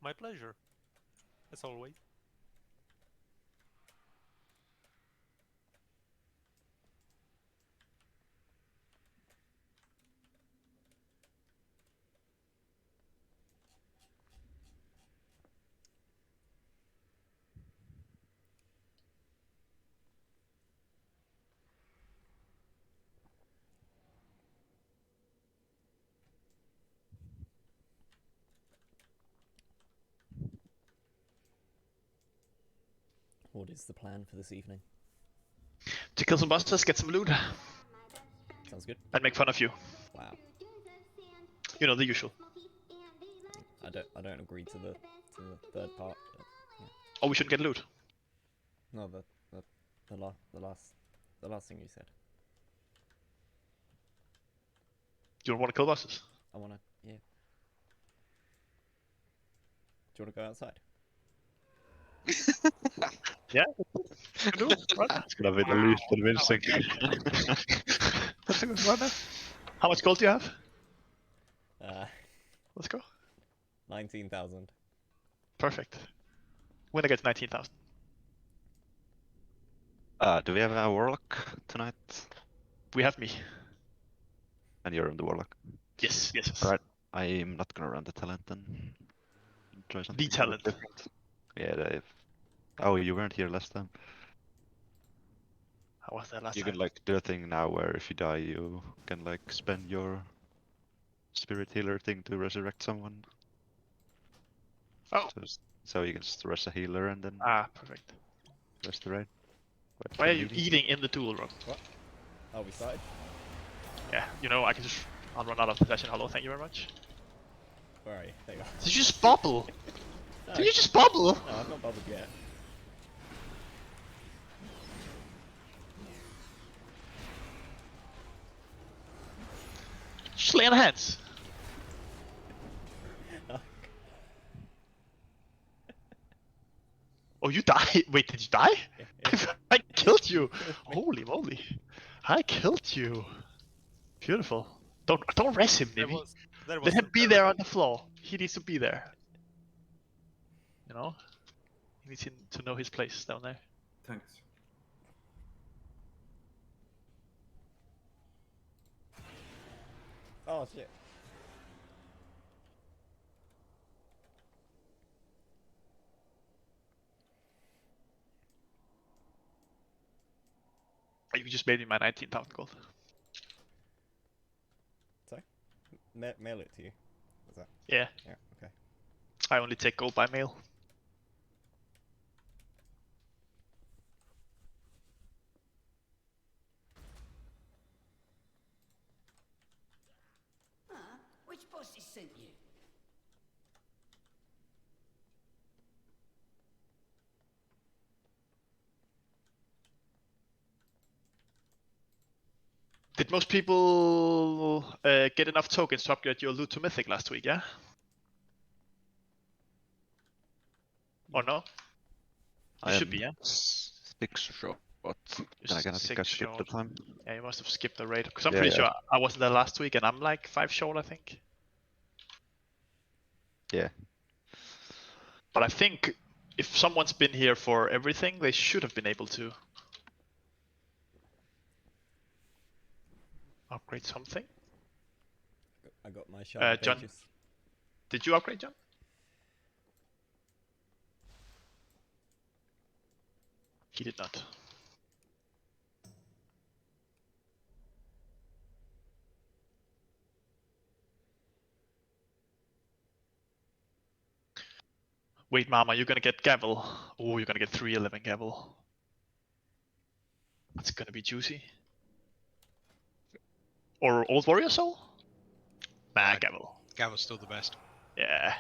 My pleasure. As always. What is the plan for this evening? To kill some bosses, get some loot, Sounds good. and make fun of you. Wow. You know, the usual. I don't agree to the third part. But, yeah. Oh, we shouldn't get loot. No, the last thing you said. You don't want to kill bosses. I wanna, yeah. Do you wanna go outside? Yeah. Do it. Run. It's gonna be the least convincing. Let's go. Run then. How much gold do you have? Let's go. 19,000. Perfect. Winner gets 19,000. Do we have a warlock tonight? We have me. And you're on the warlock. Yes, yes, yes. Alright, I'm not gonna run the talent then. Try something The talent. different. Yeah, oh, you weren't here last time. How was that last You time? can like do a thing now where if you die you can like spend your spirit healer thing to resurrect someone. Oh. So you can just rest a healer and then Perfect. rest the raid. Why are you eating in the duel room? What? Oh, we started? Yeah, you know, I can just... I'll run out of the session. Hello, thank you very much. Where are you? There you are. Did you just bubble? No, Did you just bubble? no, I've not bubbled yet. Just lay on hands. Oh, you died? Wait, did you die? Yeah. I killed you! Killed me. Holy moly. I killed you. Beautiful. Don't rest him, maybe. Let him be there on the floor. He needs to be there. You know? He needs to know his place down there. Thanks. Oh shit. You just made me my 19,000 gold. Sorry? Mail it to you. What's that? Yeah. Yeah, okay. I only take gold by mail. Which bosses sent you? Did most people get enough tokens to upgrade your loot to Mythic last week, yeah? Or no? You should be, yeah? 6 short, but then again I think I skipped the time. Yeah, you must have skipped the raid. Because I'm Yeah, pretty yeah. sure I wasn't there last week and I'm like 5 short, I think. Yeah. But I think if someone's been here for everything, they should have been able to upgrade something. I got my shiny John, pages. did you upgrade, John? He did not. Wait, Mama, you're gonna get Gavel. Oh, you're gonna get 311 Gavel. That's gonna be juicy. Or Old Warrior Soul? Nah, Gavel. Gavel's still the best. Yeah.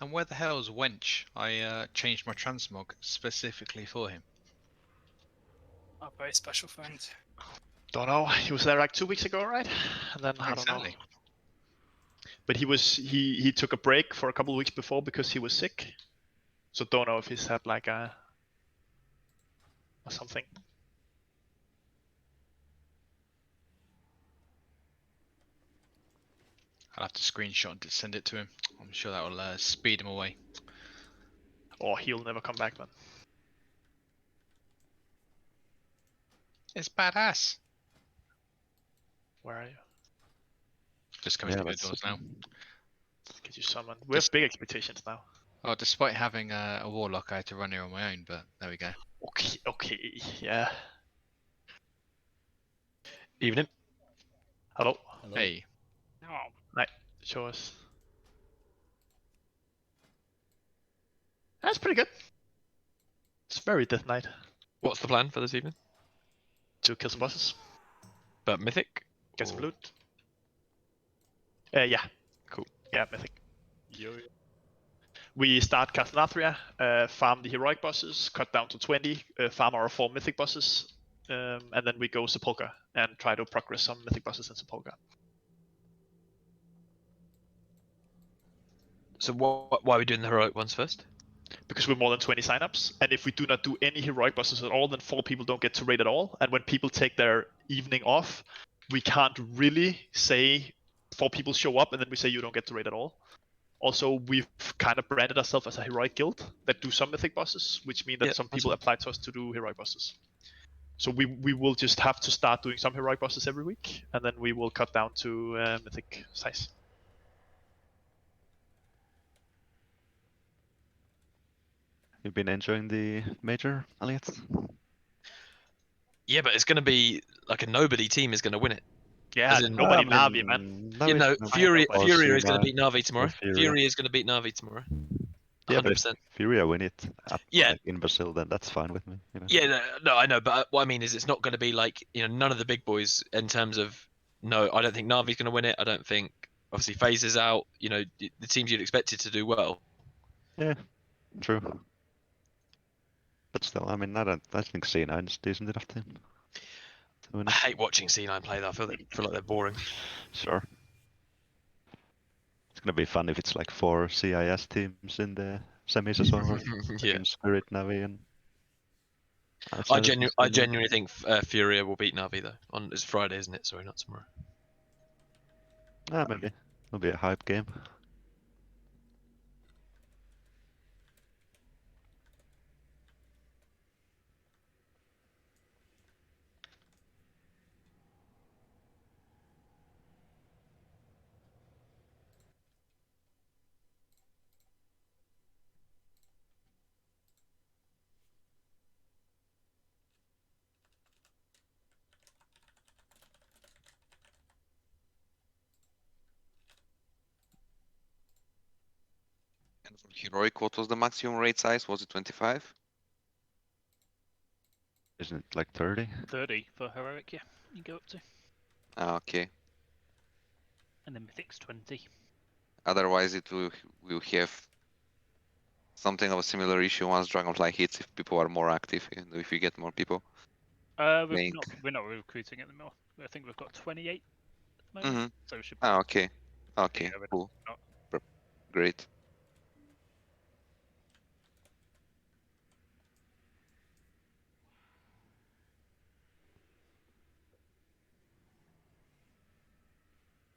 And where the hell's Wench? I changed my transmog specifically for him. Our very special friend. Don't know. He was there like 2 weeks ago, right? And then I don't know. Exactly. But he took a break for a couple of weeks before because he was sick. So don't know if he's had like a or something. I'll have to screenshot and send it to him. I'm sure that will speed him away. Or he'll never come back then. It's badass. Where are you? Just coming Yeah, to the that's- doors now. Get you summoned. We have big expectations now. Oh, despite having a warlock, I had to run here on my own, but there we go. Okay, yeah. Evening. Hello. Hello. Hey, Oh, Show us. That's pretty good. It's very Death Knight. What's the plan for this evening? To kill some bosses. But Mythic? Get some Or- loot. Yeah. Cool. Yeah, Mythic. We start Castle Nathria, farm the heroic bosses, cut down to 20, farm our 4 mythic bosses, and then we go Sepulcher and try to progress some mythic bosses in Sepulcher. So why are we doing the heroic ones first? Because we're more than 20 signups, and if we do not do any heroic bosses at all, then 4 people don't get to raid at all. And when people take their evening off, we can't really say 4 people show up and then we say you don't get to raid at all. Also, we've kind of branded ourselves as a heroic guild that do some mythic bosses, which means that Yeah, some that's people fine. apply to us to do heroic bosses. So we will just have to start doing some heroic bosses every week, and then we will cut down to mythic size. You've been enjoying the major, Elliot? Yeah, but it's going to be like a nobody team is going to win it. Yeah, As in- nobody Navi, man. You know, Fury Or Fury is going to C9 beat Navi tomorrow. Furia. Fury is going to beat Navi tomorrow. Yeah, but 100%. if Furia win it at, Yeah. like, in Brazil, then that's fine with me. You know? Yeah, no, I know, but what I mean is it's not going to be like, none of the big boys in terms of, no, I don't think Navi's going to win it. I don't think, obviously, FaZe is out. The teams you'd expected to do well. Yeah, true. But still, I mean, I think C9 is decent enough team to win I it. hate watching C9 play, though. I feel like they're boring. Sure. It's gonna be fun if it's like 4 CIS teams in the semis as well. Yeah. Against Spirit, Navi, and I outsiders. genuinely think Furia will beat Navi, though. It's Friday, isn't it? Sorry, not tomorrow. Maybe it'll be a hype game. And for heroic, what was the maximum raid size? Was it 25? Isn't it like 30? 30 for heroic, yeah. You go up to. Ah, okay. And then mythic's 20. Otherwise, it will have something of a similar issue once Dragonfly hits if people are more active and if we get more people. We're Make- not recruiting at the moment. I think we've got 28 at the moment. Mm-hmm. So we should. Ah, okay. Okay, Yeah, we're cool. not- Great.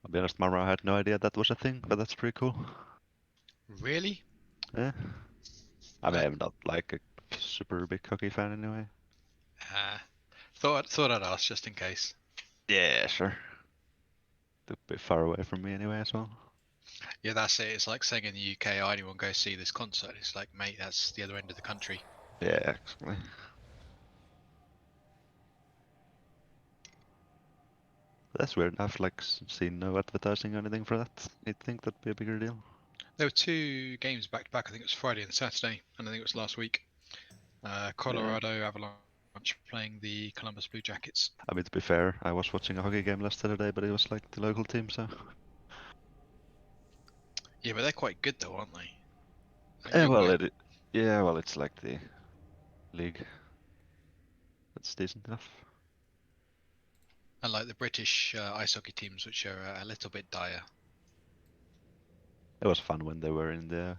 I'll be honest, Mara, I had no idea that was a thing, but that's pretty cool. really? Yeah. I mean, I'm not like a super big hockey fan anyway. Thought I'd ask just in case. Yeah, sure. A bit far away from me anyway as well. Yeah, that's it. It's like saying in the UK, oh, anyone go see this concert. It's like, mate, that's the other end of the country. Yeah, exactly. That's weird. I've like seen no advertising or anything for that. You'd think that'd be a bigger deal. There were 2 games back to back. I think it was Friday and Saturday, and I think it was last week. Colorado Avalanche playing the Columbus Blue Jackets. I mean, to be fair, I was watching a hockey game last Saturday, but it was like the local team, so. Yeah, but they're quite good though, aren't they? Like, Yeah, young well, guy- yeah, well, it's like the league. That's decent enough. Unlike the British ice hockey teams, which are a little bit dire. It was fun when they were in the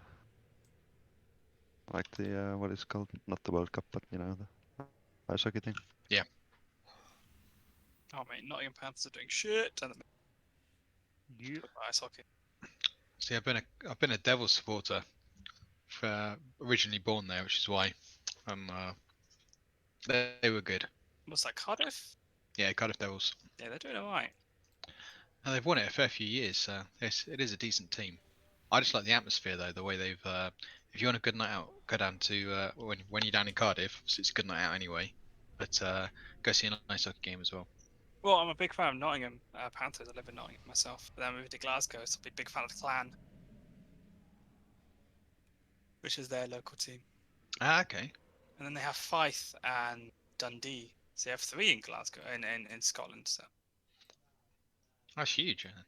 like the what is it called, not the World Cup, but you know, the ice hockey thing. Yeah. Oh mate, Nottingham Panthers are doing shit. And You ice hockey. See, I've been a Devils supporter, originally born there, which is why they were good. What's that, Cardiff? Yeah, Cardiff Devils. Yeah, they're doing alright. And they've won it a fair few years, so it is a decent team. I just like the atmosphere though, the way they've. If you want a good night out, go down to when you're down in Cardiff. So it's a good night out anyway. But go see a nice hockey game as well. Well, I'm a big fan of Nottingham Panthers. I live in Nottingham myself. But then I moved to Glasgow, so I'm a big fan of Clan, which is their local team. Ah, okay. And then they have Fife and Dundee. So they have 3 in Glasgow, in Scotland. So That's huge. Isn't it?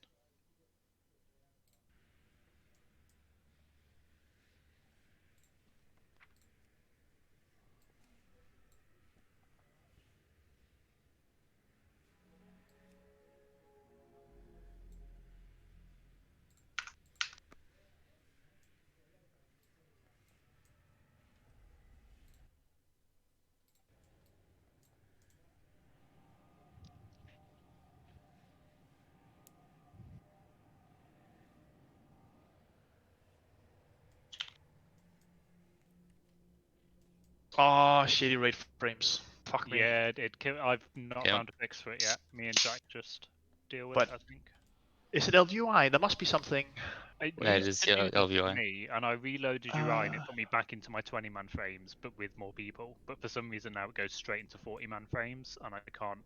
Oh, shitty rate frames. Fuck me. yeah, I've not Yeah. found a fix for it yet. Me and Jack just deal with But- it, I think. Is it LUI? There must be something. It Yeah, it used is, to yeah, do that for LVI. me, and I reloaded UI and it Ah. put me back into my 20-man frames, but with more people. But for some reason now it goes straight into 40-man frames, and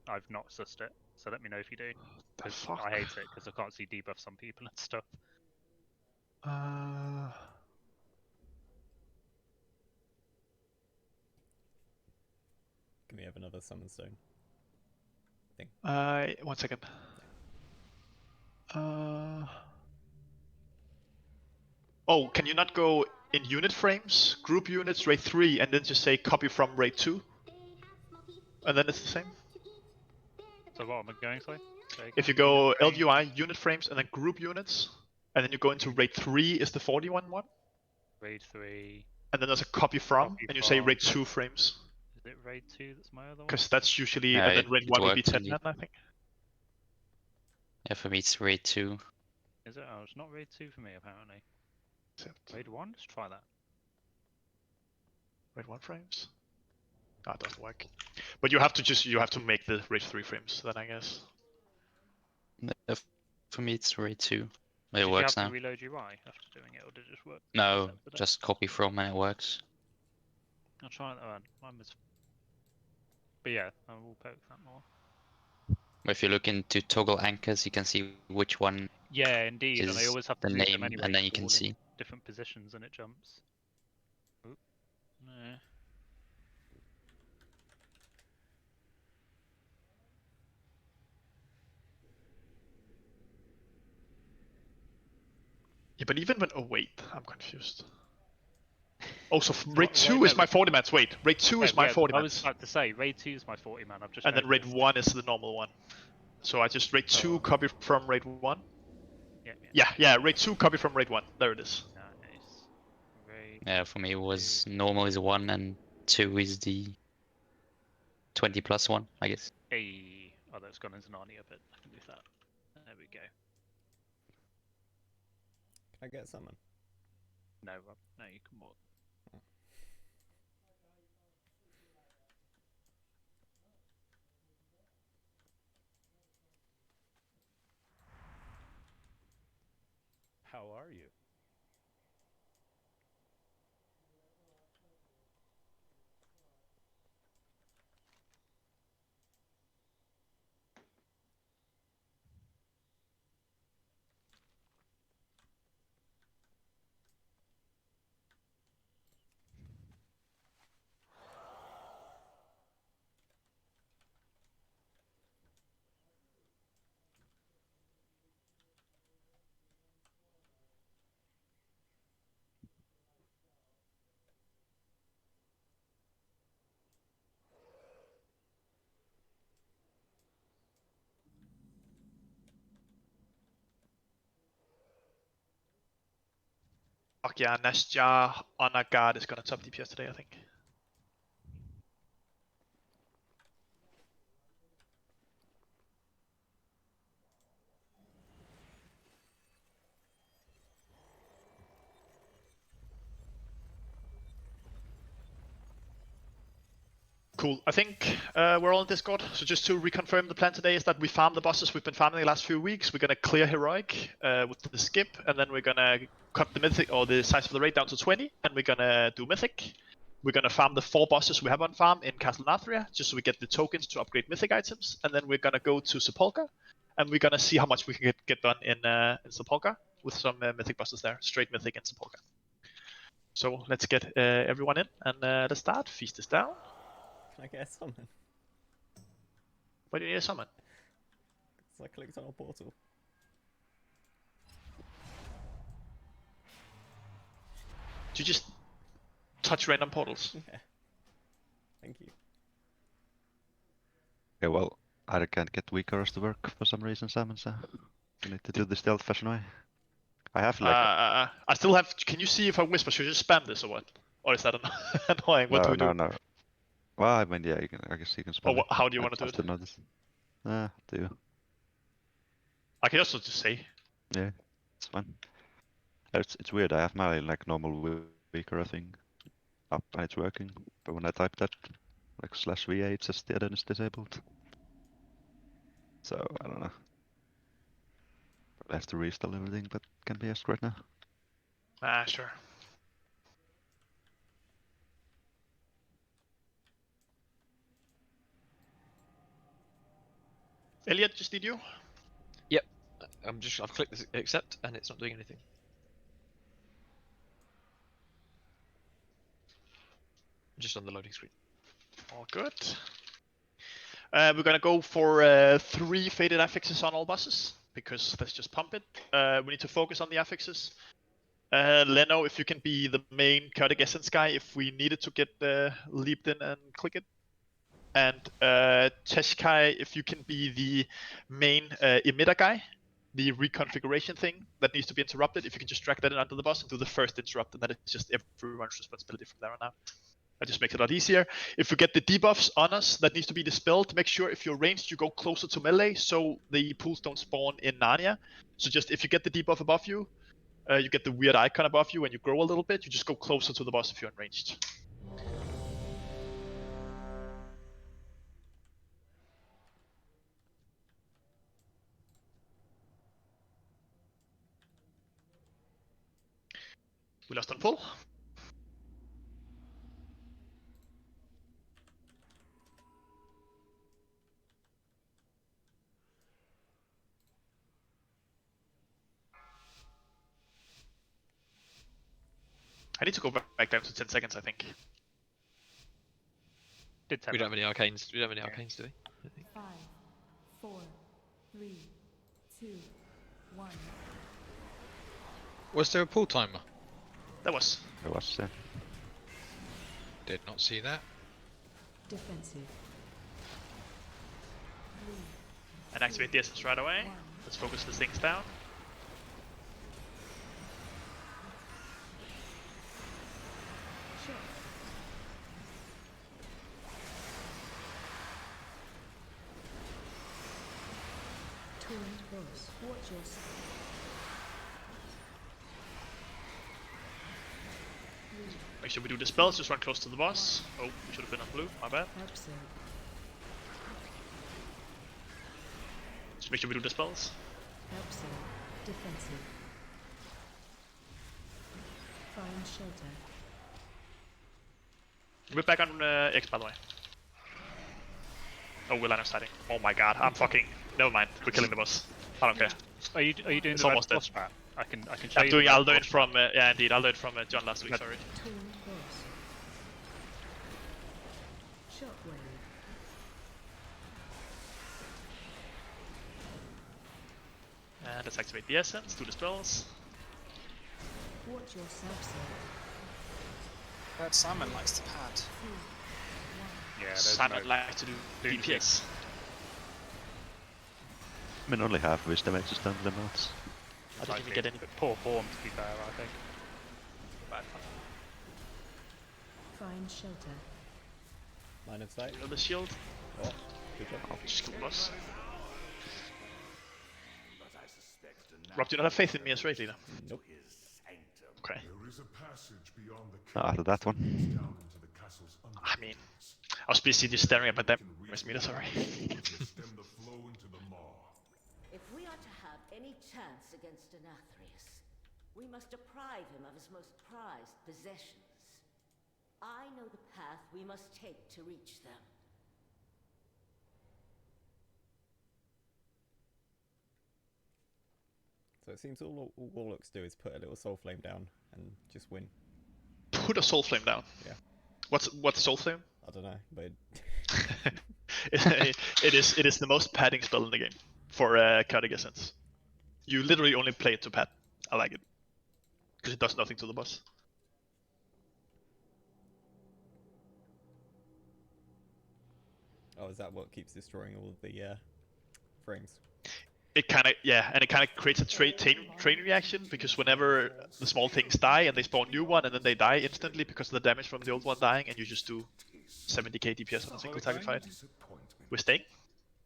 I've not sussed it. So let me know if you do, The because fuck? I hate it because I can't see debuffs on people and stuff. Can we have another summon stone? 1 second. Oh, can you not go in unit frames, group units, rate 3, and then just say copy from rate 2? And then it's the same? So what am I going, sorry? If you go LUI, unit frames, and then group units, and then you go into rate 3 is the 41 one, Raid 3. and then there's a copy from, Copy and you say from. rate 2 frames. Is it Raid 2 that's my other one? Because that's usually, Yeah, and then it- rate it 1 would be works 10 indeed. man, I think. Yeah, for me it's raid 2. Is it? Oh, it's not Raid 2 for me apparently. Except Raid 1? Let's try that. rate 1 frames? Ah, it doesn't work. But you have to make the rate 3 frames then, I guess. For me it's raid 2. It Did you have works to now. reload UI after doing it, or did it just work? No, Accepted it? just copy from and it works. I'll try that one. Mine was. But yeah, I will poke that more. If you look into toggle anchors, you can see which one Yeah, indeed, and I is always have the to move name, them anyway. and then you 'cause they're can all see. in different positions, and it jumps. Oop. No. Yeah, but even when, oh wait, I'm confused. Oh, so rate Wait, 2 no, is my 40 mans. Wait, rate 2 is my 40 I was mans. about to say, Raid 2 is my 40 man. I've just. And then rate noticed. 1 is the normal one. So I just rate 2, Oh. copy from rate 1. Yeah. Yeah, rate 2, copy from rate 1. There it is. Nice. Raid. Yeah, for me it was normal is 1 and 2 is the 20 plus 1, I guess. Hey. Oh, that's gone into Narnia, but I can do that. There we go. Can I get a summon? No, Rob. No, you can walk. How are you? Fuck yeah, Nastya on a guard is gonna top DPS today, I think. Cool. I think we're all in Discord. So just to reconfirm, the plan today is that we farm the bosses we've been farming the last few weeks. We're gonna clear heroic with the skip, and then we're gonna cut the mythic or the size of the raid down to 20, and we're gonna do mythic. We're gonna farm the 4 bosses we have on farm in Castle Nathria, just so we get the tokens to upgrade mythic items, and then we're gonna go to Sepulcher, and we're gonna see how much we can get done in Sepulcher with some mythic bosses there, straight mythic and Sepulcher. So let's get everyone in, and let's start. Feast is down. Can I get a summon? Why do you need a summon? Because I clicked on a portal. Do you just touch random portals? Yeah. Thank you. Okay, well, I can't get weakers to work for some reason, Simon, so you need to do this the old-fashioned way. I have like... I still have... Can you see if I whisper? Should I just spam this or what? Or is that annoying? What do we do? No. Well, I mean, yeah, I guess you can spam it. How do you want to do it? Notice. Do you? I can also just say. Yeah, it's fine. It's weird, I have my like normal weaker thing up and it's working, but when I type that, like /VA, it says the add-on is disabled. So, I don't know. Probably have to reinstall everything, but can be asked right now. Sure. Elliot, just need you? Yep. I've clicked this accept and it's not doing anything. Just on the loading screen. All good. We're gonna go for 3 faded affixes on all bosses, because let's just pump it. We need to focus on the affixes. Leno, if you can be the main chaotic essence guy if we needed to get leaped in and click it. And Teshkai, if you can be the main emitter guy, the reconfiguration thing that needs to be interrupted, if you can just drag that in under the boss and do the first interrupt, and then it's just everyone's responsibility from there on out. That just makes it a lot easier. If we get the debuffs on us that needs to be dispelled, make sure if you're ranged, you go closer to melee so the pools don't spawn in Narnia. So just if you get the debuff above you, you get the weird icon above you and you grow a little bit, you just go closer to the boss if you're unranged. We lost on full. I need to go back down to 10 seconds, I think. We don't have any arcanes. We don't have any arcanes, do we? 5, 4, 3, 2, 1. Was there a pull timer? There was. There was, yeah. Did not see that. Defensive. And activate the essence right away. Let's focus the things down. Watch yourself. Make sure we do the spells, just run close to the boss. Oh, we should have been on blue, my bad. Just make sure we do the spells. Defensive. Find shelter. We're back on X, by the way. Oh, we're line of sighting. Oh my god, I'm fucking... Never mind, we're killing the boss. I don't care. Are you doing it's the almost boss dead. pat? I can show you. I'll do it from yeah, indeed. I'll do it from John last week. Sorry. And let's activate the essence. Do the spells. Watch yourself, sir. That Simon likes to pad. Yeah, Simon likes to do DPS. I mean, only half of his damage is done to the mods. I didn't even get any. Poor form, to be fair, I think. Fine. Find shelter. Line of sight. Reveal the shield. Oh, good job. Just kill us. Rob, do you not have faith in me as raid leader? Nope. Okay. Not after that one. I mean, I was busy just staring at my damage meter, sorry. If we are to have any chance against Nathrius, we must deprive him of his most prized possessions. I know the path we must take to reach them. So it seems all Warlocks do is put a little soul flame down and just win. Put a soul flame down. Yeah. What's soul flame? I don't know, but it is the most padding spell in the game for Chaotic Essence. You literally only play it to pad. I like it because it does nothing to the boss. oh, is that what keeps destroying all of the frames? It kind of, yeah, and it kind of creates a train reaction, because whenever the small things die and they spawn new one and then they die instantly because of the damage from the old one dying, and you just do 70k DPS on a single target fight. We're staying?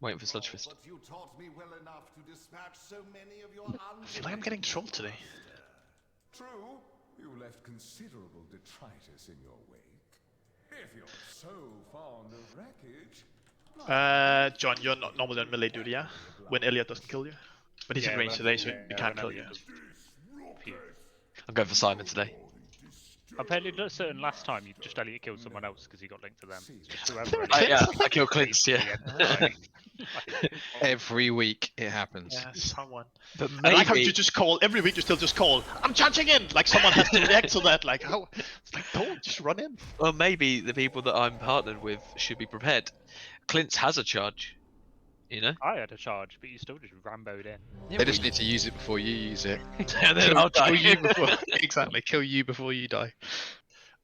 Waiting for Sludge Fist. You taught me well enough to dispatch so many of your I feel like I'm getting trolled today. True, you left considerable detritus in your wake. If you're so fond of wreckage... John, you're not normally on melee duty, yeah? When Elliot doesn't kill you. But he's in range today, so he can't kill you. I'm going for Simon today. I'm fairly certain last time you just Elliot killed someone else because he got linked to them. Just whoever Yeah, I killed Clint, yeah. Every week it happens. Yeah, someone. But I like how maybe- you just call, every week you still just call, I'm charging in! Like someone has to react to that, like how? It's like, don't, just run in. Well, maybe the people that I'm partnered with should be prepared. Clint's has a charge, you know? I had a charge, but you still just ramboed in. They just need to use it before you use it. And then I'll die. Kill you before, exactly, kill you before you die.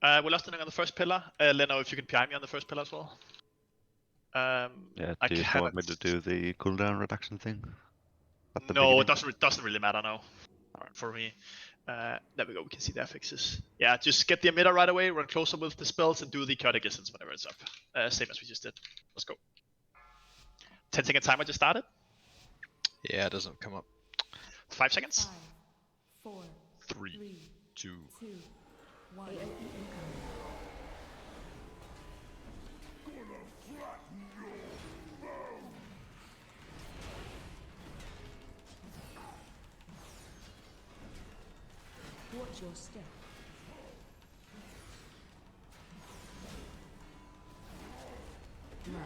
We're last on the first pillar. Leno, if you can PI me on the first pillar as well. Yeah, I do you still want me to do the cooldown reduction thing? At the No, beginning? it doesn't really matter now. For me. There we go, we can see the affixes. Yeah, just get the emitter right away, run closer with the spells, and do the chaotic essence whenever it's up. Same as we just did. Let's go. 10-second timer just started. Yeah, it doesn't come up. 5 seconds. 5, 4, 3, 2. 2, 1. AOE incoming. Watch your step. Run.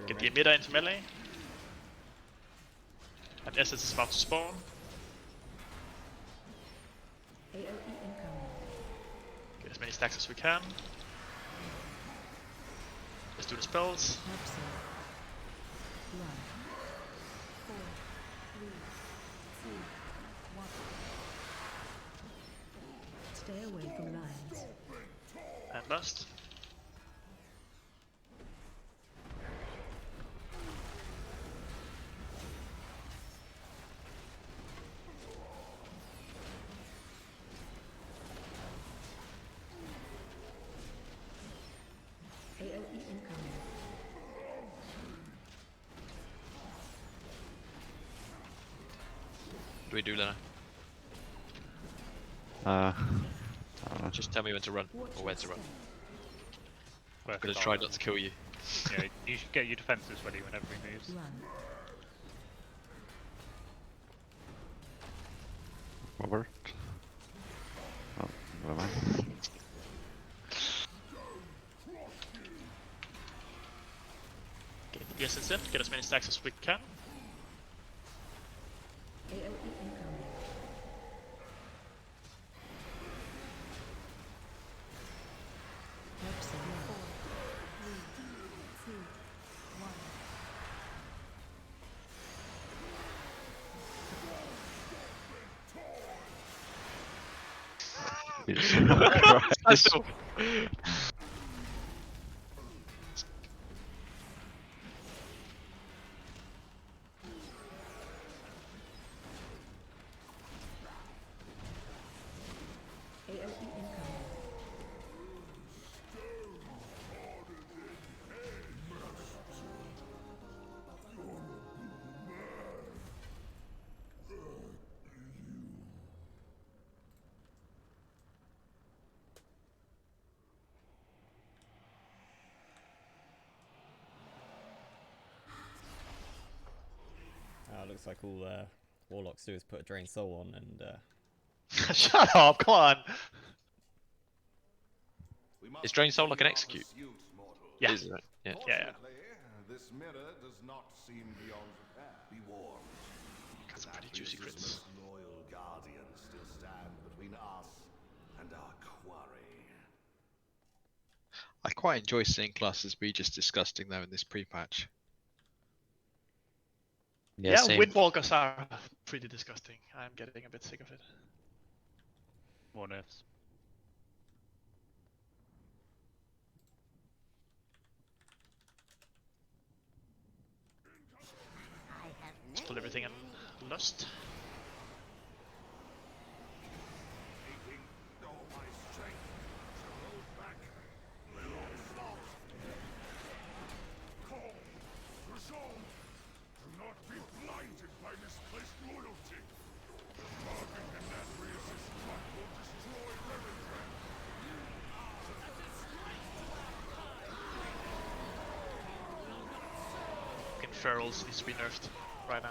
Get the emitter into melee. And essence is about to spawn. AOE incoming. Get as many stacks as we can. Let's do the spells. Absent. Run. 4, 3, 2, 1. Stay away from lines. And bust. AOE incoming. Do we do Leno? I don't know. Just tell me when to run, Watch or where your to run. step. I'm gonna try not to kill you. Yeah, you should get your defenses ready whenever he moves. Run. What worked? Oh, never mind. Get the essence in, get as many stacks as we can. AOE incoming. Absent. 4, 3, 2, 1. Jesus Christ. looks like all Warlocks do is put a Drain Soul on and... Shut up, come on! Is Drain Soul like an execute? Yeah. Is it? Yeah. Yeah. This mirror does not seem beyond repair. Be warned. Got some pretty juicy crits. Loyal guardians still stand between us and our quarry. I quite enjoy seeing classes be just disgusting though in this pre-patch. Yeah, same. Windwalkers are pretty disgusting. I'm getting a bit sick of it. More nerfs. Let's put everything in Lust. Ferals needs to be nerfed right now.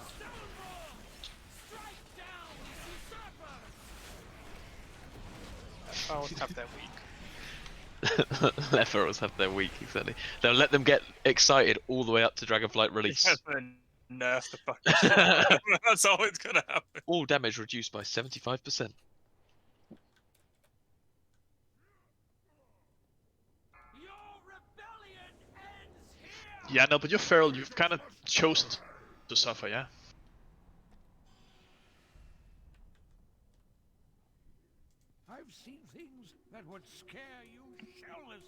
Ferals have their week. Let Ferals have their week, exactly. They'll let them get excited all the way up to Dragonflight release. Nerf the fucking shit. That's all it's gonna happen. All damage reduced by 75%. Yeah, no, but you're Feral, you've kind of chosen to suffer, yeah? I've seen things that would scare you shellless.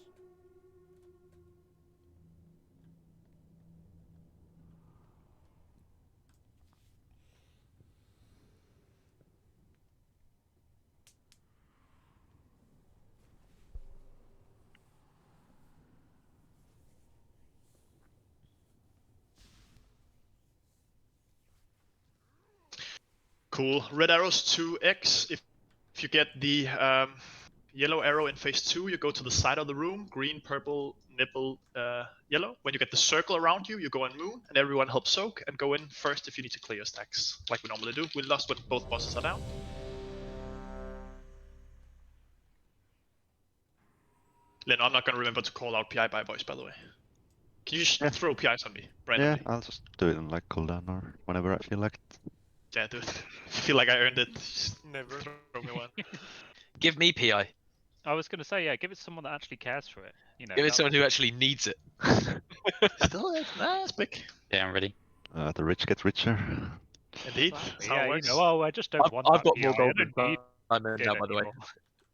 Cool. Red arrows 2x. If you get the yellow arrow in phase 2, you go to the side of the room. Green, purple, nipple, yellow. When you get the circle around you, you go on moon, and everyone helps soak and go in first if you need to clear your stacks, like we normally do. We lost when both bosses are down. Len, I'm not gonna remember to call out PI by voice, by the way. Can you just throw PIs on me, randomly? Yeah, I'll just do it in like cooldown or whenever I feel like it. Yeah, dude. If you feel like I earned it, just never throw me one. Give me PI. I was gonna say, yeah, give it to someone that actually cares for it. You know, Give it someone who actually needs it. Still, it's big. Yeah, I'm ready. The rich get richer. Indeed, that's how yeah, it you works. know, oh, I just don't want I've that got more PI, gold I than don't need I'm in it now, by the way. anymore.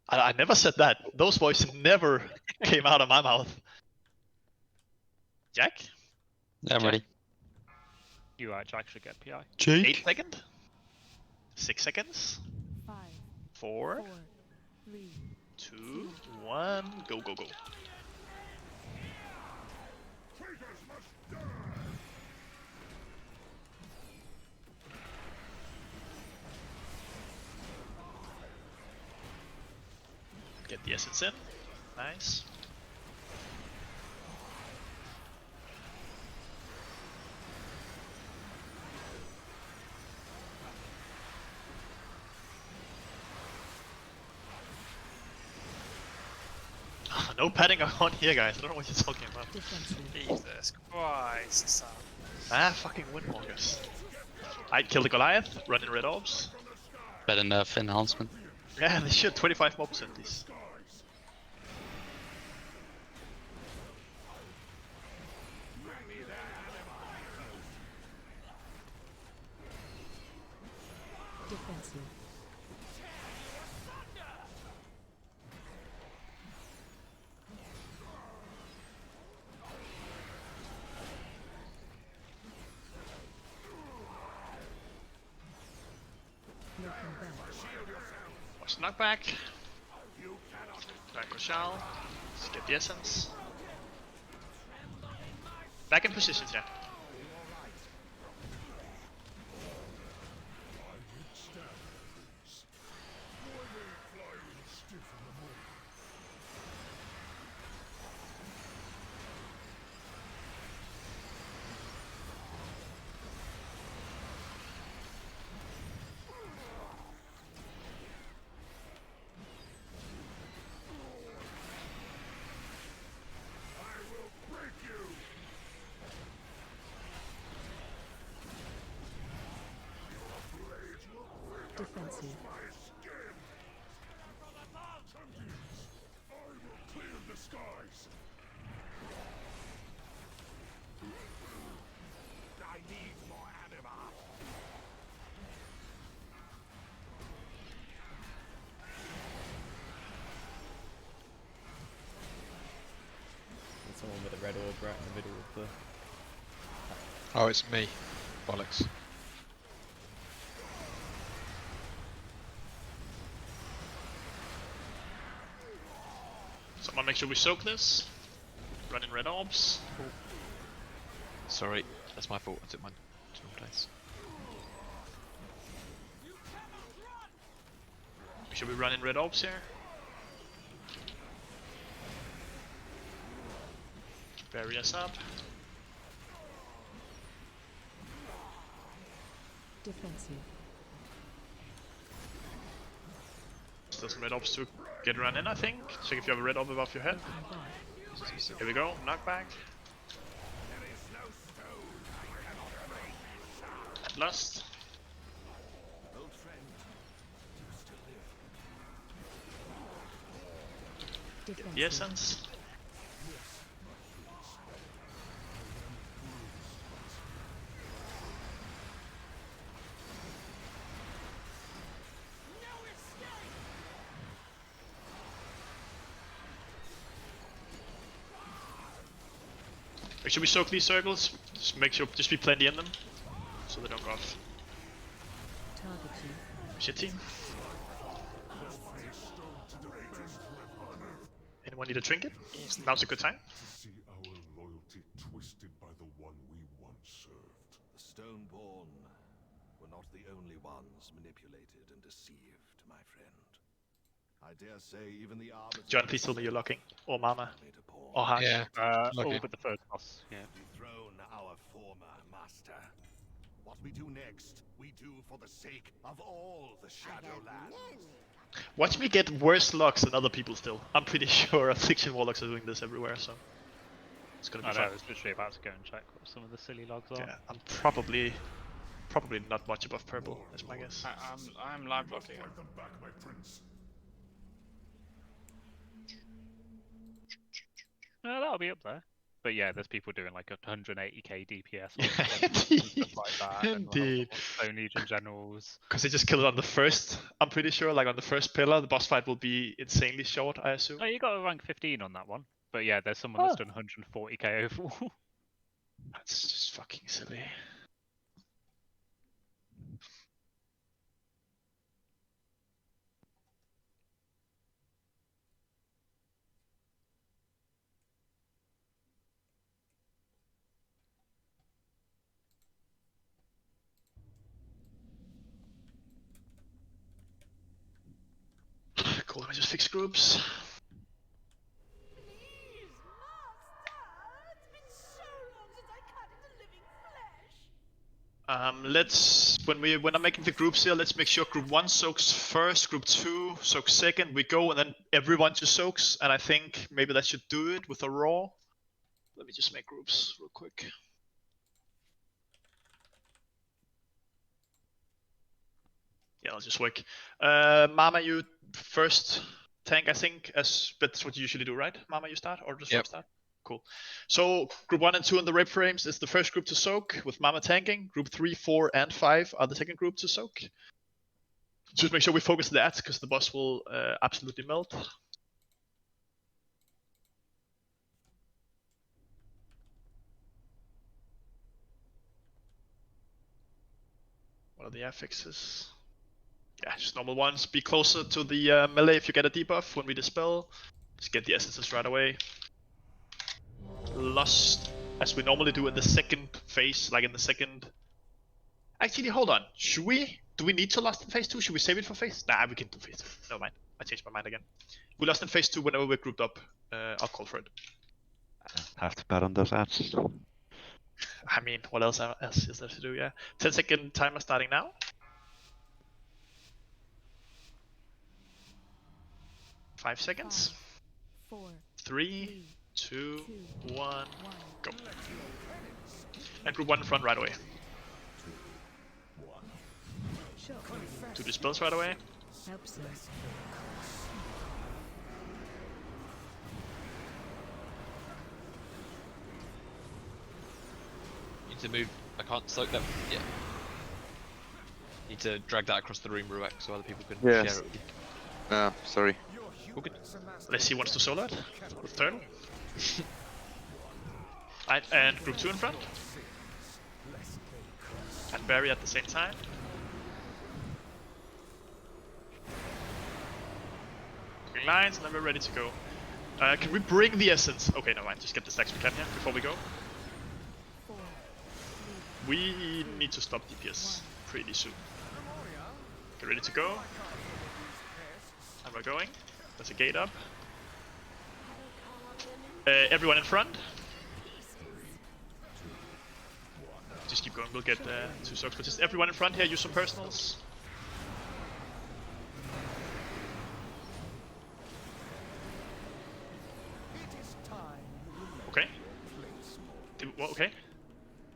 I never said that. Those voices never came out of my mouth. Jack? Yeah, I'm ready. You Jack should get PI. 8 seconds? 6 seconds? 5, 4, 4, 3, 2, 1, go, go, go. Get the essence in. Nice. No padding on here, guys. I don't know what you're talking about. Jesus Christ, son. Fucking Windwalkers. I killed the Goliath, run in red orbs. Better nerf enhancement. Yeah, they should. 25 more percentage. defensive. Watch the knockback. Back Rochelle. Let's get the essence. Back in positions, yeah. Defensive. There's someone with a red orb right in the middle of the... Oh, it's me. Bollocks. Someone make sure we soak this. Run in red orbs. Sorry, that's my fault. I took mine to the wrong place. Make sure we run in red orbs here. Bury us up. Defensive. Still some red orbs to get run in, I think. Check if you have a red orb above your head. Here we go, knockback. And lust. Defensive. The essence. Make sure we soak these circles. Just make sure, just be plenty in them, so they don't go off. Target you. Shit team. Anyone need a trinket? Now's a good time. See our loyalty twisted by the one we once served. The Stoneborn were not the only ones manipulated and deceived, my friend. I dare say even the arbiter... John, please tell me you're locking. Or Mama. Or Hash. Yeah. All but the first boss. Yeah. Dethrone our former master. What we do next, we do for the sake of all the Shadowlands. Watch me get worse locks than other people still. I'm pretty sure Affliction Warlocks are doing this everywhere, so... It's gonna be fun. I was literally about to go and check what some of the silly logs are. Yeah, I'm probably not much above purple, that's my guess. I'm live blocking. Back, my prince. That'll be up there. But yeah, there's people doing like 180k DPS Indeed. and stuff like that. Indeed. And Stone Legion generals. Because they just killed it on the first, I'm pretty sure, like on the first pillar, the boss fight will be insanely short, I assume. Oh, you got a rank 15 on that one. But yeah, there's someone that's done 140k overall. That's just fucking silly. Cool, let me just fix groups. When I'm making the groups here, let's make sure group 1 soaks first, group 2 soaks second, we go, and then everyone just soaks, and I think maybe that should do it with a raw. Let me just make groups real quick. Yeah, I'll just work. Mama, you first tank, I think, as that's what you usually do, right? Mama, you start, or just start? Cool. So group 1 and 2 on the rape frames is the first group to soak with Mama tanking. Group 3, 4, and 5 are the second group to soak. Just make sure we focus that because the boss will absolutely melt. What are the affixes? Yeah, just normal ones. Be closer to the melee if you get a debuff when we dispel. Just get the essences right away. Lust, as we normally do in the second phase, like in the second... Actually, hold on. Should we? Do we need to lust in phase 2? Should we save it for phase? Nah, we can do phase 2. Never mind. I changed my mind again. We lust in phase 2 whenever we're grouped up. I'll call for it. Have to bet on those ads. I mean, what else is there to do, yeah? 10-second timer starting now. 5 seconds. 5, 4, 3, 2, 1, go. And group 1 in front right away. Do the spells right away. Help, sir. Need to move. I can't soak them. Yeah. Need to drag that across the room, Ruek, so other people can share it with you. Sorry. All good. Let's see who wants to solo it. With turtle. And group 2 in front. And Barry at the same time. Lines, and then we're ready to go. Can we bring the essence? Okay, never mind. Just get the stacks we can here before we go. We need to stop DPS pretty soon. Get ready to go. And we're going. There's a gate up. Everyone in front. Just keep going. We'll get 2 soaks, but just everyone in front here. Use some personals. Okay. Okay.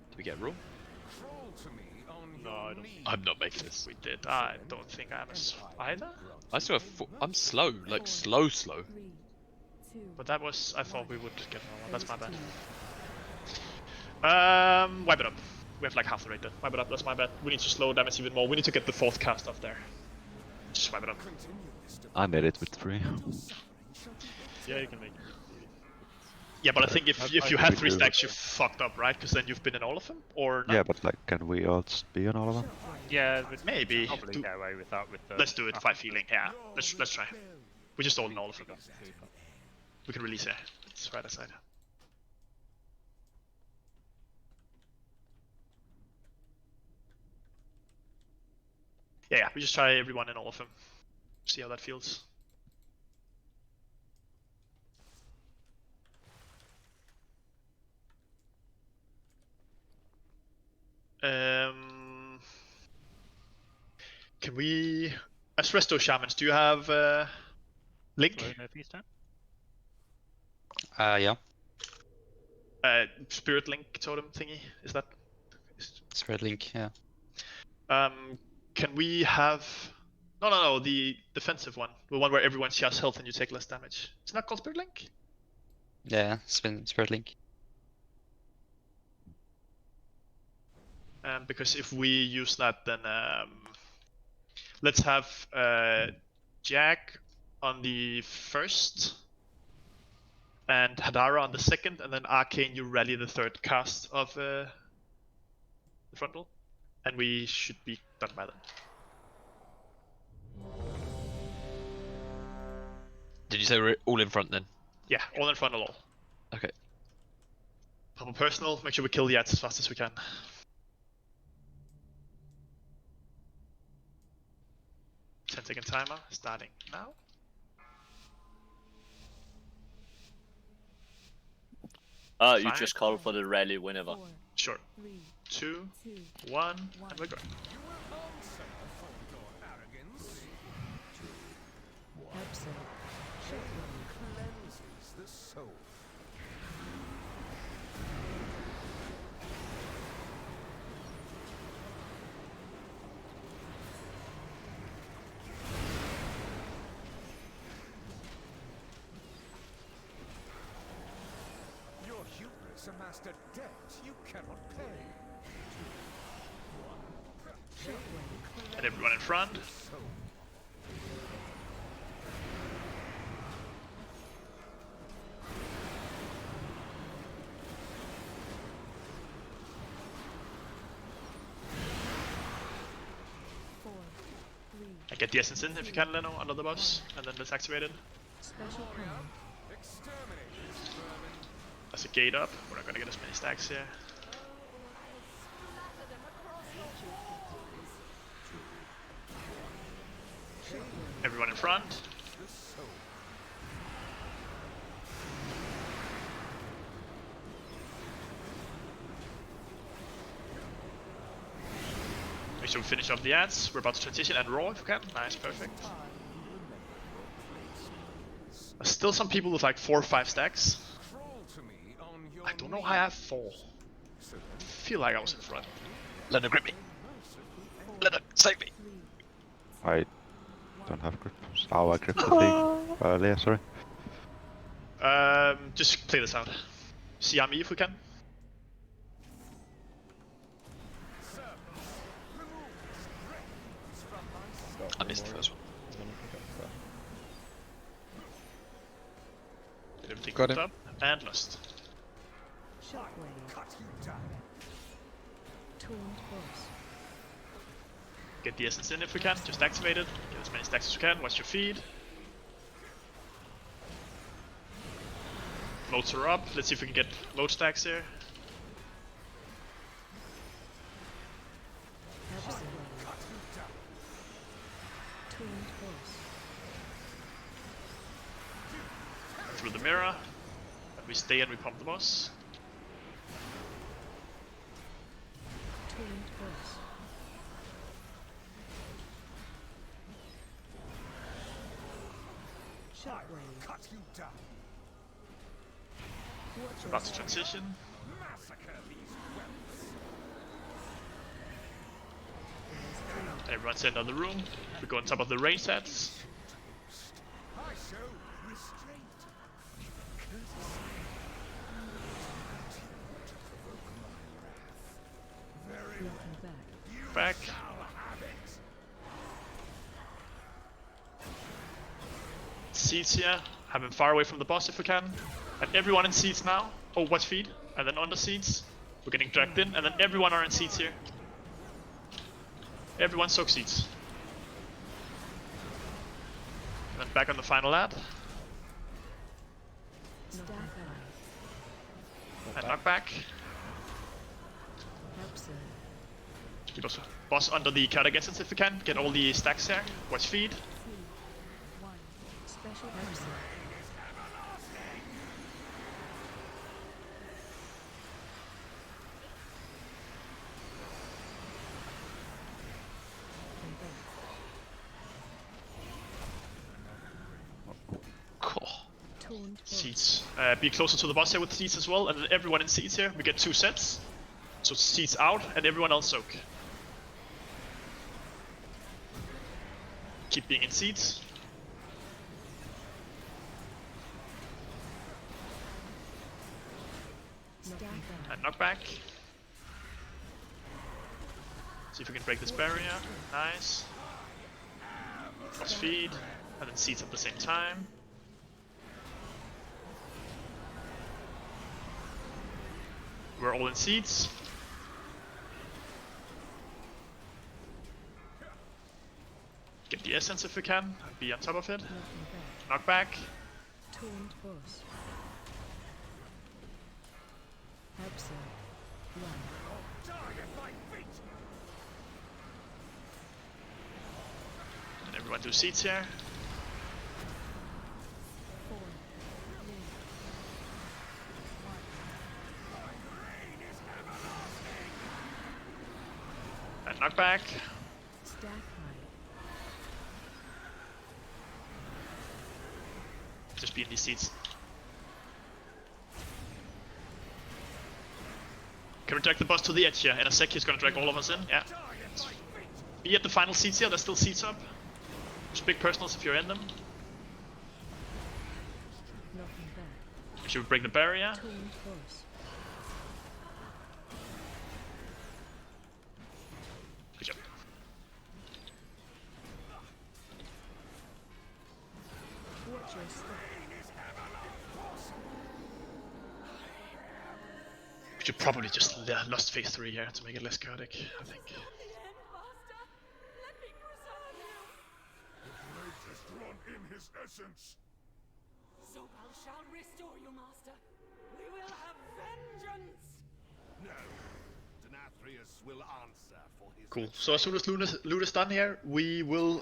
Did we get a rule? No, I don't. I'm not making this. We did. I don't think I'm either. I still have. I'm slow, like slow. But that was. I thought we would get normal. That's my bad. Wipe it up. We have like half the rate then. Wipe it up. That's my bad. We need to slow damage even more. We need to get the 4th cast up there. Just wipe it up. I made it with 3. Yeah, you can make it. Yeah, but I think if you had 3 stacks, you fucked up, right? Because then you've been in all of them, or not? Yeah, but like, can we all be on all of them? Yeah, but maybe. Probably get away with that. With the Let's do it. 5 healing. Yeah, let's try. We just all in all of them. We can release it. It's right aside. Yeah, we just try everyone in all of them. See how that feels. Can we, as resto shamans, do you have link? Yeah. Spirit link totem thingy. Is that? Spirit link, yeah. Can we have? No, the defensive one, the one where everyone shares health and you take less damage. It's not called spirit link. Yeah, Spirit link. Because if we use that, then let's have Jack on the 1st, and Hadara on the 2nd, and then Arcane, you rally the 3rd cast of the frontal, and we should be done by then. Did you say we're all in front then? Yeah, all in front of all. Okay. Pop a personal, make sure we kill the ads as fast as we can. Ten-second timer starting now. You just call for the rally whenever. Sure. 2, 1, and we're going. Cleanses the soul. Your hubris amassed a debt you cannot pay. And everyone in front. And get the essence in if you can, Leno, under the bus, and then it's activated. There's a gate up. We're not gonna get as many stacks here. Everyone in front. Make sure we finish off the ads. We're about to transition and roll if we can. Nice, perfect. There's still some people with like 4 or 5 stacks. I don't know how I have 4. I feel like I was in front. Leonard, grip me. Leonard, save me. I don't have grip. Oh, I gripped the thing earlier, sorry. Just play this out. See me if we can. I missed the first one. Everything Got him. up and lost. Shockwave. Taunt Boss. Get the essence in if we can, just activate it. Get as many stacks as we can, watch your feed. Moats are up, let's see if we can get load stacks here. Through the mirror, and we stay and we pump the boss. About to transition. Everyone's in another room. We go on top of the range sets. Back. Seats here. Have him far away from the boss if we can. And everyone in seats now. Oh, watch feed. And then under seats. We're getting dragged in. And then everyone are in seats here. Everyone soak seats. And then back on the final ad. And knock back. We also boss under the Chaotic Essence if we can. Get all the stacks here. Watch feed. Special Cool. Seats. Be closer to the boss here with seats as well, and then everyone in seats here. We get 2 sets. So seats out, and everyone else soak. Keep being in seats. And knock back. See if we can break this barrier. Nice. Cross feed, and then seats at the same time. We're all in seats. Get the essence if we can, be on top of it. Knock back. Taunt Boss. Absent. And everyone do seats here. And knock back. Stack high. Just be in these seats. Can we drag the boss to the edge here? In a sec he's gonna drag all of us in, yeah. Be at the final seats here, there's still seats up. Just big personals if you're in them. Should we break the barrier? Good job. Watch your step. We should probably just lost phase 3 here to make it less chaotic, I think. Latest run in his essence. Zobal shall restore you, Master. We will have vengeance. No, Nathria will answer for his. Cool. So as soon as loot is done here, we will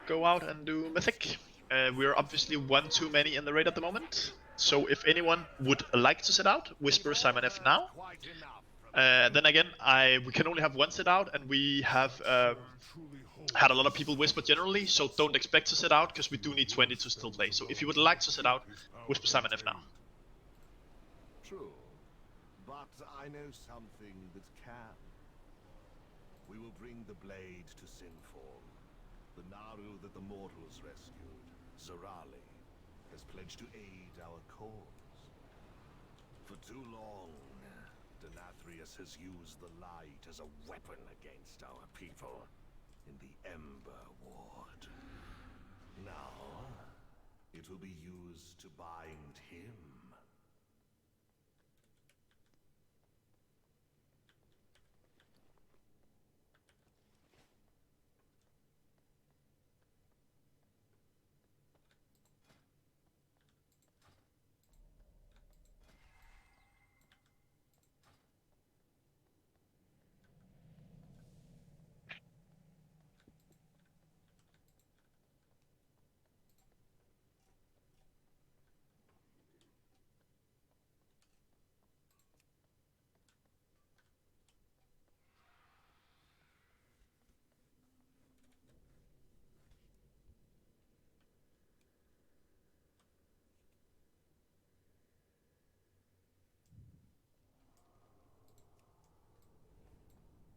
go out and do Mythic. We're obviously one too many in the raid at the moment. So if anyone would like to sit out, whisper Simon F now. Then again, we can only have one sit out, and we have had a lot of people whisper generally, so don't expect to sit out, because we do need 20 to still play. So if you would like to sit out, whisper Simon F now. True, but I know something that can. We will bring the blade to Sinform. The Naru that the mortals rescued, Zarali, has pledged to aid our cause. For too long, Nathrius has used the light as a weapon against our people in the Ember Ward. Now, it will be used to bind him.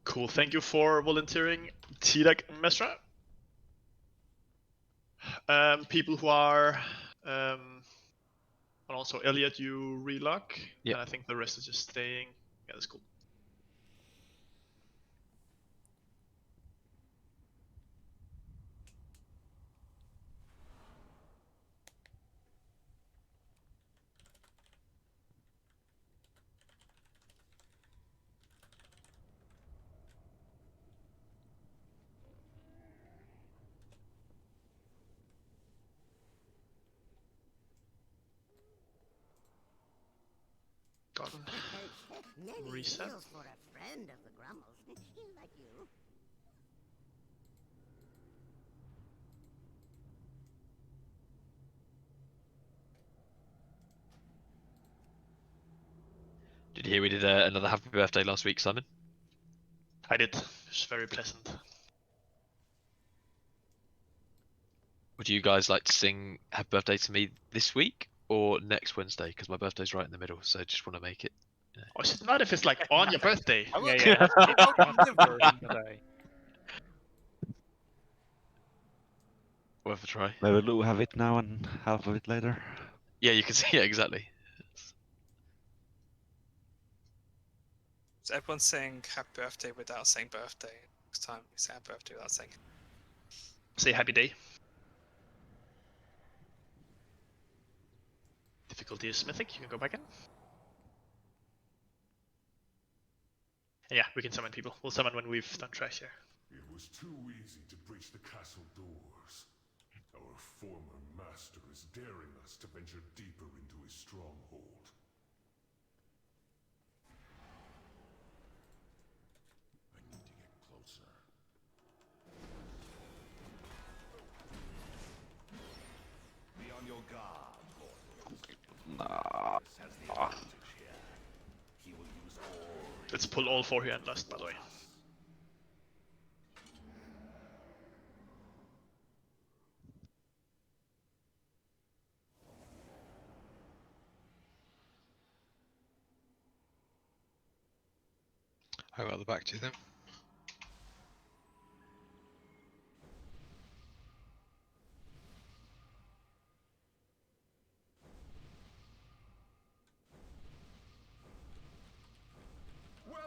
Cool, thank you for volunteering, Tidak and Mesra. People who are, and also Elliot, you relock, and I think the rest is just staying. Yeah, that's cool. Gotten. Reset. For a friend of the Grumbles, like you. Did you hear we did another happy birthday last week, Simon? I did. It was very pleasant. Would you guys like to sing happy birthday to me this week or next Wednesday? Because my birthday's right in the middle, so I just want to make it. You know. Oh, is it not if it's like on your birthday? Yeah. Today. Worth a try. Maybe Lou have it now and half of it later. Yeah, you can see. Yeah, exactly. So everyone's saying happy birthday without saying birthday. Next time we say happy birthday without saying. Say happy day. Difficulty is Mythic, you can go back in. Yeah, we can summon people. We'll summon when we've done trash here. It was too easy to breach the castle doors. Our former master is daring us to venture deeper into his stronghold. I need to get closer. Be on your guard, mortals. Nah. Has the advantage here. He will use all. Let's pull all four here and last, by the way. I got the back to them.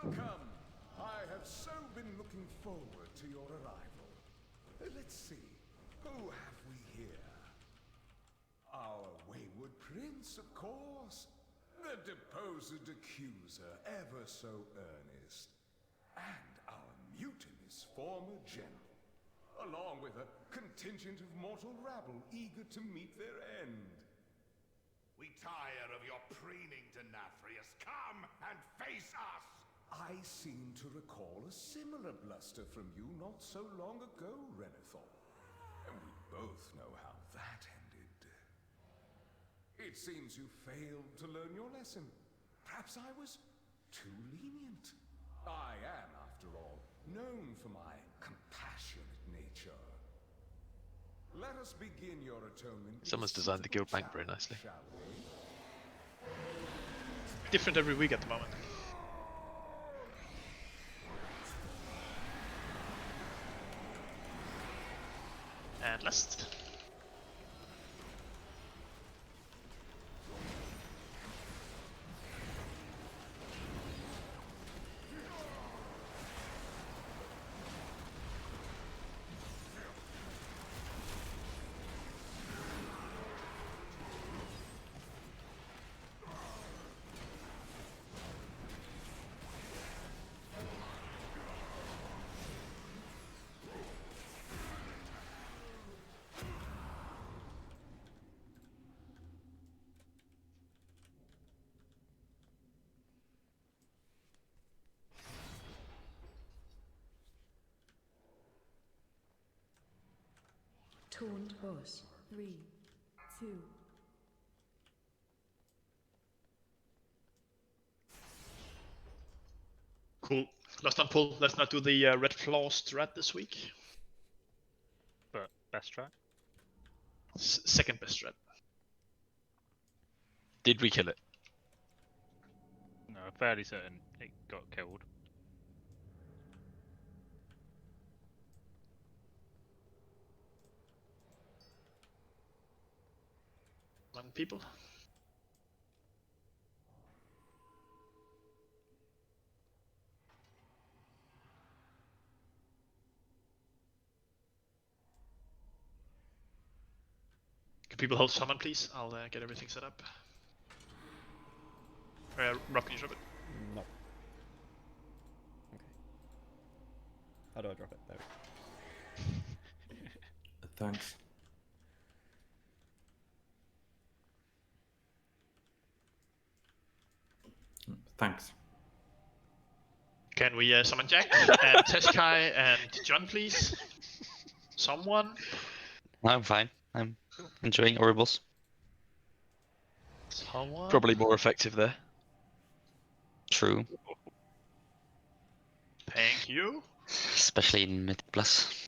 Welcome! I have so been looking forward to your arrival. Let's see, who have we here? Our wayward prince, of course. The deposed accuser, ever so earnest. And our mutinous former general. Along with a contingent of mortal rabble eager to meet their end. We tire of your preening to Nathrius. Come and face us! I seem to recall a similar bluster from you not so long ago, Renathor. And we both know how that ended. It seems you failed to learn your lesson. Perhaps I was too lenient. I am, after all, known for my compassionate nature. Let us begin your atonement. Someone's designed the guild bank very nicely. Different every week at the moment. Catalyst. Taunt boss. 3, 2. Cool. Let's not pull. Let's not do the red flaw strat this week. But best strat? Second best strat. Did we kill it? No, fairly certain it got killed. People. Can people hold summon, please? I'll get everything set up. Rob, can you drop it? No. Okay. How do I drop it? There we go. Thanks. Thanks. Can we summon Jack and Teskai and John, please? Someone? No, I'm fine. I'm enjoying Oribos. Someone? Probably more effective there. True. Thank you. Especially in Mythic Plus.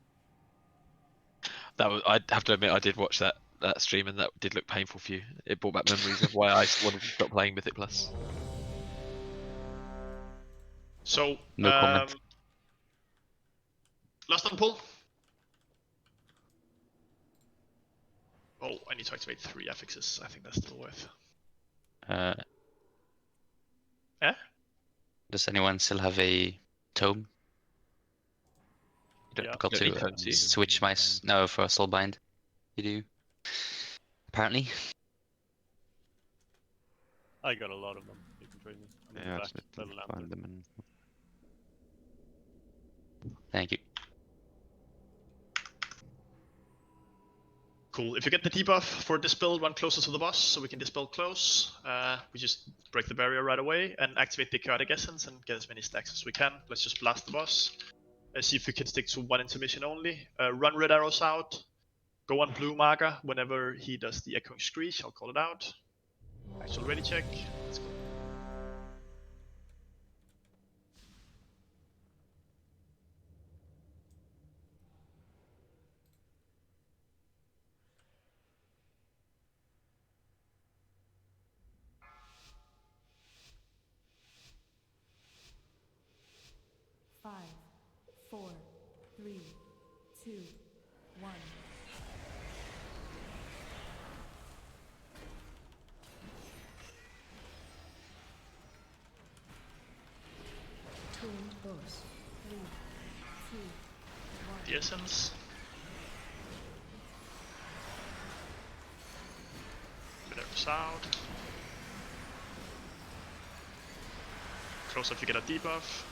That was, I have to admit, I did watch that stream, and that did look painful for you. It brought back memories of why I wanted to stop playing Mythic Plus. So, no comment. Last on pull. Oh, I need to activate 3 affixes. I think that's still worth. Yeah? Does anyone still have a tome? Yeah. Got to switch my no for Soulbind. You do. Apparently. I got a lot of them. You can trade me. I'm Yeah, I back just need to to the find lantern. them and Thank you. Cool. If you get the debuff for Dispel, run closer to the boss so we can Dispel close. We just break the barrier right away and activate the Chaotic Essence and get as many stacks as we can. Let's just blast the boss. See if we can stick to 1 intermission only. Run red arrows out. Go on blue marker whenever he does the Echoing Screech. I'll call it out. Actual ready check. Let's go. Five, 4, 3, 2, 1. Taunt boss. 3, 2, 1. The essence. Red arrows out. Close up, you get a debuff.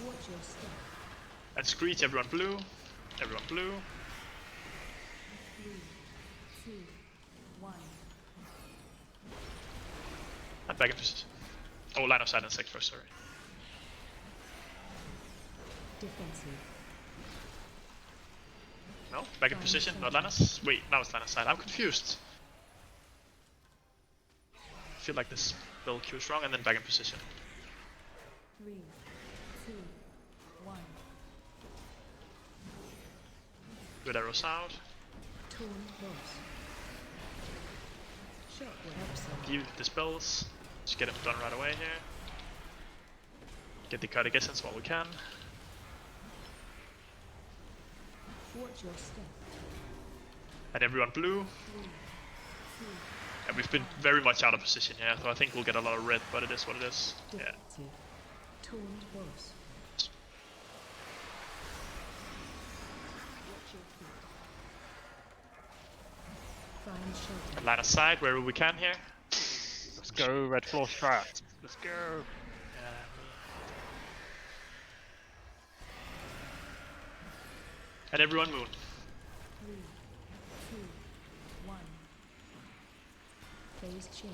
Watch your step. And Screech, everyone blue. Everyone blue. 3, 2, 1. And back in position. Oh, line of sight and sec first, sorry. Defensive. No? Back in position, not line of sight. Wait, now it's line of sight. I'm confused. I feel like this spell queue is wrong, and then back in position. 3, 2, 1. Red arrows out. Taunt boss. Shockwave. Give the spells. Just get them done right away here. Get the Chaotic Essence while we can. Watch your step. And everyone blue. And we've been very much out of position here, so I think we'll get a lot of red, but it is what it is. Yeah. Taunt boss. Watch your feet. Find shelter. And line aside wherever we can here. Let's go, red floor strat. Let's go. And everyone moon. 3, 2, 1. Phase change.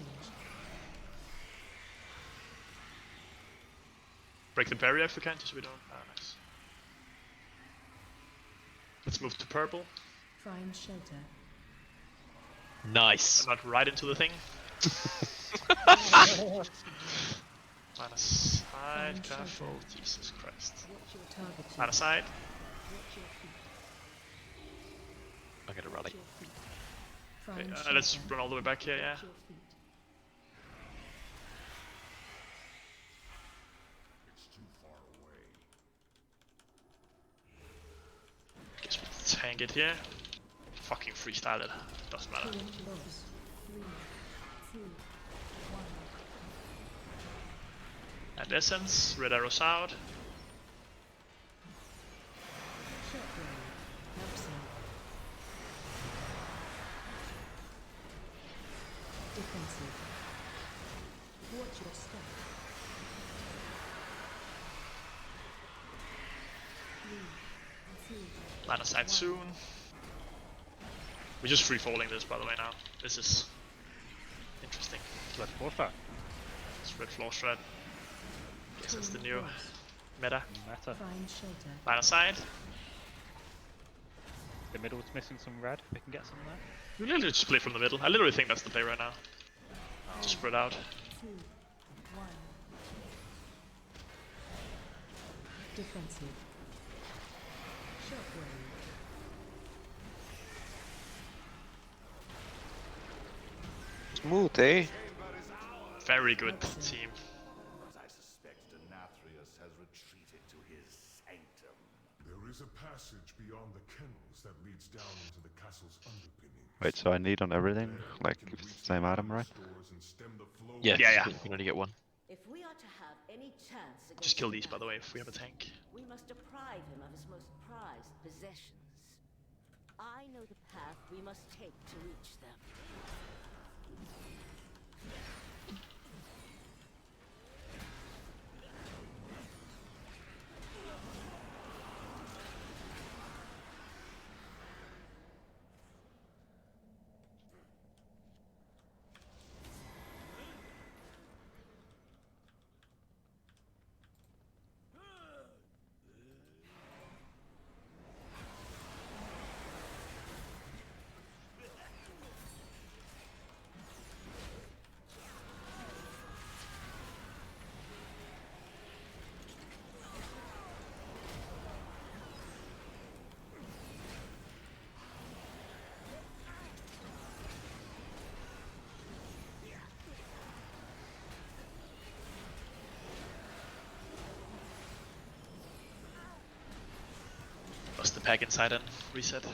Break the barrier if we can, just so we don't. Ah, nice. Let's move to purple. Find shelter. Nice. And not right into the thing. Line aside, careful. Jesus Christ. Watch your target. Line aside. Watch your feet. I'm gonna rally. Find Let's shelter. run all the way back here, yeah. Watch your feet. It's too far away. Guess we tank it here. Fucking freestyle it. Doesn't matter. Taunt boss. 3, 2, 1. And essence, red arrows out. Shockwave. Absent. Defensive. Watch your step. 3, 2. Line aside soon. We're just free falling this, by the way, now. This is interesting. Red floor strat. It's red floor shred. Guess that's the new meta. Meta. Find shelter. Line aside. The middle's missing some red. We can get some there. We literally just split from the middle. I literally think that's the play right now. Just spread out. 2, 1. Defensive. Shockwave. Smooth, eh? Very good team. But I suspect Nathria has retreated to his sanctum. There is a passage beyond the kennels that leads down into the castle's underpinnings. Wait, so I need on everything? Like, if it's the same item, right? Yeah, yeah. You can only get one. If we are to have any chance against Just kill these, by the way, if we have a tank. we must deprive him of his most prized possessions. I know the path we must take to reach them. Bust the pack inside and reset.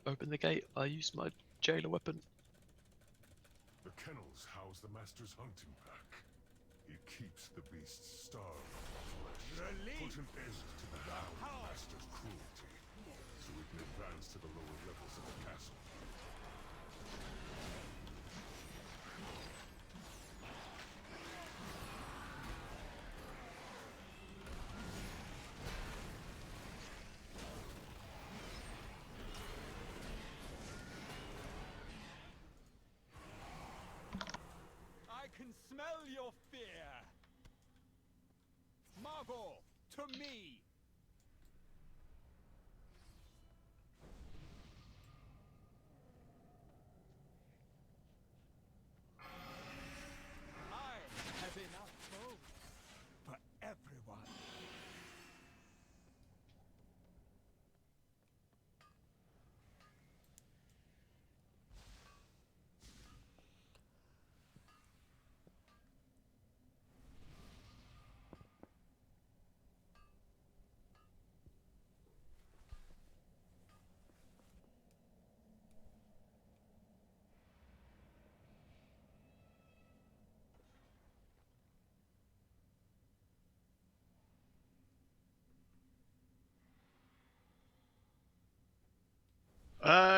Open the gate. I use my jailer weapon. The kennels house the master's hunting pack. It keeps the beasts starved for flesh. Put an end to the master's cruelty, so we can advance to the lower levels of the castle. I can smell your fear. Marvel, to me. I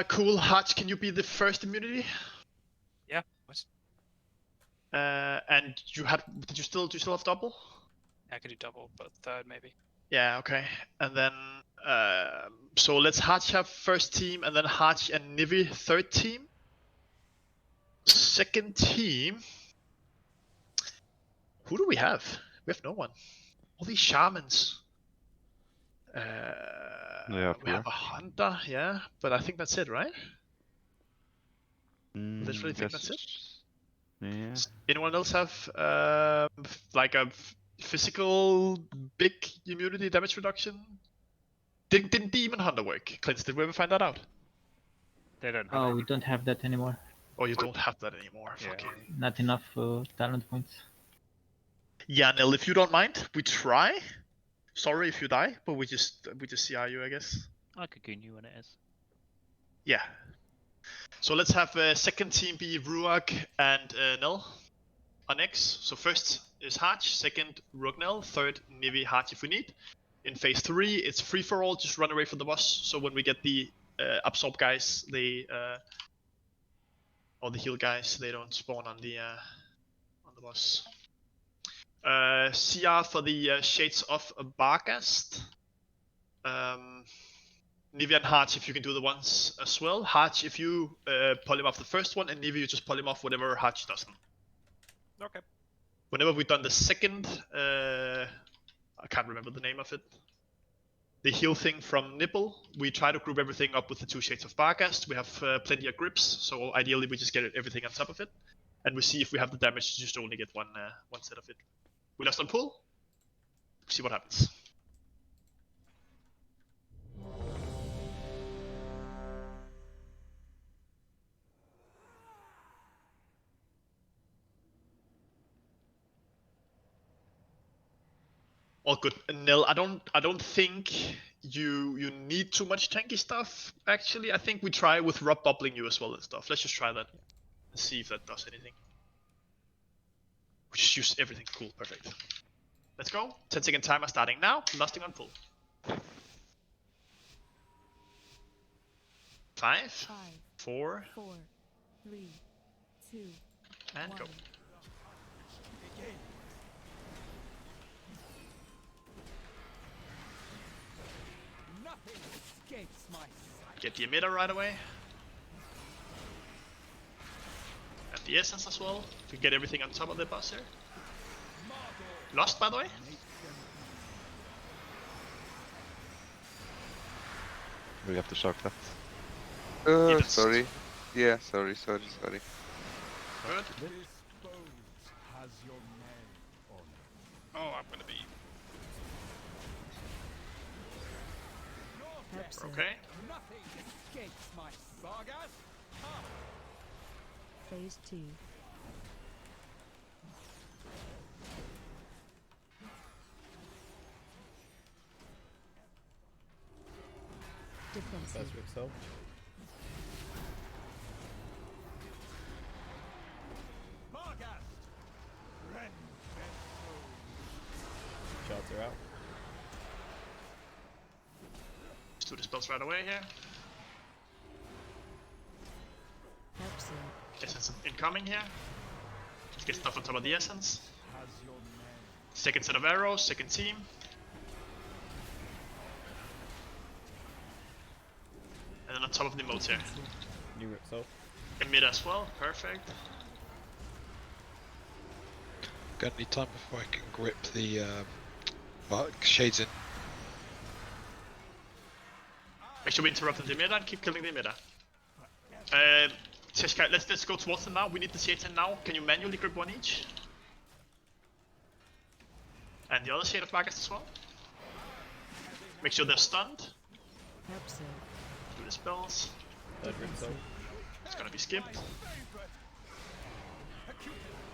Cool. Hatch, can you be the first immunity? Yeah. What? And you had, do you still have double? I could do double, but third maybe. Yeah, okay. And then, so let's Hatch have first team, and then Hatch and Nivi third team. Second team. Who do we have? We have no one. All these shamans. We have a hunter, yeah, but I think that's it, right? Literally think that's it. Yeah. Anyone else have like a physical big immunity damage reduction? Didn't Demon Hunter work? Clint, did we ever find that out? They don't have. Oh, we don't have that anymore. Oh, you don't have that anymore. Yeah. Fucking. Not enough talent points. Yeah, Nil, if you don't mind, we try. Sorry if you die, but we just CR you, I guess. I could goon you when it is. Yeah. So let's have second team be Ruak and Nel on X. So first is Hatch, second Ruak Nel, third Nivi Hatch if we need. In phase 3, it's free for all, just run away from the boss. So when we get the absorb guys, they or the heal guys, they don't spawn on the boss. CR for the Shades of Barghast. Nivi and Hatch, if you can do the ones as well. Hatch, if you pull him off the first one, and Nivi, you just pull him off whatever Hatch doesn't. Okay. Whenever we've done the second, I can't remember the name of it. The heal thing from Nipple, we try to group everything up with the 2 Shades of Barghast. We have plenty of grips, so ideally we just get everything on top of it. And we see if we have the damage to just only get one set of it. We lost on pull. See what happens. All good. Nil, I don't think you need too much tanky stuff. Actually, I think we try with Rob bubbling you as well and stuff. Let's just try that and see if that does anything. We just use everything. Cool, perfect. Let's go. 10-second timer starting now. Lasting on pull. 5, 4, 3, 2, and 1. go. Nothing escapes my sight. Get the emitter right away. And the essence as well. To get everything on top of the boss here. Lost, by the way. We have to shock that. Sorry. Yeah, sorry. Good. Has your name on it. Oh, I'm gonna be. Okay. Nothing escapes my Sargas. Phase 2. Defensive. First with self. Shards are out. Let's do the spells right away here. Essence incoming here. Let's get stuff on top of the essence. Second set of arrows, second team. And then on top of the emotes here. New rip self. And mid as well, perfect. Got any time before I can grip the shades in? Make sure we interrupt the emitter and keep killing the emitter. Teshka, let's go towards them now. We need the shades in now. Can you manually grip one each? And the other shade of Barghast as well. Make sure they're stunned. Do the spells. Third rip self. It's gonna be skipped.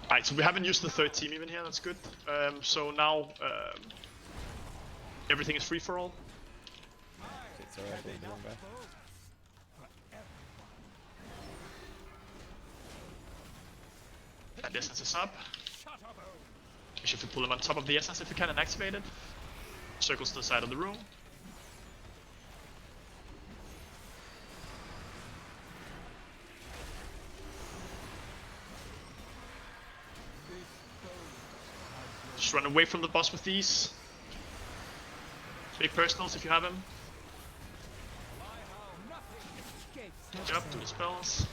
Alright, so we haven't used the third team even here, that's good. So now everything is free for all. It's alright, the wrong guy. And the essence is up. We should pull them on top of the essence if we can and activate it. Circles to the side of the room. Just run away from the boss with these. Big personals if you have him. Get up, do the spells.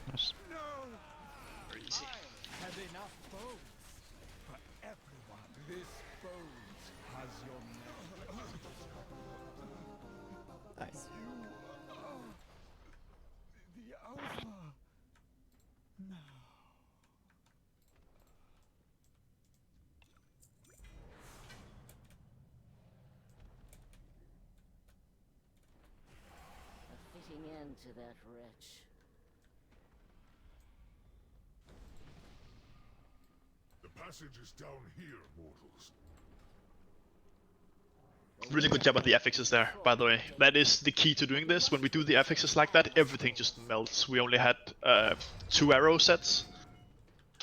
Nice. Very easy. Have enough bones for everyone. This bones has your name. Nice. You are the Alpha. Now. A fitting end to that wretch. The passage is down here, mortals. Really good job at the affixes there, by the way. That is the key to doing this. When we do the affixes like that, everything just melts. We only had 2 arrow sets.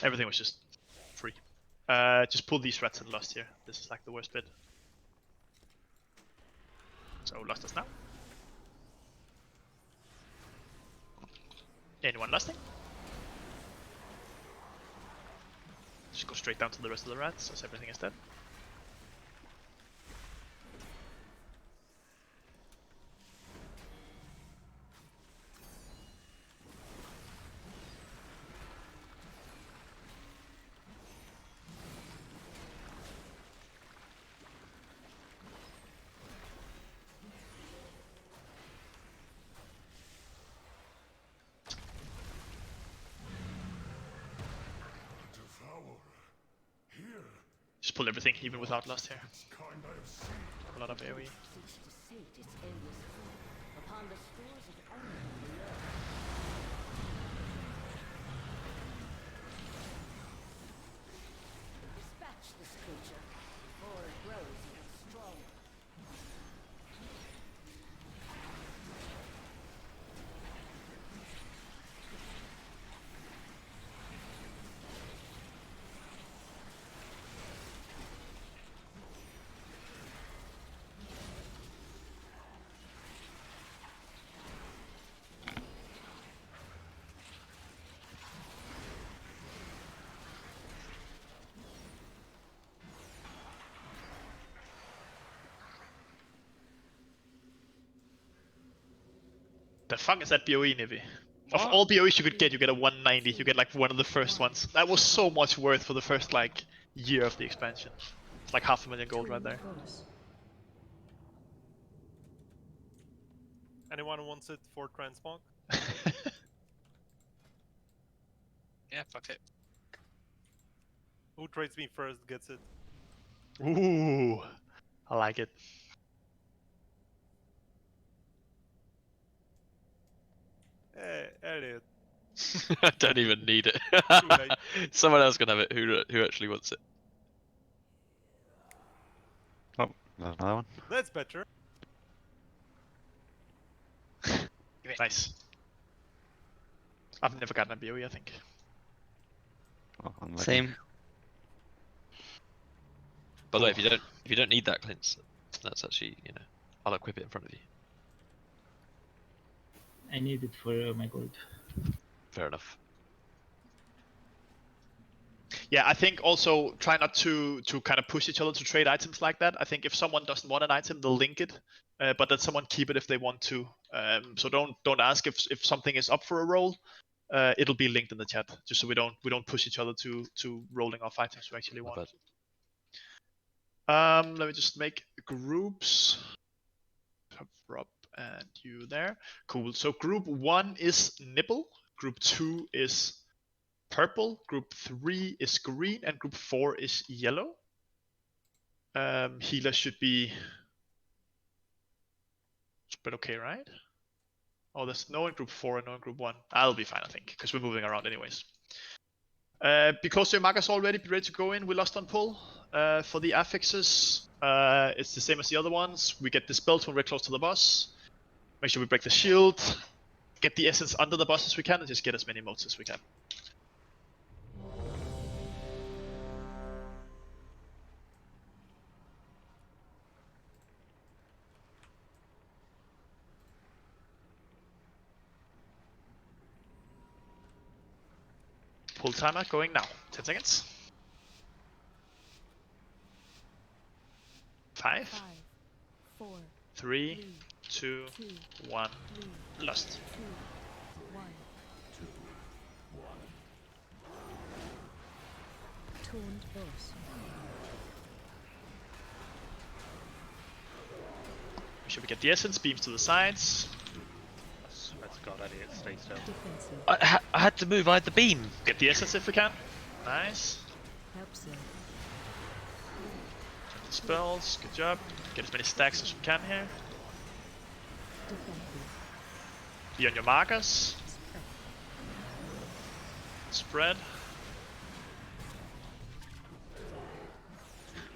Everything was just free. Just pull these rats and Lust here. This is like the worst bit. So Lust us now. Anyone lusting? Just go straight down to the rest of the rats, as everything is dead. Just pull everything, even without Lust here. A lot of AoE. Upon the stores of honor below. Dispatch this creature before it grows even stronger. The fuck is that BOE, Nivi? Of all BOEs you could get, you get a 190. You get like one of the first ones. That was so much worth for the first like year of the expansion. It's like 500,000 gold right there. Anyone who wants it for transmog? Yeah, fuck it. Who trades me first gets it. Ooh, I like it. Hey, Elliot. I don't even need it. Someone else can have it who actually wants it. Oh, there's another one. That's better. Nice. I've never gotten a BOE, I think. Oh, unlucky. Same. By the way, if you don't need that cleanse, that's actually, you know, I'll equip it in front of you. I need it for my gold. Fair enough. Yeah, I think also try not to kind of push each other to trade items like that. I think if someone doesn't want an item, they'll link it, but let someone keep it if they want to. So don't ask if something is up for a roll. It'll be linked in the chat, just so we don't push each other to rolling off items we actually want. Let me just make groups. Have Rob and you there. Cool. So group 1 is nipple. Group 2 is purple. Group 3 is green, and group 4 is yellow. Healer should be spread okay, right? Oh, there's no in group 4 and no in group 1. I'll be fine, I think, because we're moving around anyways. Because your markers already be ready to go in, we lost on pull. For the affixes, it's the same as the other ones. We get dispelled when we're close to the boss. Make sure we break the shield. Get the essence under the boss as we can, and just get as many motes as we can. Pull timer going now. 10 seconds. 5, 4, 3, 2, 1. Lost. 2, 1. Taunt boss. Make sure we get the essence, beams to the sides. Let's God, Elliot, stay still. I had to move. I had the beam. Get the essence if we can. Nice. Helps you. Check the spells. Good job. Get as many stacks as we can here. Be on your markers. Spread.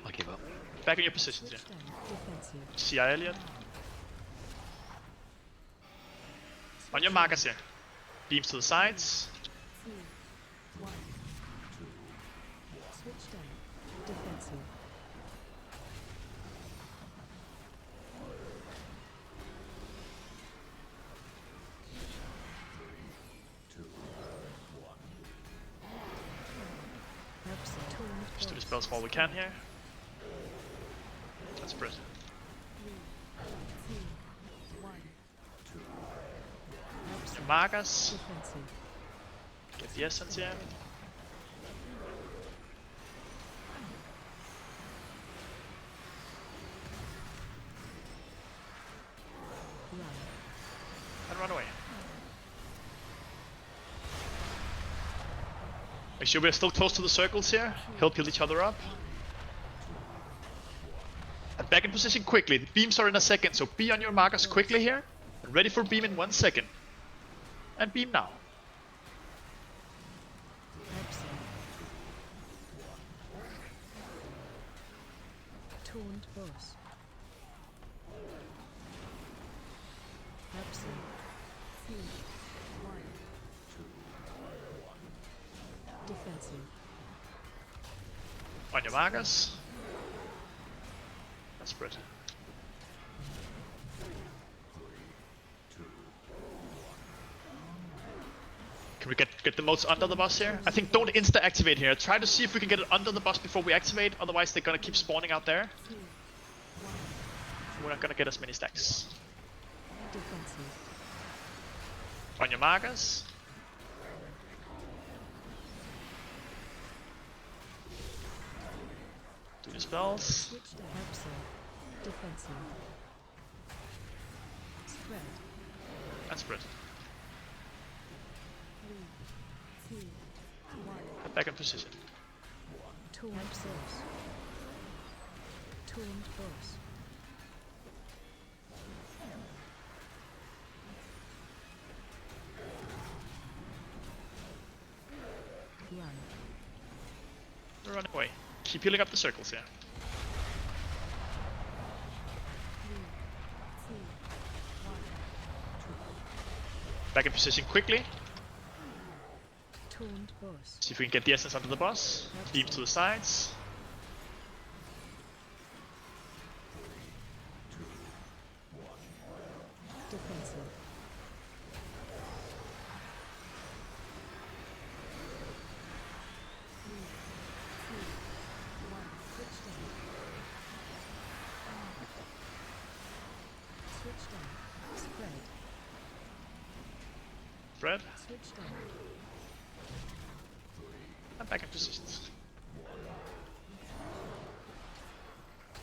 I give up. Back in your positions here. CI Elliot. On your markers here. Beams to the sides. 2, 1. Switch down. Defensive. Just do the spells while we can here. Let's spread. 3, 2, 1. Your markers. Defensive. Get the essence here. And run away. Make sure we're still close to the circles here. Help heal each other up. And back in position quickly. The beams are in a second, so be on your markers quickly here. And ready for beam in 1 second. And beam now. Taunt boss. Absent. 2, 1. Defensive. On your markers. Let's spread. Can we get the motes under the boss here? I think don't insta-activate here. Try to see if we can get it under the boss before we activate, otherwise they're gonna keep spawning out there. We're not gonna get as many stacks. Defensive. On your markers. Do your spells. Switch to absent. Defensive. Spread. And spread. 3, 2, 1. Head back in position. Taunt boss. Taunt boss. Run. Run away. Keep healing up the circles here. 3, 2, 1. Back in position quickly. Taunt boss. See if we can get the essence under the boss. Beam to the sides. Defensive. Switch down. Spread. Spread. Switch down. And back in positions.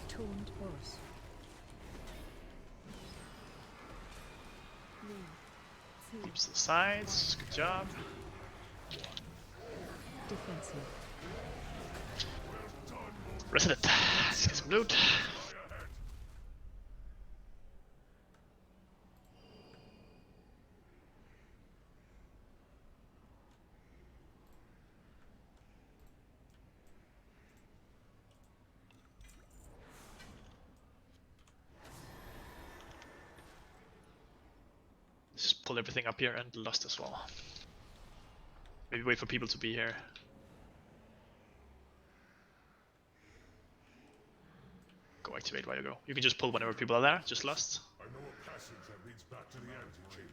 Taunt boss. 3, 2. Beams to the sides. Good job. Defensive. Resident. Let's get some loot. Just pull everything up here and Lust as well. Maybe wait for people to be here. Go activate while you go. You can just pull whenever people are there, just Lust. I know a passage that leads back to the antechambers.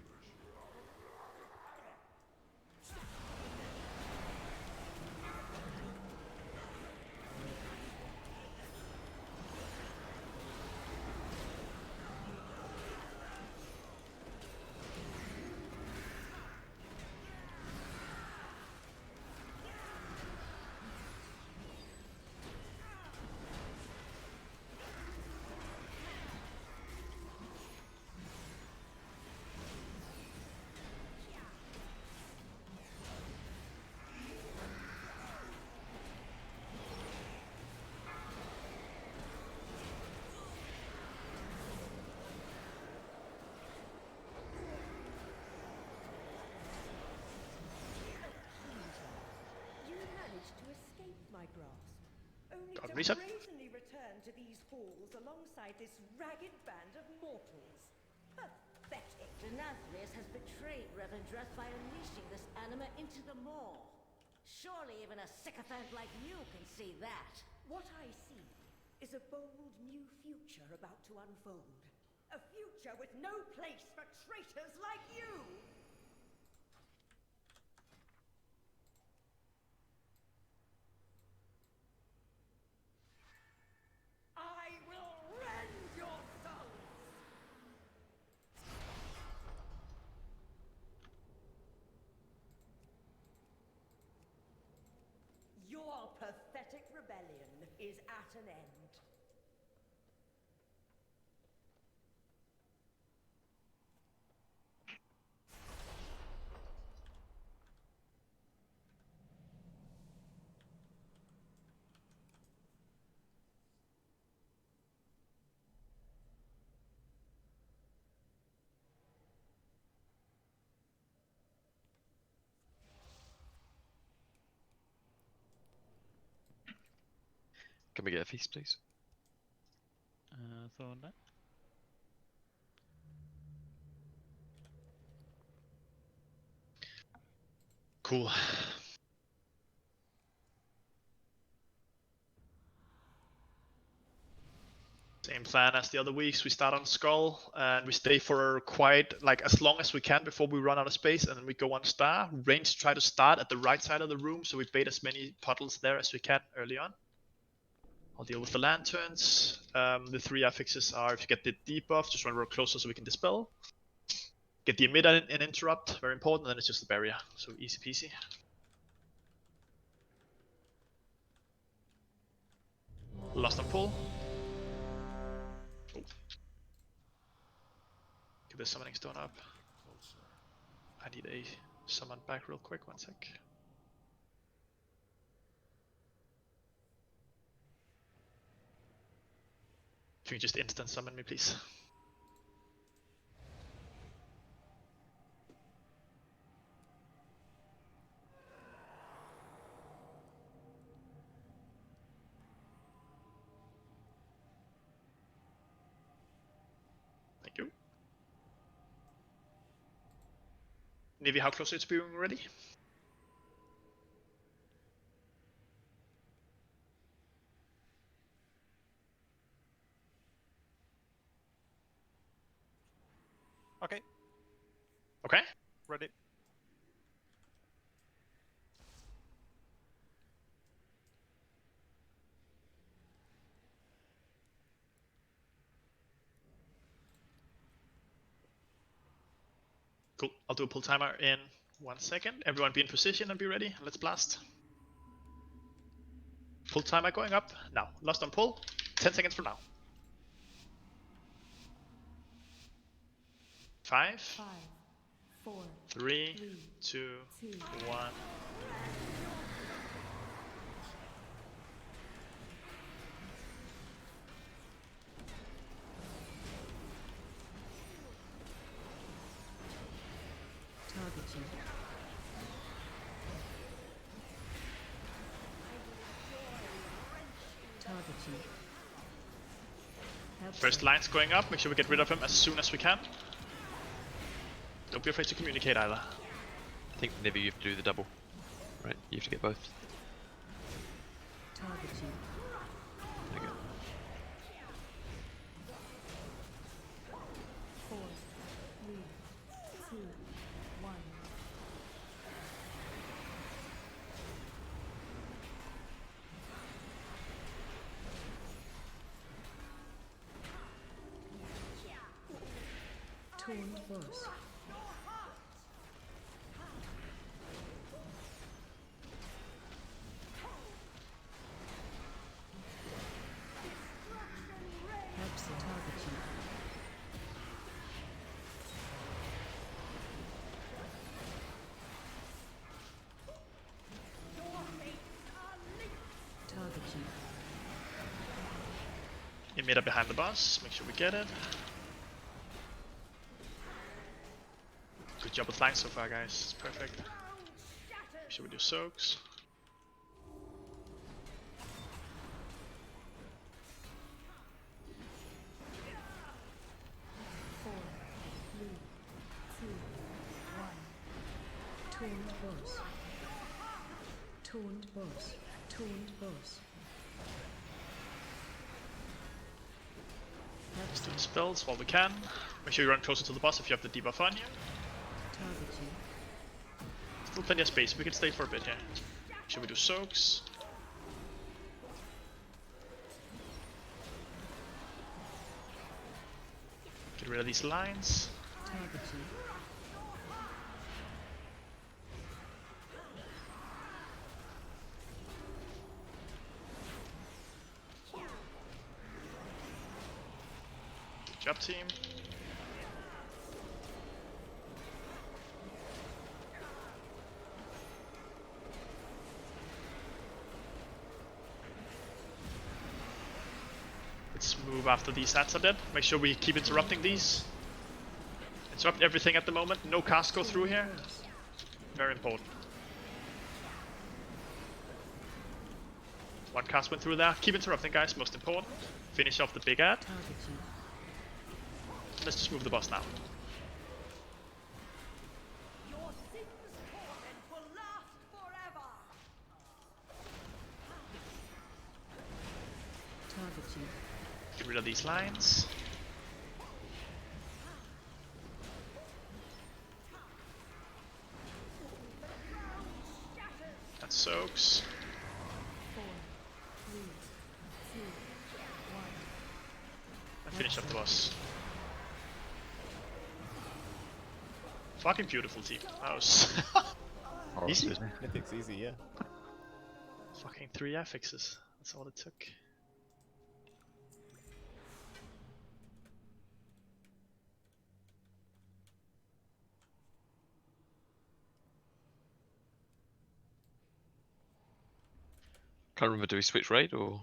my grasp, only God, to reset. brazenly return to these halls alongside this ragged band of mortals. Pathetic. Nathria has betrayed Revendreth by unleashing this anima into the maw. Surely even a sycophant like you can see that. What I see is a bold new future about to unfold. A future with no place for traitors like you! I will rend your souls! Your pathetic rebellion is at an end. Can we get a feast, please? Thorn. Cool. Same plan as the other weeks. We start on Skull and we stay for quite like as long as we can before we run out of space, and then we go on Star. Range try to start at the right side of the room, so we bait as many puddles there as we can early on. I'll deal with the lanterns. The 3 affixes are if you get the debuff, just run real closer so we can dispel. Get the emitter and interrupt, very important, and then it's just the barrier, so easy peasy. Lost on pull. Oh. Get the summoning stone up. I need a summon back real quick, 1 sec. If you can just instant summon me, please. Thank you. Navy, how close are you to being ready? Okay. Okay. Ready. Cool. I'll do a pull timer in 1 second. Everyone be in position and be ready. Let's blast. Pull timer going up now. Lost on pull. 10 seconds from now. 5, 4, 3, 2, 1. Target you. Target you. First line's going up. Make sure we get rid of him as soon as we can. Don't be afraid to communicate either. I think maybe you have to do the double. Right, you have to get both. Target you. There you go. 4, 3, 2, 1. Torn force. Helps the target you. Target you. Emitter behind the boss. Make sure we get it. Good job with flanks so far, guys. It's perfect. Make sure we do soaks. Taunt boss. Taunt boss. Taunt boss. Let's do the spells while we can. Make sure you run closer to the boss if you have the debuff on you. Targeting. Still plenty of space, we can stay for a bit here. Should we do soaks? Get rid of these lines. Targeting. Good job, team. Let's move after these stats are dead. Make sure we keep interrupting these. Interrupt everything at the moment. No cast go through here. Very important. One cast went through there. Keep interrupting, guys. Most important. Finish off the big ad. Let's just move the boss now. Your sins' torment will last forever. Targeting. Get rid of these lines. That soaks. 4, 3, 2, 1. And finish off the boss. Fucking beautiful, team. That was easy. Mythic's easy, yeah. Fucking 3 affixes. That's all it took. Can't remember, do we switch raid or?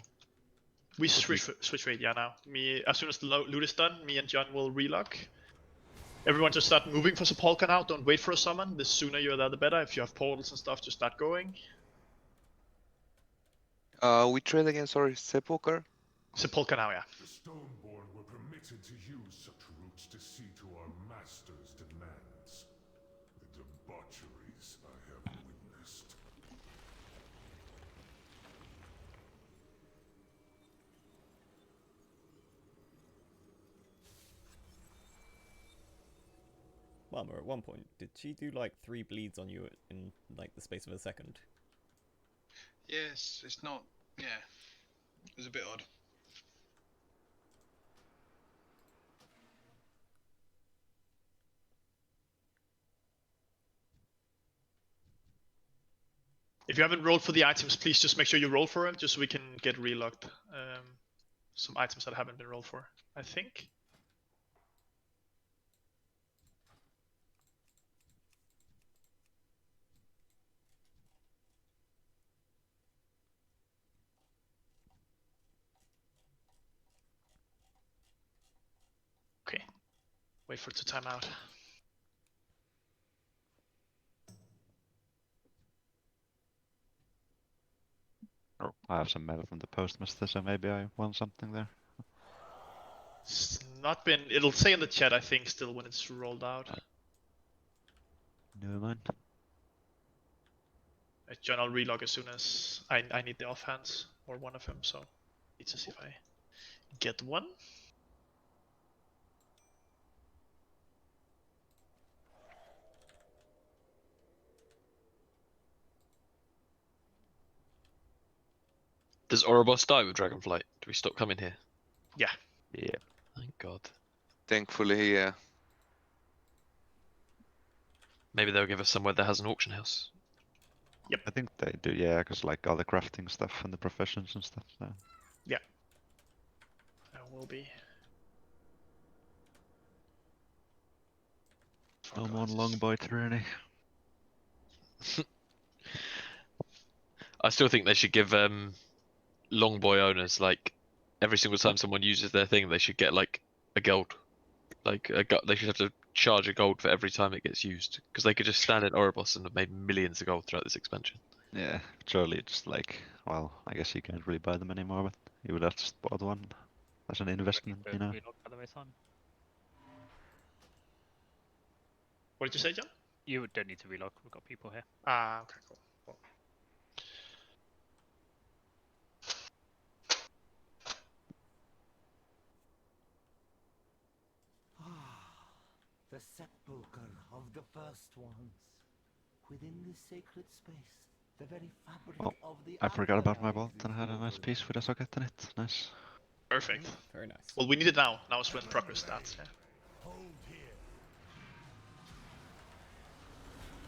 We switch raid, yeah, now. Me, as soon as the loot is done, me and John will relock. Everyone just start moving for Sepulcher now, don't wait for a summon. The sooner you're there, the better. If you have portals and stuff, just start going. We trade against our Sepulcher? Sepulcher now, yeah. The Stoneborn were permitted to use such routes to see to our master's demands. The debaucheries I have witnessed. Mama, at one point, did she do like 3 bleeds on you in like the space of a second? Yes, it's not. Yeah, it was a bit odd. If you haven't rolled for the items, please just make sure you roll for them, just so we can get relocked. Some items that haven't been rolled for, I think. Okay, wait for it to time out. Oh, I have some mail from the postmaster, so maybe I won something there. It's not been. It'll say in the chat, I think, still when it's rolled out. Never mind. John, I'll relog as soon as I need the offhands or one of them. So need to see if I get one. Does Ouroboros die with Dragonflight? Do we stop coming here? Yeah. Yeah. Thank God. Thankfully, yeah. Maybe they'll give us somewhere that has an auction house. Yep. I think they do, yeah, because like all the crafting stuff and the professions and stuff. So. Yeah. There will be. No more longboy tyranny. I still think they should give Longboy owners, like, every single time someone uses their thing, they should get like a gold. Like they should have to charge a gold for every time it gets used, because they could just stand in Ouroboros and have made millions of gold throughout this expansion. Yeah, surely it's like, well, I guess you can't really buy them anymore, but you would have to spot one as an investment, you know. What did you say, John? You don't need to relog. We've got people here. Ah, okay, cool. The sepulcher of the first ones. Within this sacred space, the very fabric Oh, of the I forgot about my afterlife vault and I had a is nice piece with a socket in it. Nice. Perfect. Very nice. Well, we need it now. Now is when progress starts. Yeah. Hold here.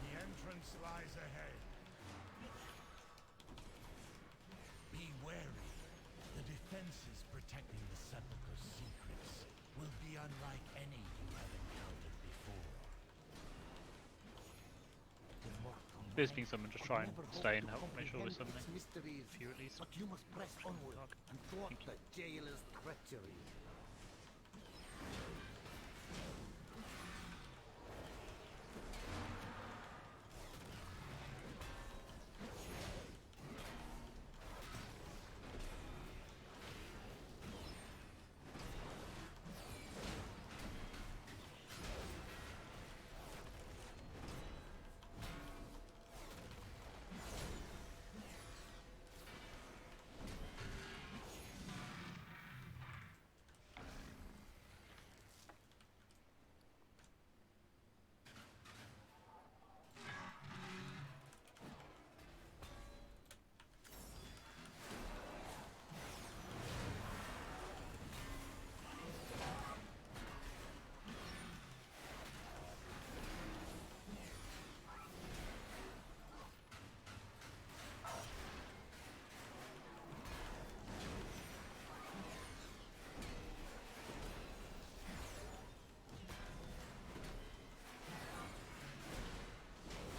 The entrance lies ahead. Be wary. The defenses protecting the sepulchre's secrets will be unlike any you have encountered before. There's been someone just try and stay and help make sure there's something. Mysteries, A few at least. but you must press onward and thwart the jailer's treachery.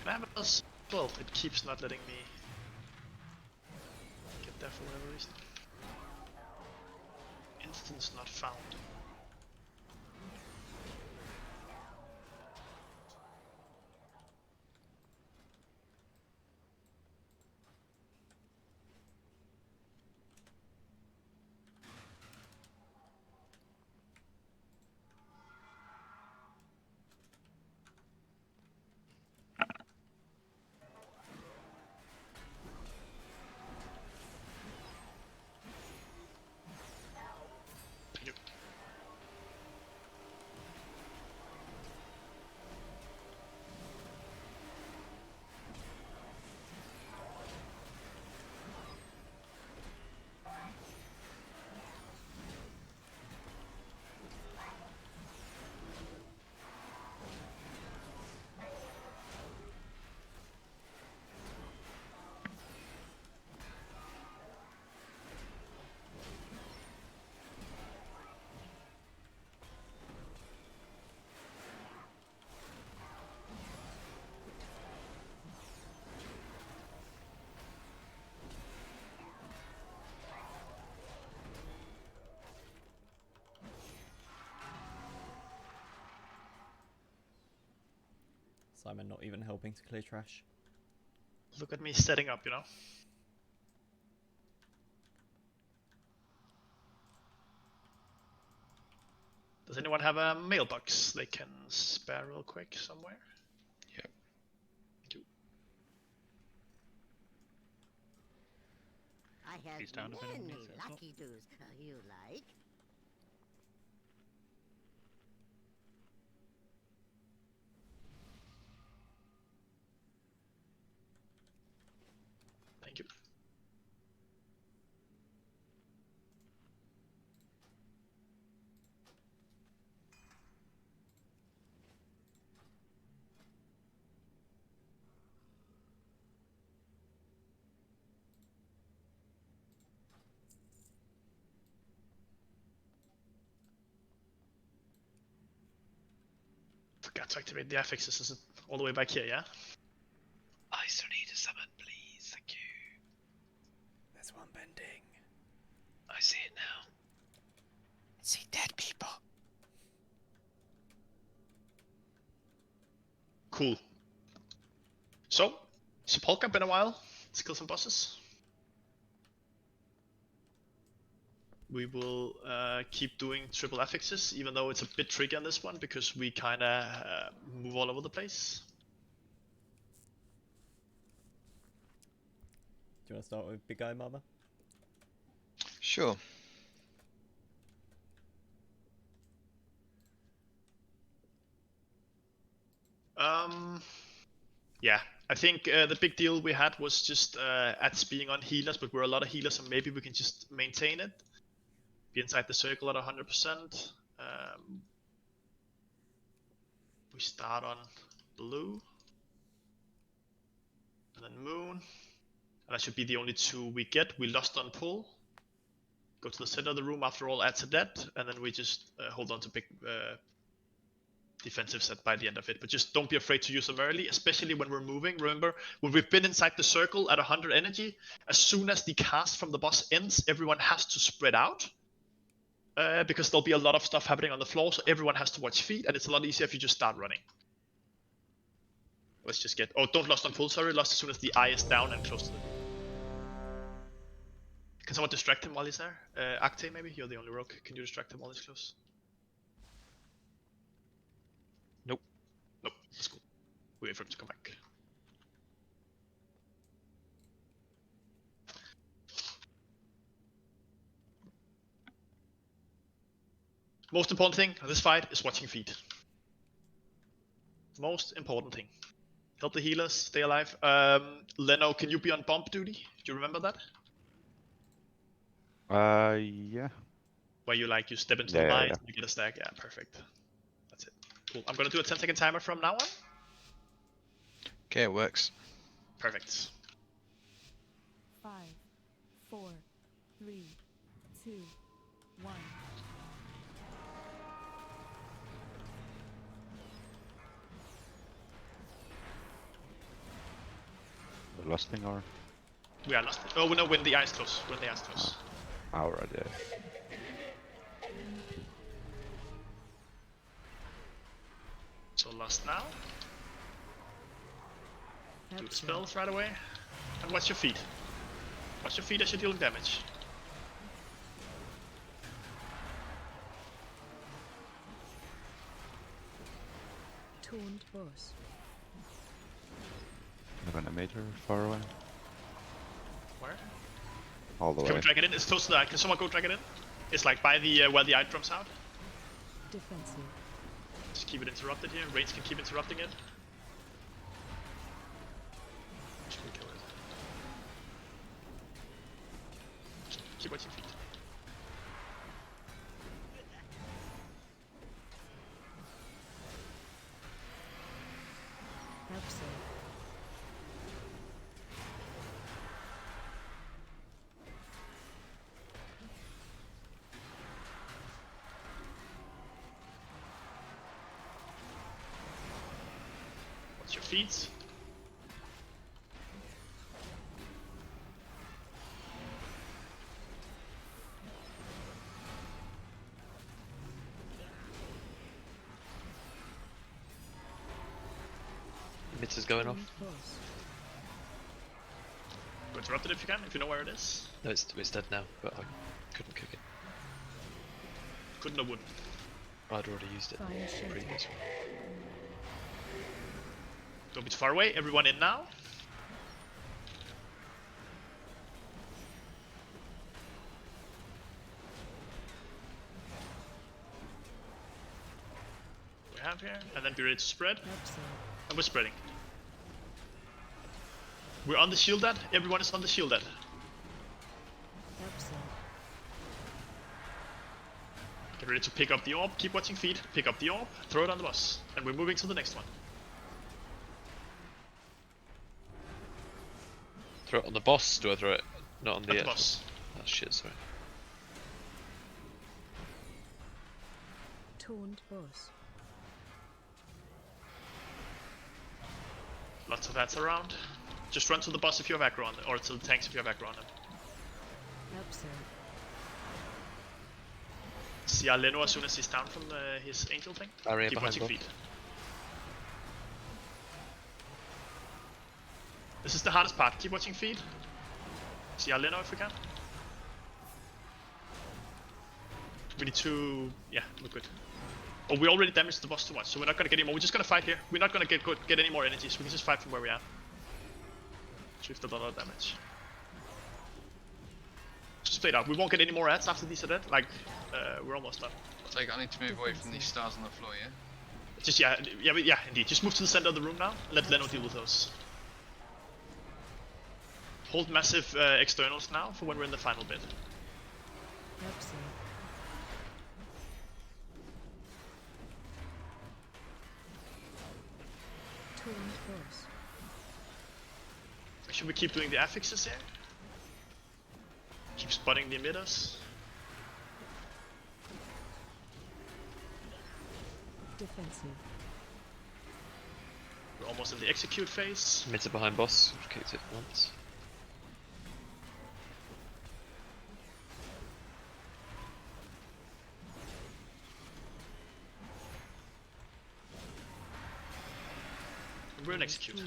Can I have a well, it keeps not letting me get there for whatever reason. Instance not found. Simon not even helping to clear trash. Look at me setting up, you know. Does anyone have a mailbox they can spare real quick somewhere? Yep. Thank you. I have He's down if anyone many needs it as well. lucky doos you like. Thank you. Forgot to activate the affixes. Is it all the way back here, yeah? I still need a summon, please. Thank you. There's one pending. I see it now. I see dead people. Cool. So, Sepulcher, been a while. Let's kill some bosses. We will keep doing triple affixes, even though it's a bit tricky on this one because we kind of move all over the place. you want to start with Big Guy Mama? Sure. Yeah, I think the big deal we had was just ads being on healers, but we're a lot of healers, so maybe we can just maintain it. Be inside the circle at 100%. We start on blue, and then moon, and that should be the only two we get. We lost on pull. Go to the center of the room after all ads are dead, and then we just hold on to big defensive set by the end of it. But just don't be afraid to use them early, especially when we're moving. Remember, when we've been inside the circle at 100 energy, as soon as the cast from the boss ends, everyone has to spread out. Because there'll be a lot of stuff happening on the floor, so everyone has to watch feet, and it's a lot easier if you just start running. Let's just get... Oh, don't lost on full, sorry. Lost as soon as the eye is down and close to the room. Can someone distract him while he's there? Acte, maybe? You're the only rogue. Can you distract him while he's close? Nope. Nope, that's cool. We wait for him to come back. Most important thing of this fight is watching feet. Most important thing. Help the healers stay alive. Leno, can you be on bump duty? Do you remember that? Yeah. Where you like, you step into the light and you get a stack. Yeah, perfect. That's it. Cool. I'm gonna do a 10-second timer from now on. Okay, it works. Perfect. 5, 4, 3, 2, 1. The last thing or? We are lost. Oh no, when the eyes close. When the eyes close. Alright, yeah. So lost now. Do the spells right away. And watch your feet. Watch your feet as you're dealing damage. Taunt boss. Have an emitter far away. Where? All the way. Can we drag it in? It's close to that. Can someone go drag it in? It's like by the where the eye drops out. Defensive. Just keep it interrupted here. Range can keep interrupting it. Keep watching feet. Absent. Watch your feet. Mitz is going off. Go interrupt it if you can, if you know where it is. No, it's dead now, but I couldn't kick it. Couldn't or wouldn't. I'd already used it in the previous one. Don't be too far away. Everyone in now. We have here, and then be ready to spread. And we're spreading. We're on the shield at. Everyone is on the shield at. Get ready to pick up the orb. Keep watching feet. Pick up the orb. Throw it on the boss. And we're moving to the next one. Throw it on the boss? Do I throw it? Not on the boss. Oh shit, sorry. Taunt boss. Lots of hats around. Just run to the boss if you have aggro on them, or to the tanks if you have aggro on them. Absent. See Leno as soon as he's down from his angel thing. Keep watching feet. This is the hardest part. Keep watching feet. See Leno if we can. We need to... yeah, we're good. Oh, we already damaged the boss too much, so we're not gonna get any more. We're just gonna fight here. We're not gonna get any more energy, so we can just fight from where we are. So we've done a lot of damage. just play it out. We won't get any more ads after these are dead. Like, we're almost done. I need to move away from these stars on the floor, yeah? Just, yeah, indeed. Just move to the center of the room now. Let Leno deal with those. Hold massive externals now for when we're in the final bit. Should we keep doing the affixes here? Keep spotting the emitters. Defensive. We're almost in the execute phase. Mids are behind boss. We've kicked it once. We're in execute.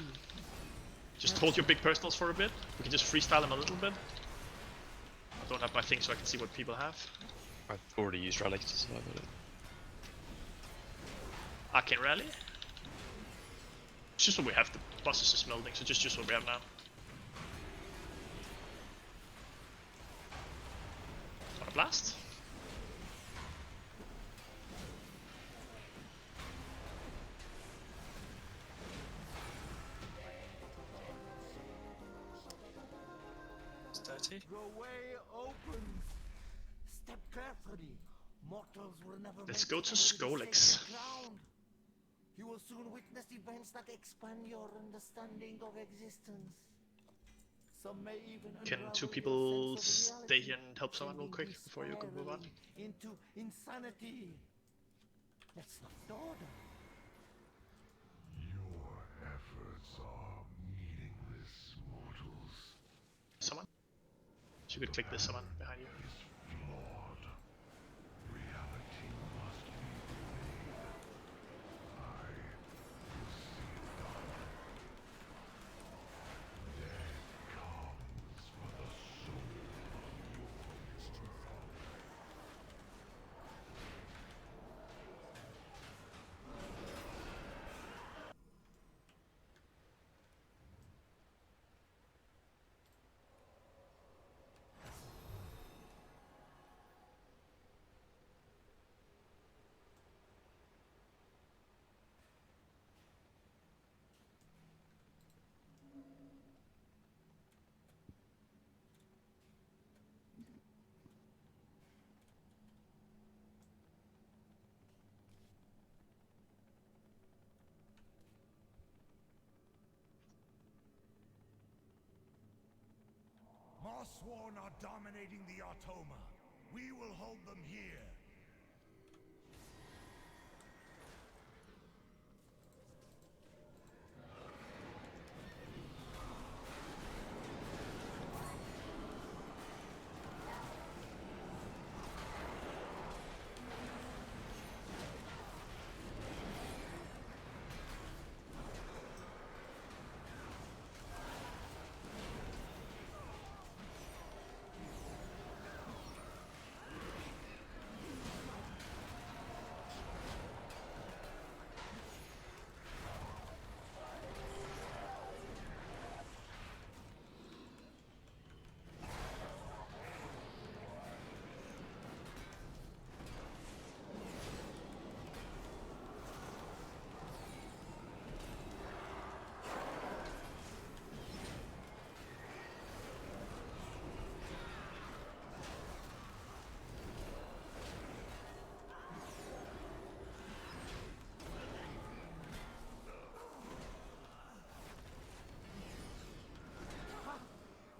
Just hold your big personals for a bit. We can just freestyle them a little bit. I don't have my thing so I can see what people have. I've already used rally to survive it. Arcane rally. It's just what we have. The boss is just melding, so just what we have now. Got a blast. The way opens. Step carefully. Mortals were never Let's meant go to enter the Skolix. sacred ground. You will soon witness events that expand your understanding of existence. Some may even Can unravel two your people sense of stay reality, here and help someone real quick sending before you can move on? spiraling into insanity. That's not order. Your efforts are meaningless, mortals. Someone? You could click this someone behind you. Flawed. Reality must be remade. I will see it done. Death comes for the soul of your world. Mossworn are dominating the Automa. We will hold them here.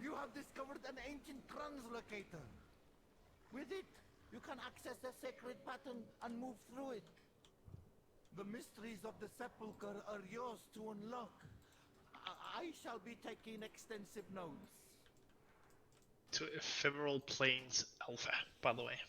You have discovered an ancient translocator. With it, you can access the sacred pattern and move through it. The mysteries of the Sepulcher are yours to unlock. I shall be taking extensive notes. To Ephemeral Plains Alpha, by the way.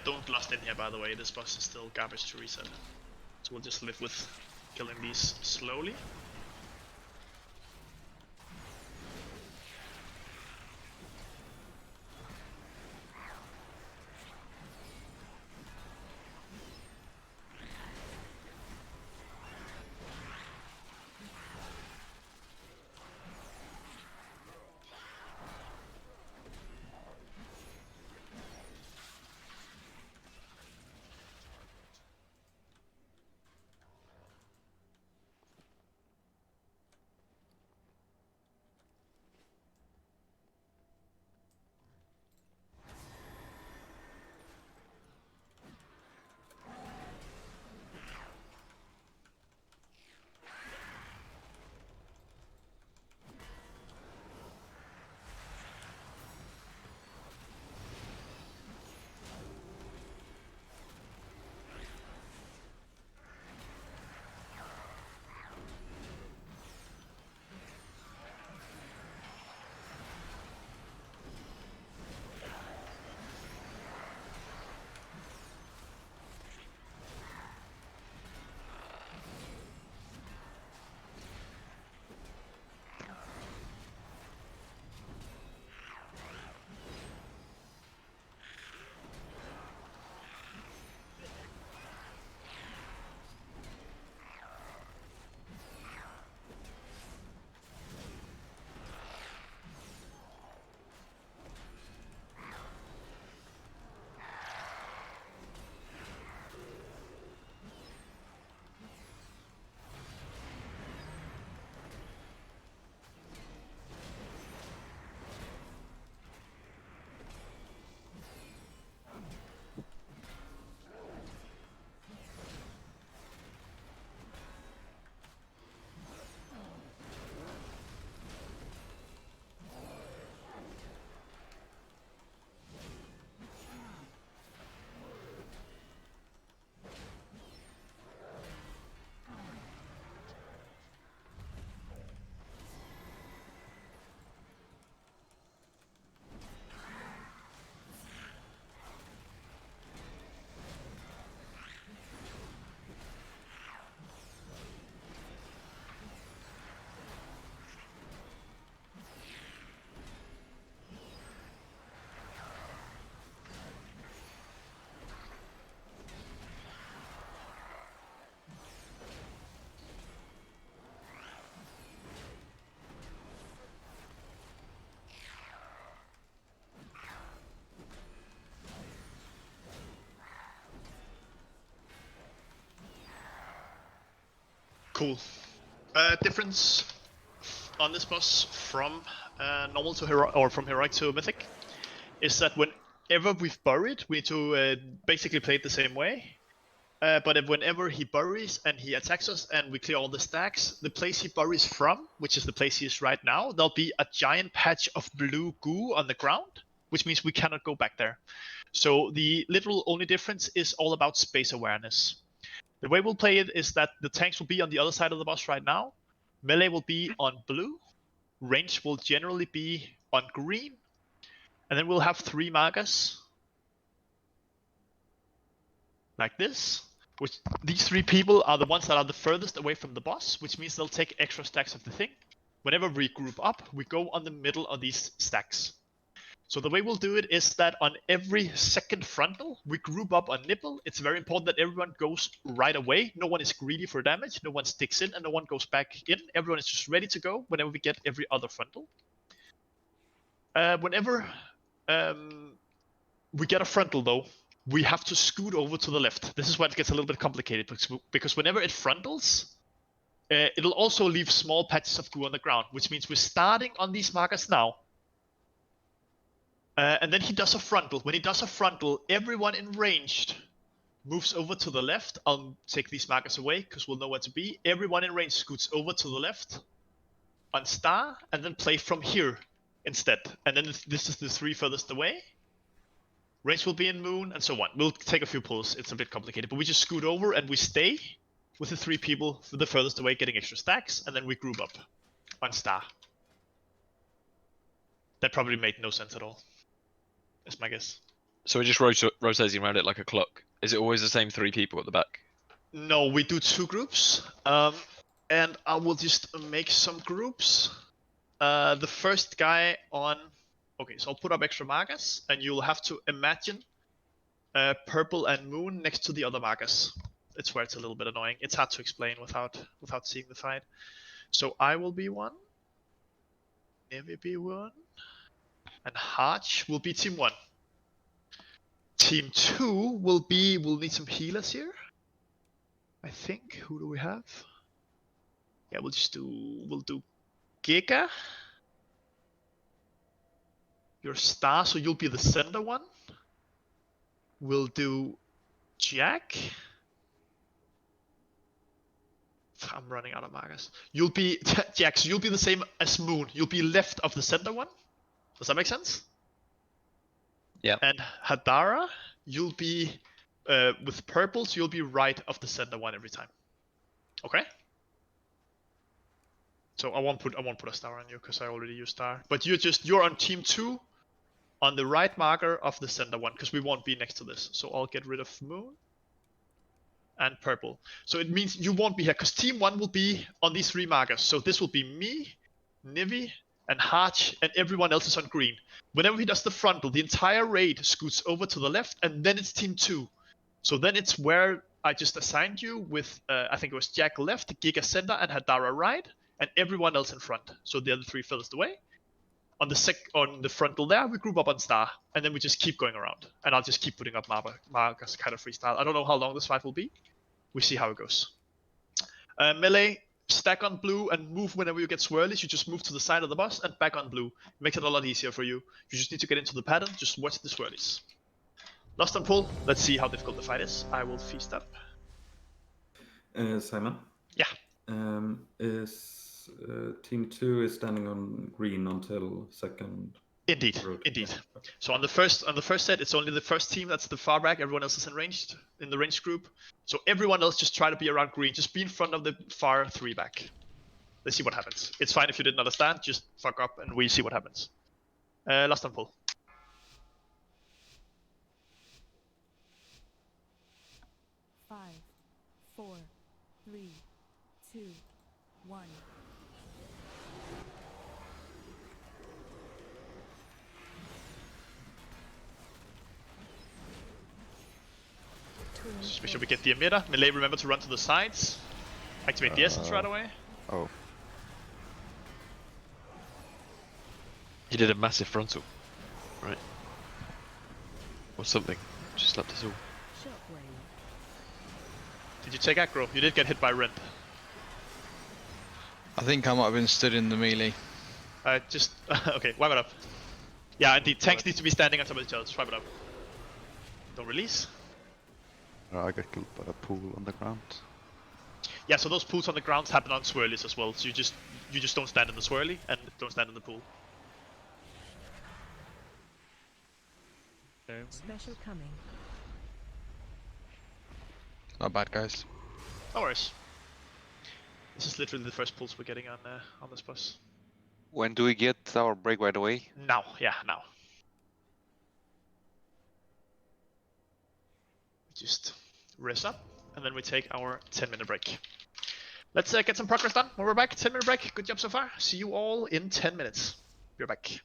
don't last in here, by the way. This boss is still garbage to reset. So we'll just live with killing these slowly. Cool. Difference on this boss from normal to heroic, or from heroic to mythic, is that whenever we've buried, we need to basically play it the same way. But whenever he buries and he attacks us and we clear all the stacks, the place he buries from, which is the place he is right now, there'll be a giant patch of blue goo on the ground, which means we cannot go back there. So the literal only difference is all about space awareness. The way we'll play it is that the tanks will be on the other side of the boss right now, melee will be on blue, range will generally be on green, and then we'll have 3 magas like this, which these 3 people are the ones that are the furthest away from the boss, which means they'll take extra stacks of the thing. Whenever we group up, we go on the middle of these stacks. So the way we'll do it is that on every second frontal, we group up on nipple. It's very important that everyone goes right away. No one is greedy for damage, no one sticks in, and no one goes back in. Everyone is just ready to go whenever we get every other frontal. Whenever we get a frontal though, we have to scoot over to the left. This is where it gets a little bit complicated, because whenever it frontals, it'll also leave small patches of goo on the ground, which means we're starting on these markers now. And then he does a frontal. When he does a frontal, everyone in ranged moves over to the left. I'll take these markers away because we'll know where to be. Everyone in range scoots over to the left on star and then play from here instead. And then this is the 3 furthest away. Range will be in moon and so on. We'll take a few pulls. It's a bit complicated, but we just scoot over and we stay with the 3 people the furthest away getting extra stacks, and then we group up on star. That probably made no sense at all. That's my guess. So we're just rotating around it like a clock. Is it always the same 3 people at the back? No, we do 2 groups. And I will just make some groups. The first guy on... Okay, so I'll put up extra markers, and you'll have to imagine purple and moon next to the other markers. It's where it's a little bit annoying. It's hard to explain without seeing the fight. So I will be one. Navy be one. And Harch will be team 1. Team 2 will be... We'll need some healers here. I think. Who do we have? Yeah, we'll do Giga. Your star, so you'll be the center one. We'll do Jack. I'm running out of markers. You'll be Jack, so you'll be the same as Moon. You'll be left of the center one. Does that make sense? Yeah. And Hadara, you'll be with purple, so you'll be right of the center one every time. Okay. So I won't put a star on you because I already used star. But you're on team 2. On the right marker of the center one, because we won't be next to this. So I'll get rid of moon and purple. So it means you won't be here, because team 1 will be on these 3 markers. So this will be me, Nivi, and Harch, and everyone else is on green. Whenever he does the frontal, the entire raid scoots over to the left, and then it's team 2. So then it's where I just assigned you with, I think it was Jack left, Giga center, and Hadara right, and everyone else in front. So the other 3 fills the way. On the frontal there, we group up on star, and then we just keep going around. And I'll just keep putting up markers kind of freestyle. I don't know how long this fight will be. We see how it goes. Melee, stack on blue and move whenever you get swirlies. You just move to the side of the boss and back on blue. It makes it a lot easier for you. You just need to get into the pattern. Just watch the swirlies. Lost on pull. Let's see how difficult the fight is. I will feast up. Simon? Yeah. Is team 2 is standing on green until second? Indeed. So on the first set, it's only the first team that's the far back. Everyone else is in the ranged group. So everyone else just try to be around green. Just be in front of the far 3 back. Let's see what happens. It's fine if you didn't understand. Just fuck up and we see what happens. Last on pull. Five, 4, 3, 2, 1. Just make sure we get the emitter. Melee, remember to run to the sides. Activate the essence right away. Oh. He did a massive frontal. Right. Or something. Just slapped us all. Did you take aggro? You did get hit by Rend. I think I might have been stood in the melee. Okay, wipe it up. Yeah, indeed. Tanks need to be standing on top of each other. Just wipe it up. Don't release. I got killed by a pool on the ground. Yeah, so those pools on the ground happen on swirlies as well. So you just don't stand in the swirly and don't stand in the pool. Special coming. Not bad, guys. No worries. This is literally the first pulse we're getting on this bus. When do we get our break, by the way? Now, yeah, now. Just rest up, and then we take our 10-minute break. Let's get some progress done when we're back. 10-minute break. Good job so far. See you all in 10 minutes. We're back.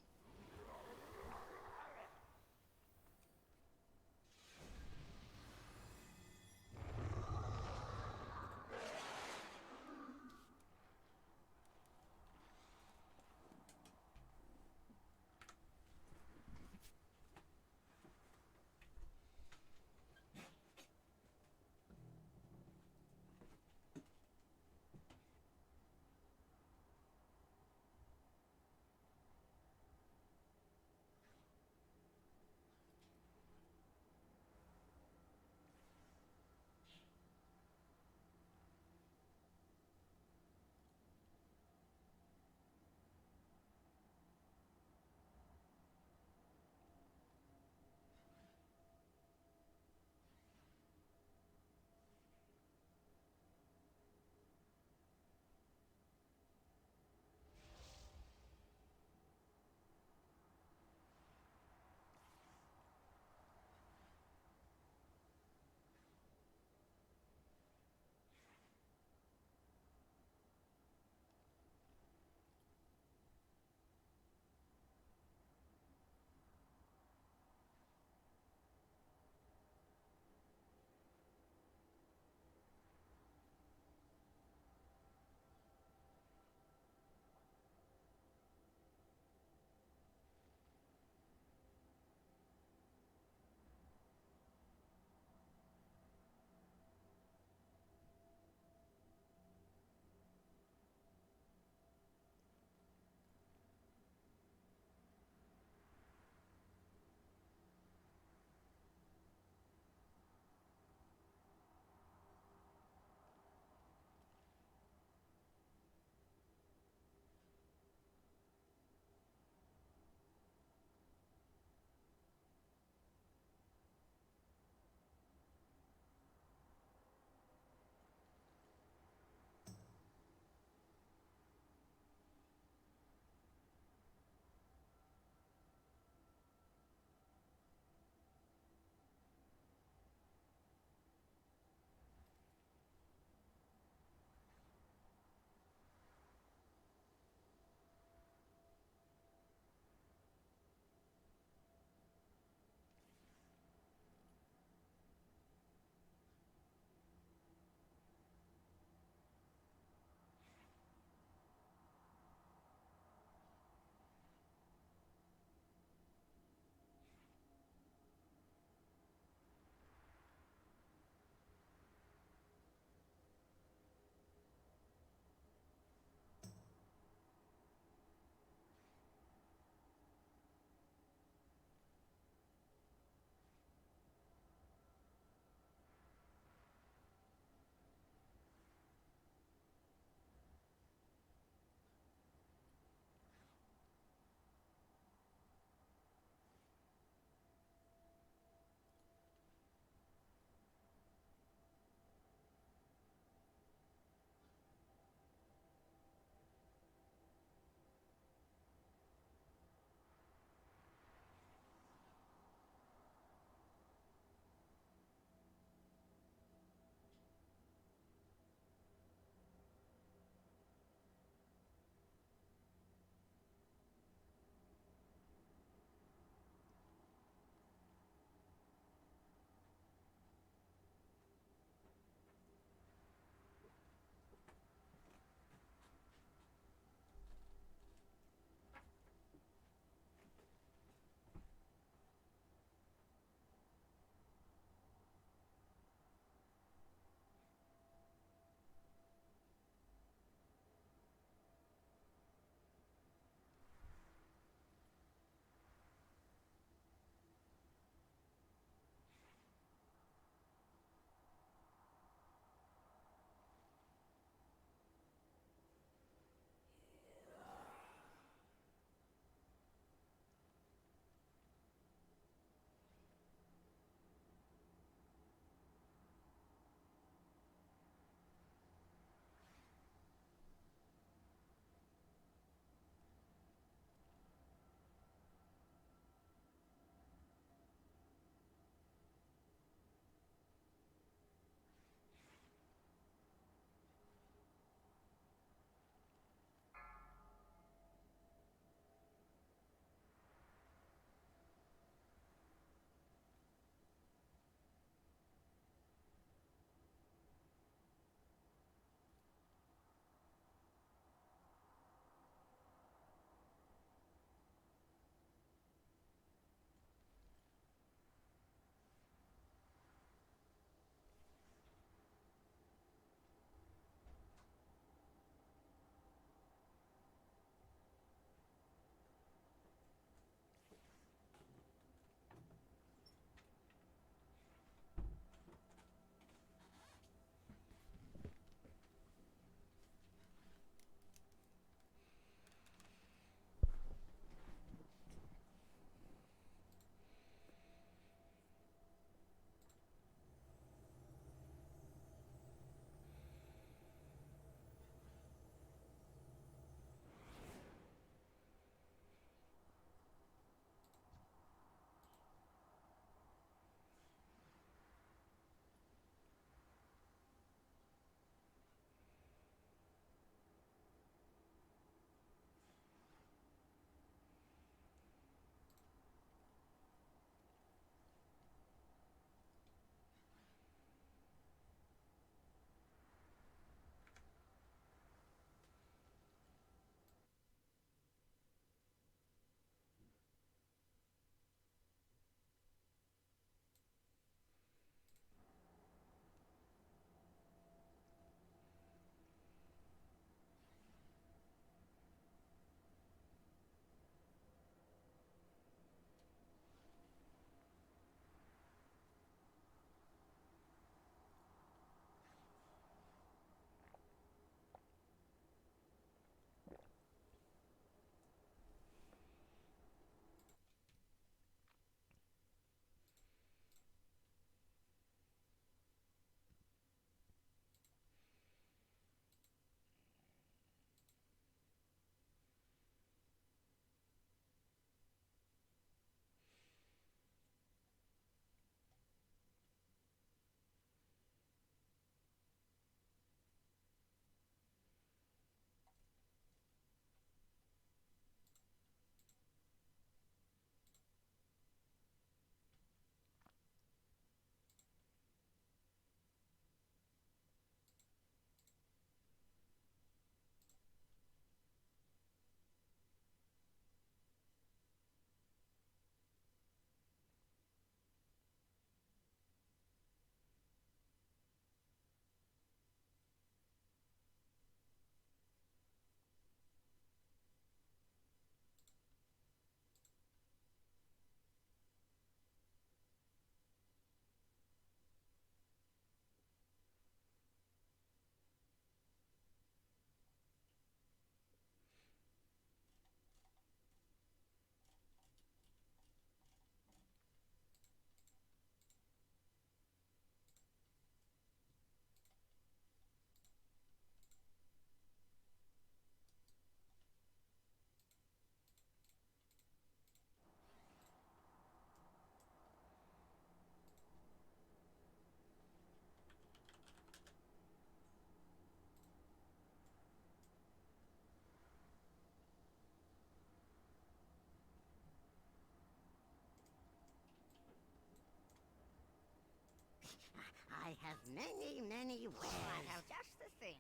I have many, many wares. I have just the thing,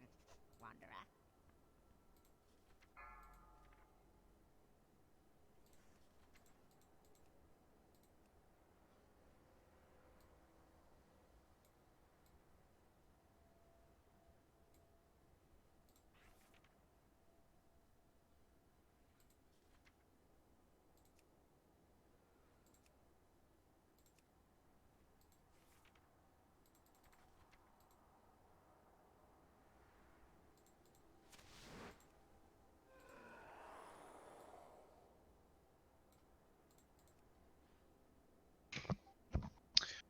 Wanderer.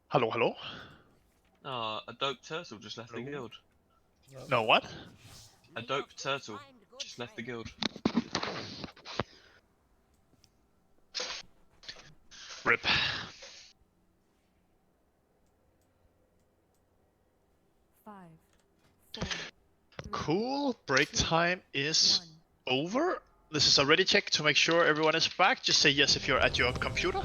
Hello, hello. A dope turtle just left the guild. No, what? A dope turtle just left the guild. Rip. Cool. Break time is over. This is a ready check to make sure everyone is back. Just say yes if you're at your computer.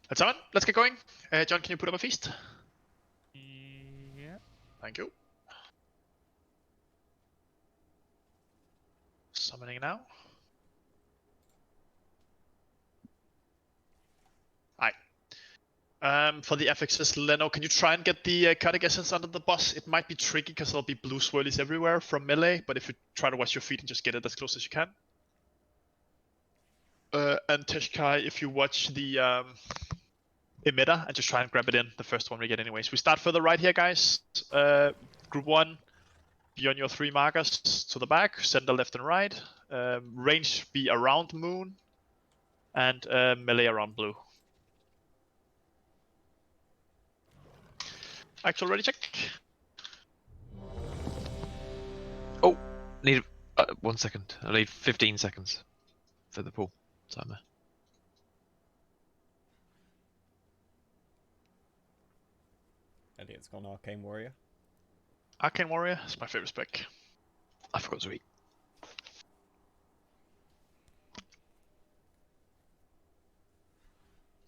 That's on. Let's get going. John, can you put up a feast? Yeah. Thank you. Summoning now. Alright. For the FXs, Leno, can you try and get the Cardiac Essence under the boss? It might be tricky because there'll be blue swirlies everywhere from melee, but if you try to watch your feet and just get it as close as you can. And Teshkai, if you watch the emitter and just try and grab it in, the first one we get anyways. We start further right here, guys. Group 1, be on your 3 markers to the back, center, left, and right. Range be around moon, and melee around blue. Actual ready check. Oh, need 1 second. I need 15 seconds for the pool timer. Elliot's gone Arcane Warrior. Arcane Warrior is my favorite spec. I forgot to eat.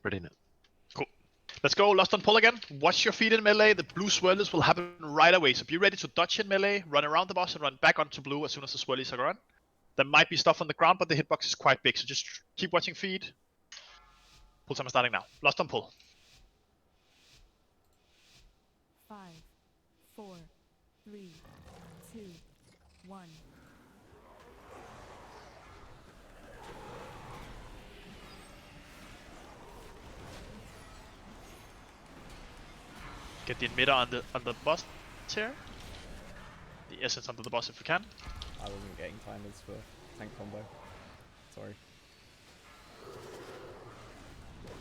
Ready now. Cool. Let's go. Lost on pull again. Watch your feet in melee. The blue swirlies will happen right away. So be ready to dodge in melee, run around the boss, and run back onto blue as soon as the swirlies are gone. There might be stuff on the ground, but the hitbox is quite big. So just keep watching feet. Pull timer starting now. Lost on pull. 5, 4, 3, 2, 1. Get the emitter on the boss here. The essence under the boss if we can. I wasn't getting timers for tank combo. Sorry.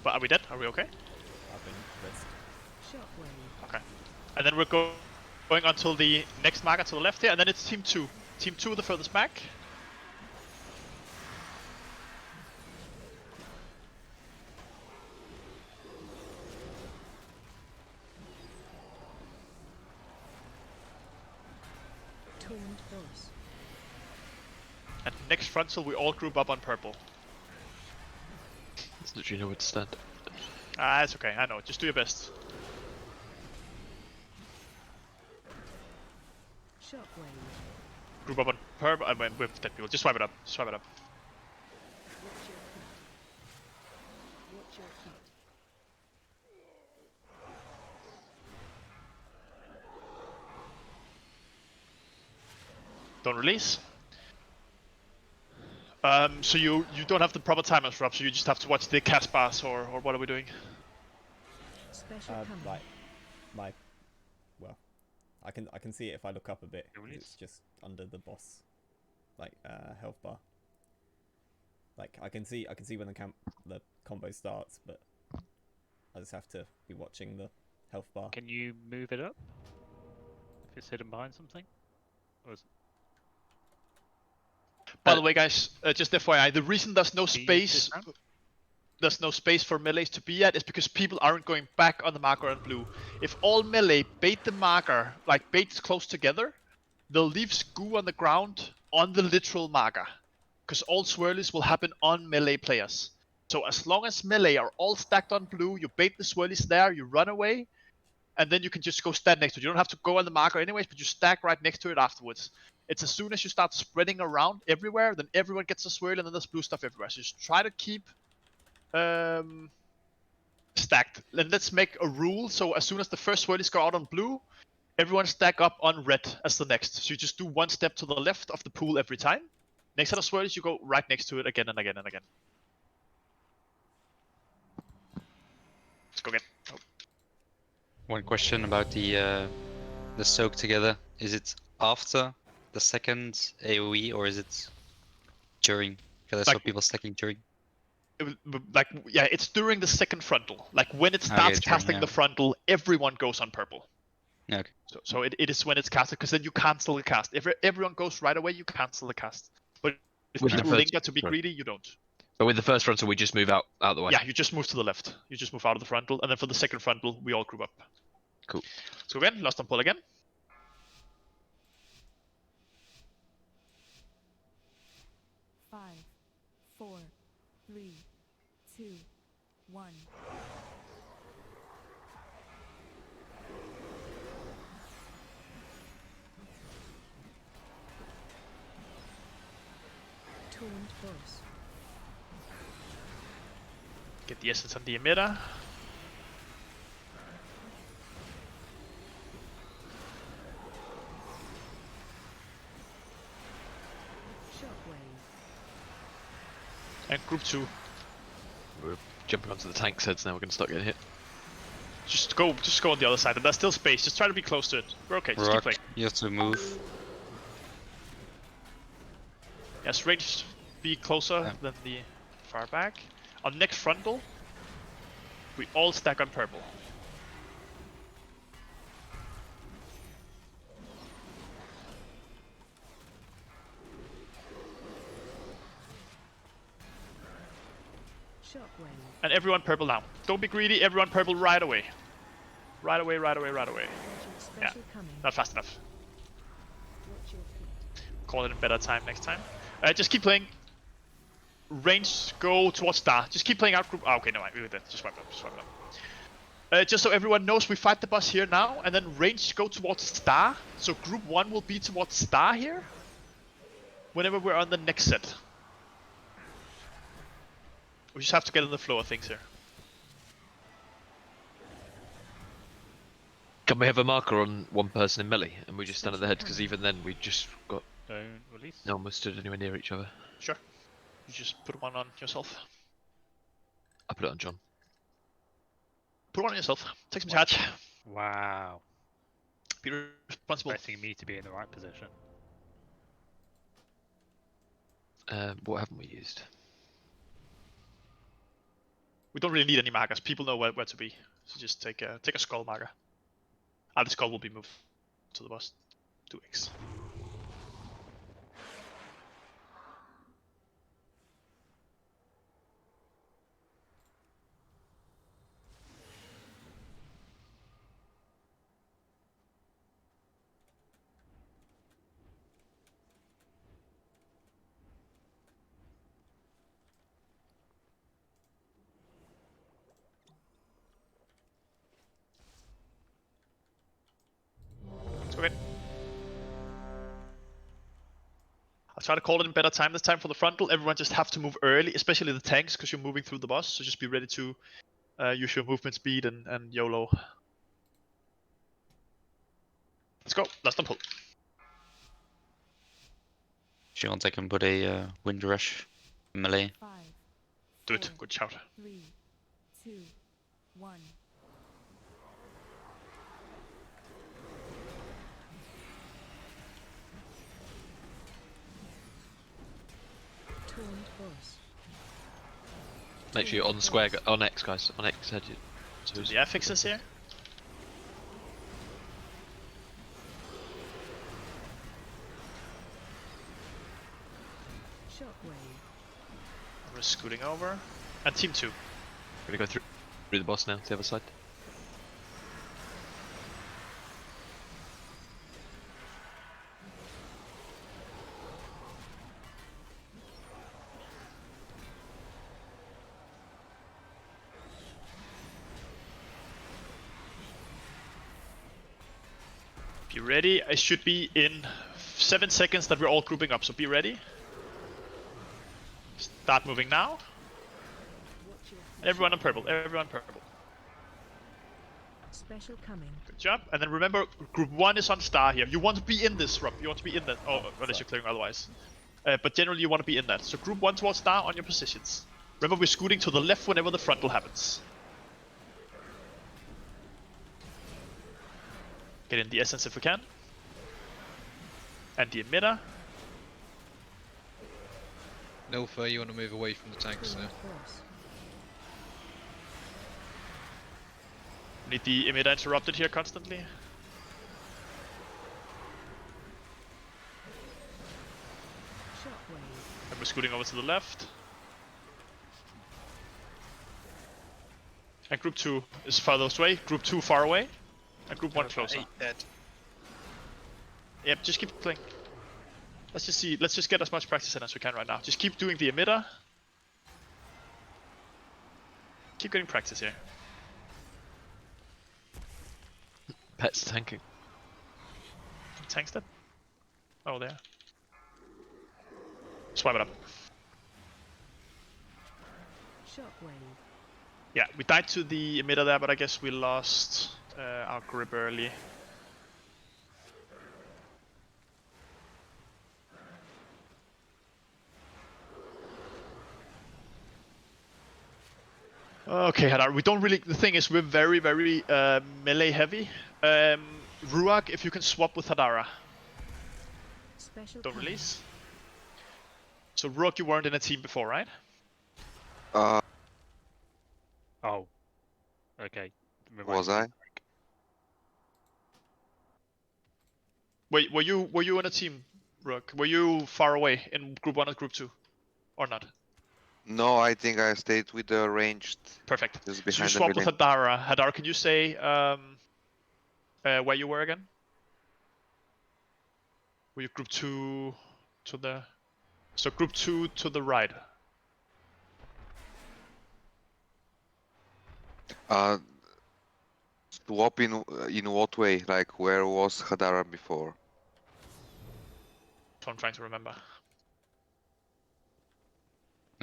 But are we dead? Are we okay? I've been risked. Okay. And then we're going until the next marker to the left here, and then it's team 2. Team 2 the furthest back. And next frontal, we all group up on purple. That's literally nowhere to stand. Ah, it's okay. I know. Just do your best. Group up on purple. I mean, with dead people. Just swipe it up. Swipe it up. Don't release. So you don't have the proper timers for up, so you just have to watch the cast bars, or what are we doing? Well, I can see it if I look up a bit. 'Cause it's just under the boss, like health bar. Like I can see when the combo starts, but I just have to be watching the health bar. Can you move it up if it's hidden behind something? Or is... By the way, guys, just FYI, the reason there's no Can you use space, this now? there's no space for melees to be at is because people aren't going back on the marker on blue. If all melee bait the marker, like baits close together, they'll leave goo on the ground on the literal marker. Because all swirlies will happen on melee players. So as long as melee are all stacked on blue, you bait the swirlies there, you run away, and then you can just go stand next to it. You don't have to go on the marker anyways, but you stack right next to it afterwards. It's as soon as you start spreading around everywhere, then everyone gets a swirl and then there's blue stuff everywhere. So just try to keep stacked. And let's make a rule, so as soon as the first swirlies go out on blue, everyone stack up on red as the next. So you just do one step to the left of the pool every time. Next set of swirlies, you go right next to it again and again and again. Let's go again. Oh. One question about the soak together. Is it after the second AoE or is it during? Because I saw people stacking during. Like, yeah, it's during the second frontal. Like when it starts casting the frontal, everyone goes on purple. Okay. So it is when it's casted, because then you cancel the cast. If everyone goes right away, you cancel the cast. But if With you the first- linger to be greedy, you don't. But with the first frontal, we just move out the way. Yeah, you just move to the left. You just move out of the frontal, and then for the second frontal, we all group up. Cool. So again, lost on pull again. Five, 4, 3, 2, 1. Taunt boss. Get the essence on the emitter. And group 2. We're jumping onto the tank's heads now. We're gonna start getting hit. Just go on the other side, and there's still space. Just try to be close to it. We're okay. Just keep Rock, playing. you have to move. Yes, range be closer than the far back. On next frontal, we all stack on purple. And everyone purple now. Don't be greedy, everyone purple right away. Right away, right away, right away. Yeah, not fast enough. Call it a better time next time. Just keep playing. Range, go towards star. Just keep playing out group. Oh, okay, no, we did. Just swipe up, just swipe up. Just so everyone knows, we fight the boss here now, and then range go towards star. So group 1 will be towards star here. Whenever we're on the next set. We just have to get in the flow of things here. Can we have a marker on one person in melee, and we just stand at the head? Because even then, we just got Don't release. no one stood anywhere near each other. Sure. You just put one on yourself. I put it on John. Put one on yourself. Take some charge. Wow. Be responsible. Expecting me to be in the right position. What haven't we used? We don't really need any markers. People know where to be. So just take a skull marker. The skull will be moved to the boss. 2x. Okay. I'll try to call it in better time this time for the frontal. Everyone just have to move early, especially the tanks, because you're moving through the boss. So just be ready to use your movement speed and YOLO. Let's go. Last on pull. If you want, I can put a wind rush melee. 5, Do it. Good shout. 3, 2, 1. Taunt boss. Make sure you're on square, on X, guys. On X, head you. Do the affixes here. Shockwave. We're scooting over. And team 2. We're gonna go through the boss now, to the other side. Be ready. I should be in 7 seconds that we're all grouping up, so be ready. Start moving now. Everyone on purple, everyone purple. Special coming. Good job. And then remember, group 1 is on star here. You want to be in this, Rob. You want to be in that. Oh, unless you're clearing otherwise. But generally you want to be in that. So group 1 towards star on your positions. Remember, we're scooting to the left whenever the frontal happens. Get in the essence if we can. And the emitter. Nilfa, you want to move away from the tanks there. Need the emitter interrupted here constantly. And we're scooting over to the left. And group 2 is farther away, group 2 far away, and group 1 closer. Dead. Yep, just keep playing. Let's just see, let's just get as much practice in as we can right now. Just keep doing the emitter. Keep getting practice here. Pet's tanking. Tanks dead? Oh, there. Swipe it up. Shockwave. Yeah, we died to the emitter there, but I guess we lost our grip early. Okay, Hadar, we don't really... The thing is, we're very, very melee heavy. Ruak, if you can swap with Hadara. Don't release. So Ruak, you weren't in a team before, right? Oh. Okay. Was I? Wait, were you in a team, Ruak? Were you far away in group 1 and group 2? Or not? No, I think I stayed with the ranged. Perfect. Just So behind you the swap with building. Hadara. Hadara, can you say where you were again? Were you group 2 to the... So group 2 to the right. Swap in what way? Like where was Hadara before? That's what I'm trying to remember.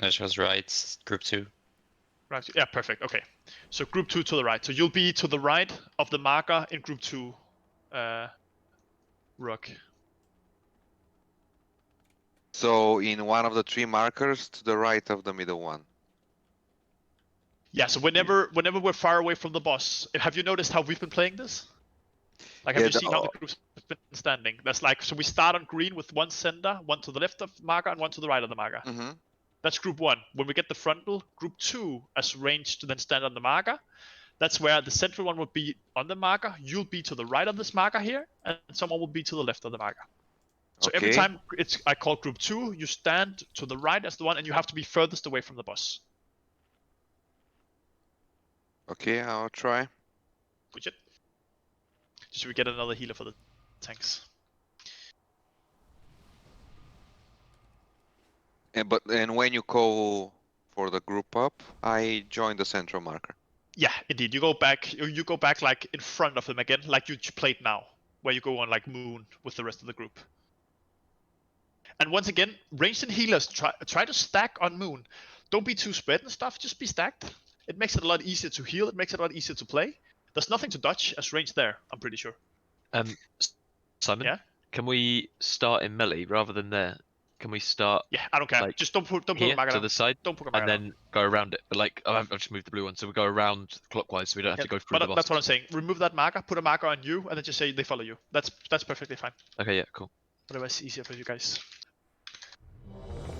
No, she was right. Group 2. Right. Yeah, perfect. Okay. So group 2 to the right. So you'll be to the right of the marker in group 2, Rook. So in one of the 3 markers to the right of the middle one. Yeah. So whenever we're far away from the boss, have you noticed how we've been playing this? Like, have Yeah, you seen how the groups have been standing? That's like, so we start on green with 1 sender, 1 to the left of the marker, and 1 to the right of the marker. Mm-hmm. That's group 1. When we get the frontal, group 2 as ranged to then stand on the marker. That's where the central one would be on the marker. You'll be to the right of this marker here, and someone will be to the left of the marker. So every time I call group 2, you stand to the right as the one, and you have to be furthest away from the boss. Okay, I'll try. Good shit. Should we get another healer for the tanks? And when you call for the group up, I join the central marker. Yeah, indeed. You go back. You go back like in front of them again, like you played now, where you go on like moon with the rest of the group. And once again, ranged and healers try to stack on moon. Don't be too spread and stuff. Just be stacked. It makes it a lot easier to heal. It makes it a lot easier to play. There's nothing to dodge as ranged there. I'm pretty sure. Simon. Yeah. Can we start in melee rather than there? Can we start? Yeah, I don't care. Like, just don't put here a marker to down. the side. Don't put a marker and then go around it. But like, I've just moved the blue one, so we go around clockwise, so we don't have to go through the boss. That's what I'm saying. Remove that marker. Put a marker on you, and then just say they follow you. That's perfectly fine. Okay, yeah, cool. Whatever is easier for you guys.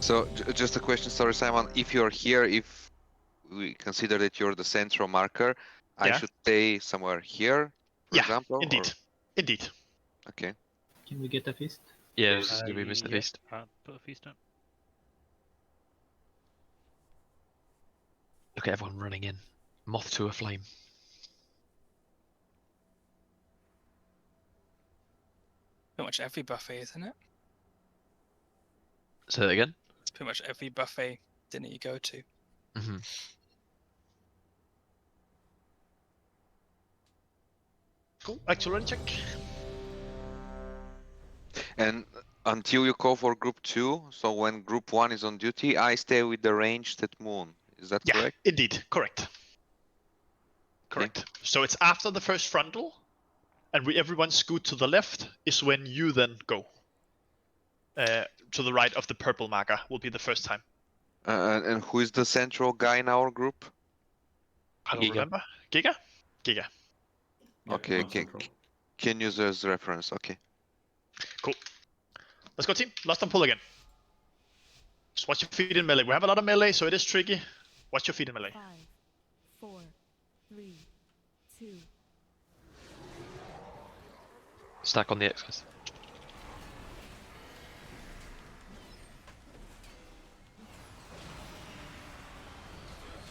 So, just a question, sorry, Simon. If you're here, if we consider that you're the central marker, I should stay somewhere here, for example? Indeed. Or... Indeed. Okay. Can we get a feast? Yeah, this is gonna be Mr. Feast. Put a feast up. Look at everyone running in. Moth to a flame. Pretty much every buffet, isn't it? Say that again? It's pretty much every buffet dinner you go to. Mm-hmm. Cool. Actual run check. And until you call for group 2, so when group 1 is on duty, I stay with the ranged at Moon. Is that correct? Indeed. Correct. Correct. So it's after the first frontal, and everyone scoot to the left is when you then go. To the right of the purple marker will be the first time. And who is the central guy in our group? I don't remember. Giga? Giga. Okay, can use as reference, okay. Cool. Let's go, team. Lost on pull again. Just watch your feet in melee. We have a lot of melee, so it is tricky. Watch your feet in melee. 5, 4, 3, 2. Stack on the X's.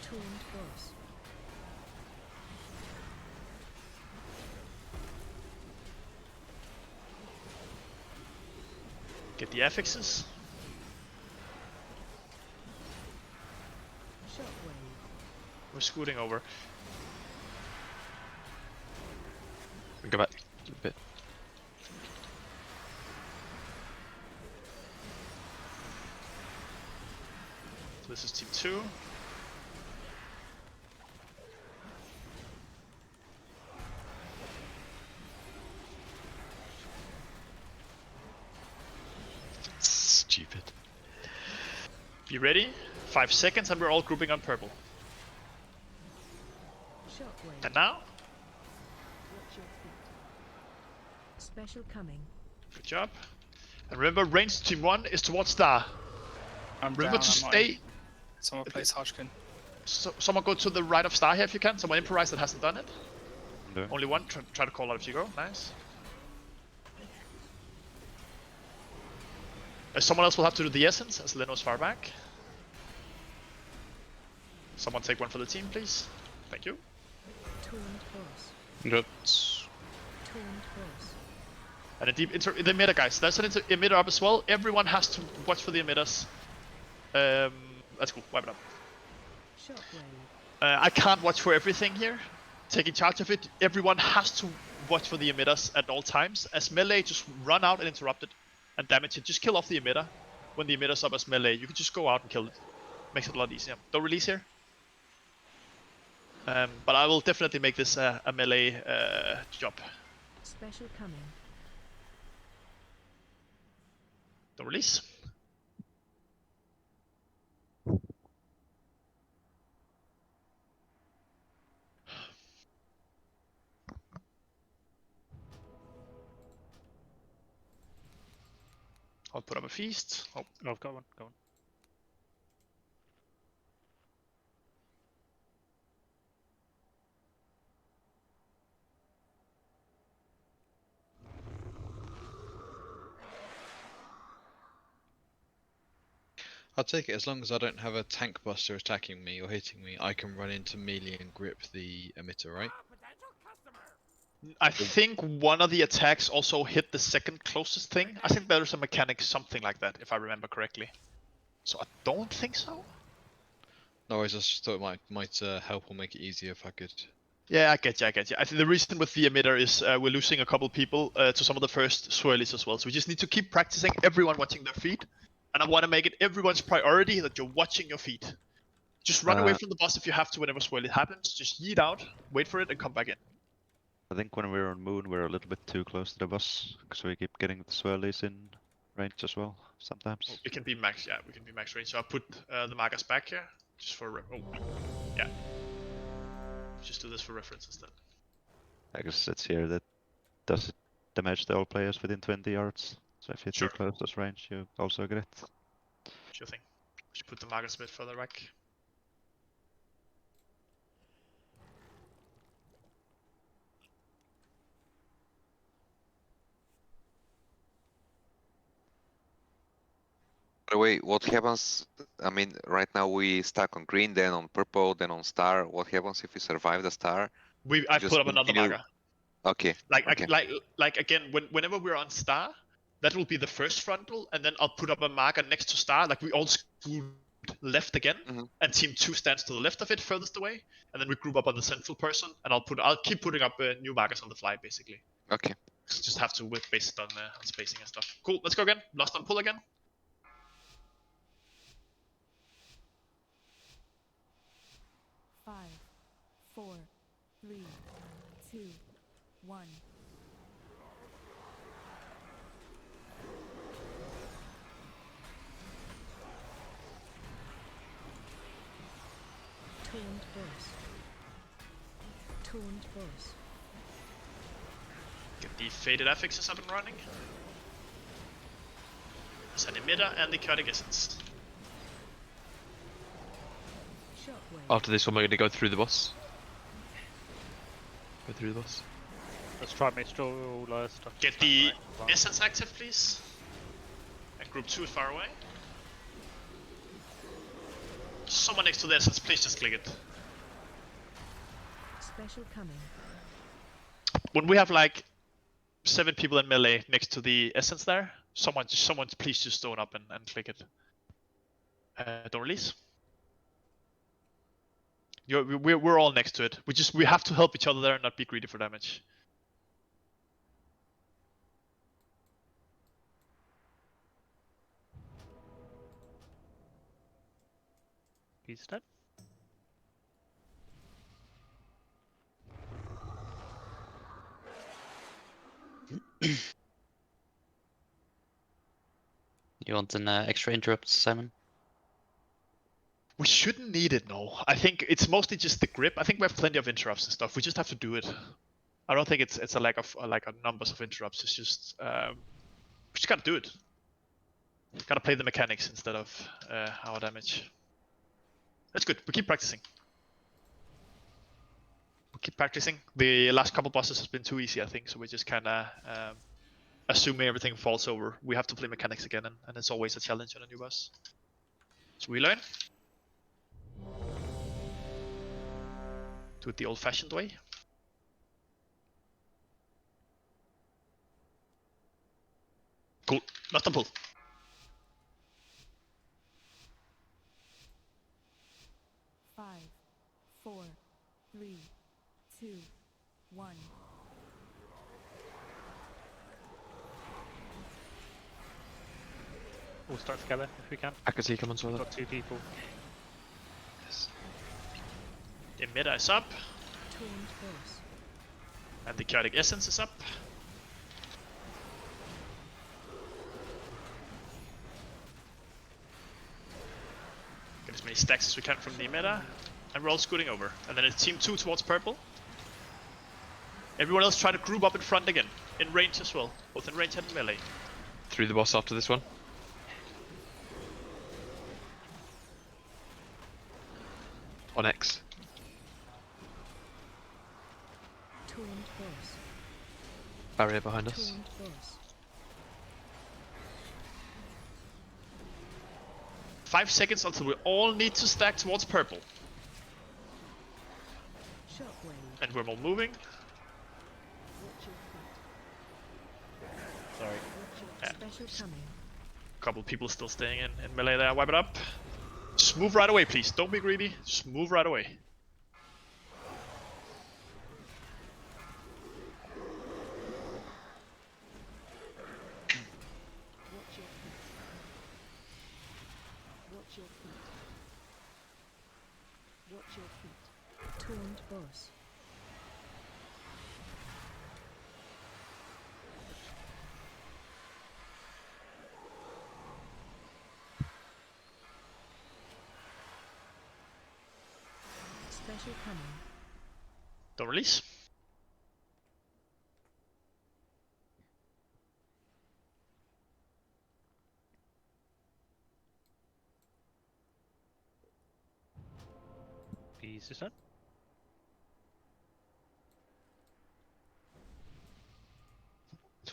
Tuned boss. Get the affixes. Shockwave. We're scooting over. Go back a bit. This is team 2. Stupid. Be ready. 5 seconds and we're all grouping on purple. Shockwave. And now? Watch your feet. Special coming. Good job. And remember, range team 1 is towards star. Remember to stay. Someone plays Hodgkin. So, someone go to the right of star here if you can. Someone improvise that hasn't done it. No. Only one. Try to call out if you go. Nice. Someone else will have to do the essence as Leno's far back. Someone take one for the team, please. Thank you. Tuned boss. Good. Tuned boss. And a deep the emitter, guys. There's an emitter up as well. Everyone has to watch for the emitters. That's cool. Wipe it up. Shockwave. I can't watch for everything here. Taking charge of it, everyone has to watch for the emitters at all times. As melee, just run out and interrupt it and damage it. Just kill off the emitter when the emitter's up as melee. You can just go out and kill it. Makes it a lot easier. Don't release here. But I will definitely make this a melee job. Special coming. Don't release. I'll put up a feast. Oh, I've got one. Go on. I'll take it as long as I don't have a tank buster attacking me or hitting me. I can run into melee and grip the emitter, right? I think one of the attacks also hit the second closest thing. I think there's a mechanic something like that, if I remember correctly. So I don't think so. No, I just thought it might help or make it easier if I could. Yeah, I get you. I think the reason with the emitter is we're losing a couple people to some of the first swirlies as well. So we just need to keep practicing, everyone watching their feet. And I want to make it everyone's priority that you're watching your feet. Just run away from the boss if you have to whenever swirly happens. Just yeet out, wait for it, and come back in. I think when we're on Moon, we're a little bit too close to the boss, because we keep getting the swirlies in range as well, sometimes. We can be max, yeah, we can be max range. So I'll put the markers back here, just for yeah. Just do this for reference instead. I guess it's here that does it damage to all players within 20 yards. So if you're too close to range, you also get it. What do you think? We should put the markers a bit further back. By the way, what happens? I mean, right now we stack on green, then on purple, then on star. What happens if we survive the star? I just put up another continue- marker. Okay. Okay. Like again, whenever we're on star, that will be the first frontal, and then I'll put up a marker next to star. Like we all scoot left again, and team 2 stands to the left of it, furthest away, and then we group up on the central person, and I'll keep putting up new markers on the fly, basically. Okay. Just have to whip based on spacing and stuff. Cool. Let's go again. Lost on pull again. 5, 4, 3, 2, 1. Taunt boss. Taunt boss. Get the faded affixes up and running. There's an emitter and the chaotic essence. After this one, we're going to go through the boss. Go through the boss. Let's try and make sure all stuff. Get the essence active, please. And group 2 is far away. Someone next to the essence, please just click it. Special coming. When we have like 7 people in melee next to the essence there, someone please just stone up and click it. Don't release. We're all next to it. We have to help each other there and not be greedy for damage. He's dead. You want an extra interrupt, Simon? We shouldn't need it, no. I think it's mostly just the grip. I think we have plenty of interrupts and stuff. We just have to do it. I don't think it's a lack of numbers of interrupts. It's just we just gotta do it. Gotta play the mechanics instead of our damage. That's good. We keep practicing. We keep practicing. The last couple bosses has been too easy, I think. So we just kind of assuming everything falls over. We have to play mechanics again, and it's always a challenge on a new boss. So we learn. Do it the old-fashioned way. Cool. Not the pull. Five, 4, 3, 2, 1. We'll start together if we can. I can see you coming, so Got 2 people. Yes. The emitter is up. Taunt boss. And the chaotic essence is up. Get as many stacks as we can from the emitter. And we're all scooting over. And then it's team 2 towards purple. Everyone else try to group up in front again. In range as well. Both in range and in melee. Through the boss after this one. On X. Taunt boss. Barrier behind us. Taunt boss. 5 seconds until we all need to stack towards purple. Shockwave. And we're all moving. Watch your feet. Sorry. Yeah. Special coming. Couple people still staying in melee there. Wipe it up. Just move right away, please. Don't be greedy. Just move right away. Watch your feet. Watch your feet. Watch your feet. Taunt boss. Special coming. Don't release. He's just done.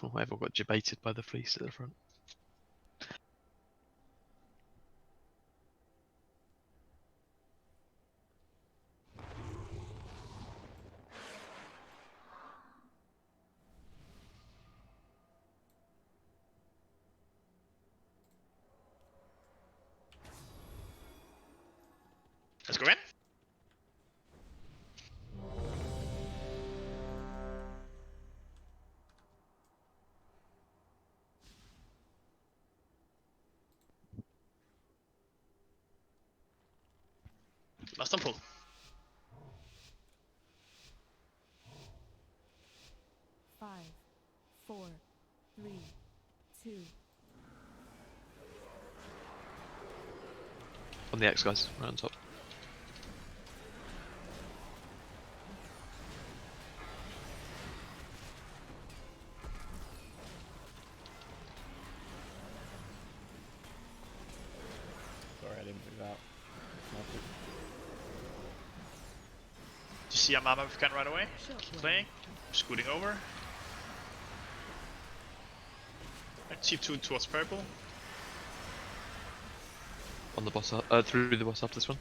Oh, everyone got debated by the fleece at the front. Let's go in. Last on pull. Five, 4, 3, 2. On the X, guys, right on top. Sorry, I didn't move out. You see a mama if you can right away. Keep playing. Scooting over. And Team 2 towards purple. On the boss, through the boss after this one.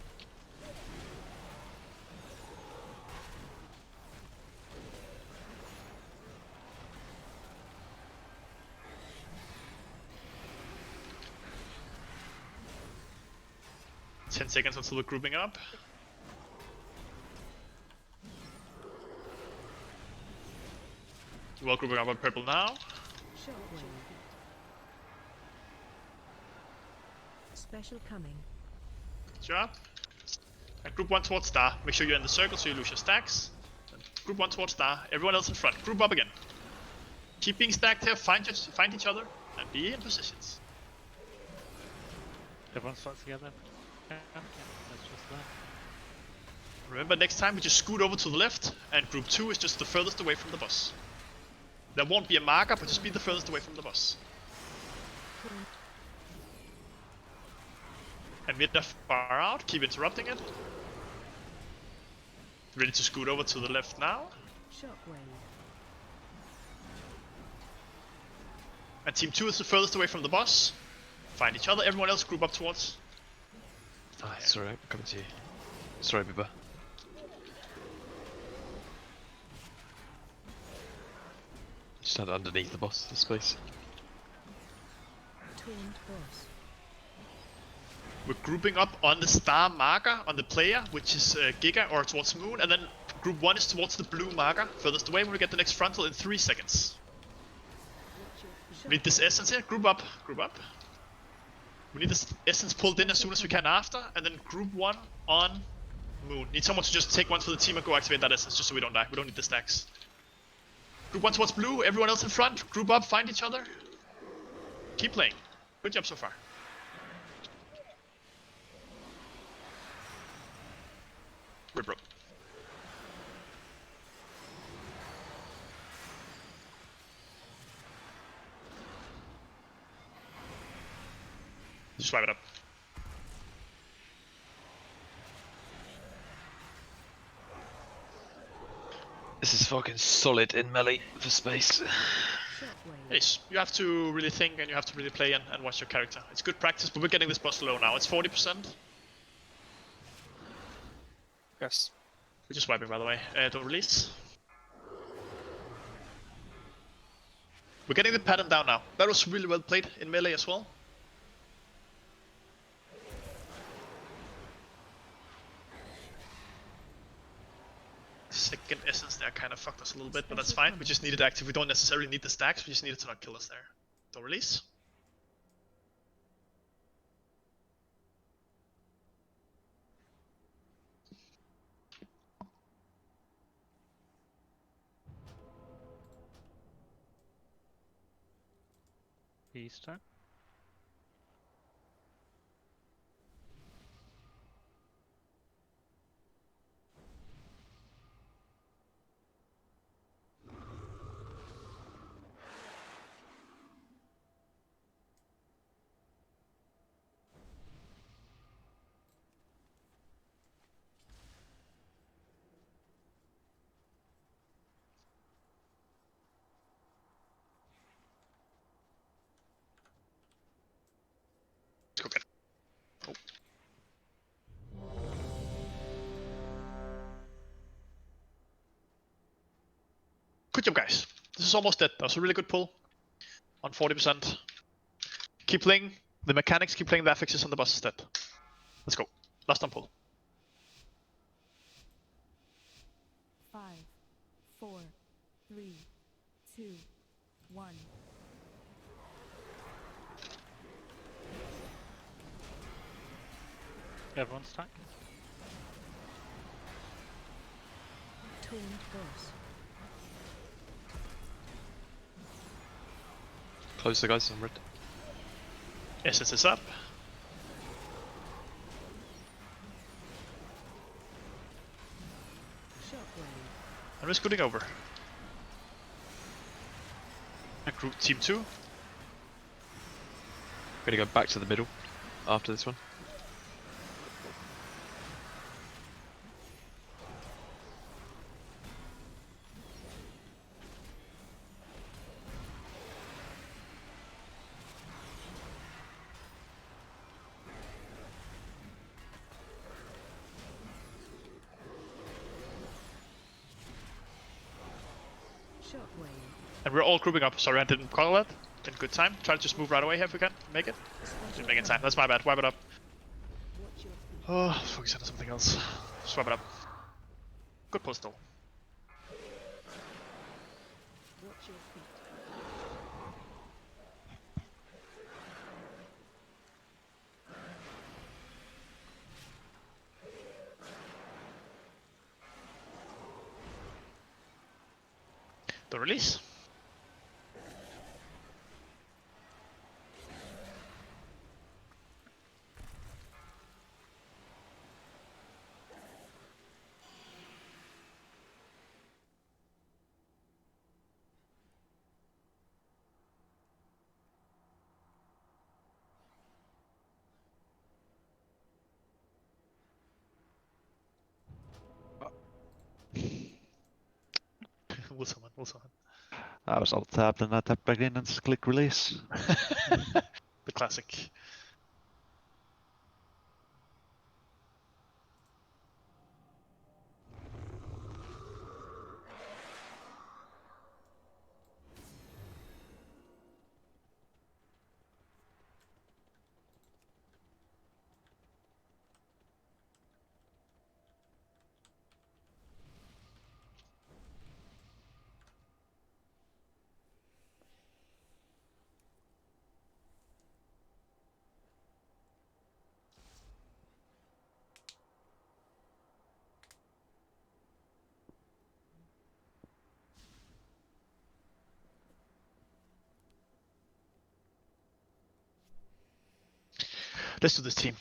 Ten seconds until we're grouping up. We're grouping up on purple now. Shockwave. Special coming. Good job. And group 1 towards star. Make sure you're in the circle so you lose your stacks. And group 1 towards star. Everyone else in front. Group up again. Keep being stacked here. Find each other and be in positions. Everyone starts together. Yeah, that's just that. Remember, next time we just scoot over to the left, and group 2 is just the furthest away from the boss. There won't be a marker, but just be the furthest away from the boss. And we're far out, keep interrupting it. Ready to scoot over to the left now. Shockwave. And team 2 is the furthest away from the boss. Find each other, everyone else group up towards. Oh, sorry, I'm coming to you. Sorry, Bibba. Stand underneath the boss, the space. Taunt boss. We're grouping up on the star marker on the player, which is Giga or towards Moon, and then group 1 is towards the blue marker, furthest away when we get the next frontal in 3 seconds. We need this essence here, group up, group up. We need this essence pulled in as soon as we can after, and then group 1 on Moon. Need someone to just take one for the team and go activate that essence just so we don't die. We don't need the stacks. Group 1 towards blue, everyone else in front. Group up, find each other. Keep playing. Good job so far. Rip rope. Just swipe it up. This is fucking solid in melee for space. Yes, you have to really think and you have to really play and watch your character. It's good practice, but we're getting this boss low now. It's 40%. Yes. We're just wiping, by the way. Don't release. We're getting the pattern down now. That was really well played in melee as well. Second essence there kind of fucked us a little bit, but that's fine. We just need it active. We don't necessarily need the stacks. We just need it to not kill us there. Don't release. Easter. Good job, guys. This is almost dead. That was a really good pull. On 40%. Keep playing the mechanics, keep playing the affixes, and the boss is dead. Let's go. Last on pull. 5, 4, 3, 2, 1. Everyone's stack. Taunt boss. Close the guys on red. Essence is up. Shockwave. And we're scooting over. And group team 2. Gonna go back to the middle after this one. Shockwave. And we're all grouping up. Sorry, I didn't call that. In good time. Try to just move right away here if we can. Make it. Didn't make it in time. That's my bad. Wipe it up. Oh, focus on something else. Just wipe it up. Good pull still. Watch your feet. The release. We'll summon. I was alt tabbed and I tapped back in and just click release. The classic. Let's do this team.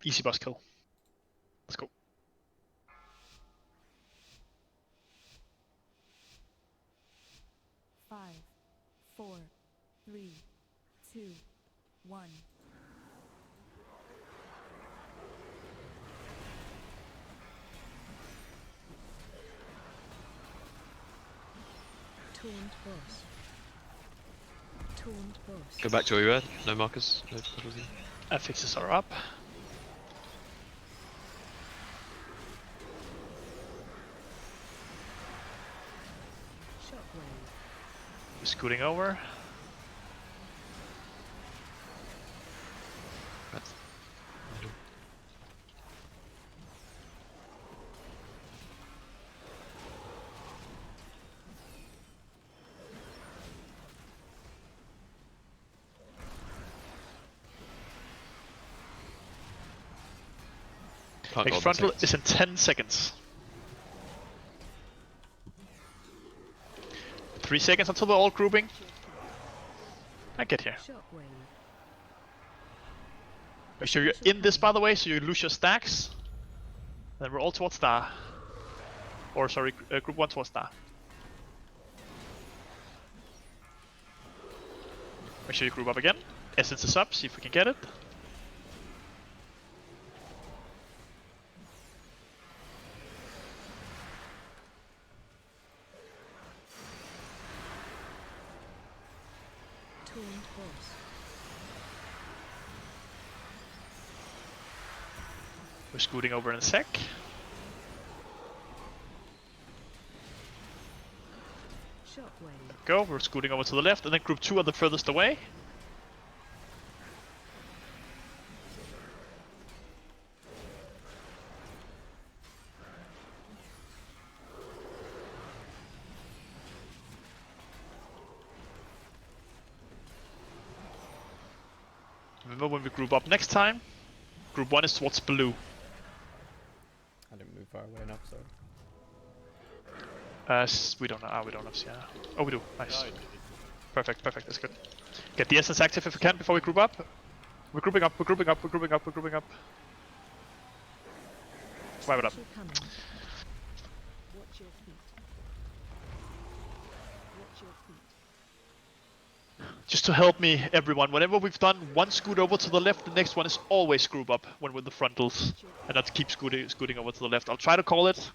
Easy boss kill. Let's go. Five, 4, 3, 2, 1. Taunt boss. Taunt boss. Go back to where you were. No markers. No puddles in. Affixes are up. Shockwave. We're scooting over. Next frontal is in 10 seconds. 3 seconds until we're all grouping. I get here. Shockwave. Make sure you're in this, by the way, so you lose your stacks. Then we're all towards star. Or sorry, group 1 towards star. Make sure you group up again. Essence is up, see if we can get it. Taunt boss. We're scooting over in a sec. Shockwave. Go, we're scooting over to the left, and then group 2 are the furthest away. Remember when we group up next time, group 1 is towards blue. I didn't move far away enough, so. We don't know. We don't have Sienna. Oh, we do. Nice. Perfect, perfect. That's good. Get the essence active if we can before we group up. We're grouping up. We're grouping up. We're grouping up. We're grouping up. Wipe it up. Watch your feet. Watch your feet. Just to help me, everyone. Whenever we've done one scoot over to the left, the next one is always group up when we're the frontals, and not keep scooting over to the left. I'll try to call it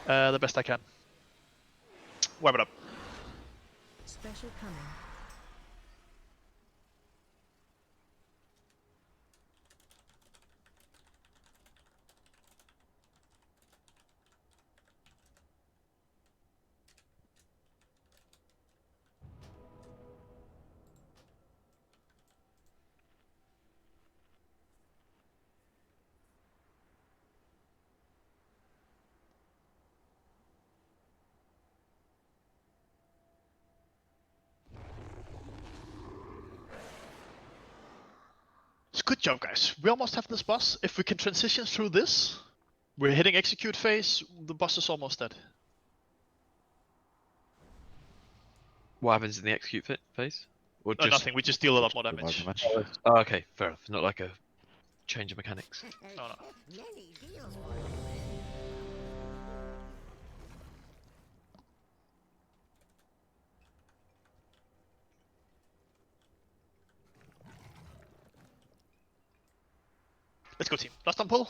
the best I can. Wipe it up. Special coming. Good job, guys. We almost have this boss. If we can transition through this, we're hitting execute phase. The boss is almost dead. What happens in the execute phase? Or just... nothing. We just deal a lot more damage. Oh, okay, fair enough. Not like a change of mechanics. No, no. Let's go, team. Last on pull.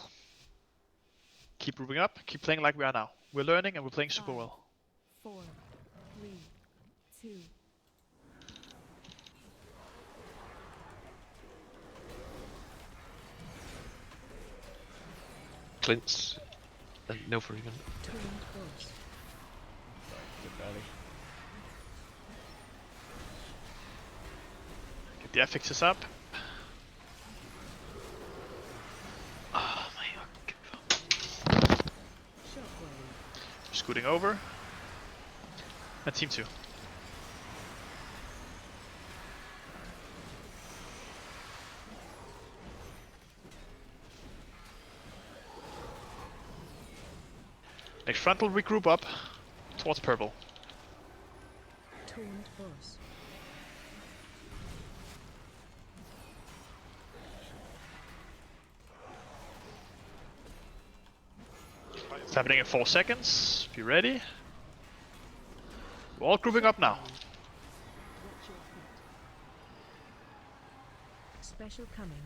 Keep moving up. Keep playing like we are now. We're learning and we're playing super well. 4, 3, 2. Clint's and Nilfer even. Taunt boss. Get the affixes up. Oh my god. Shockwave. Scooting over. And team 2. Next frontal, regroup up towards purple. Taunt boss. It's happening in 4 seconds. Be ready. We're all grouping up now. Watch your feet. Special coming.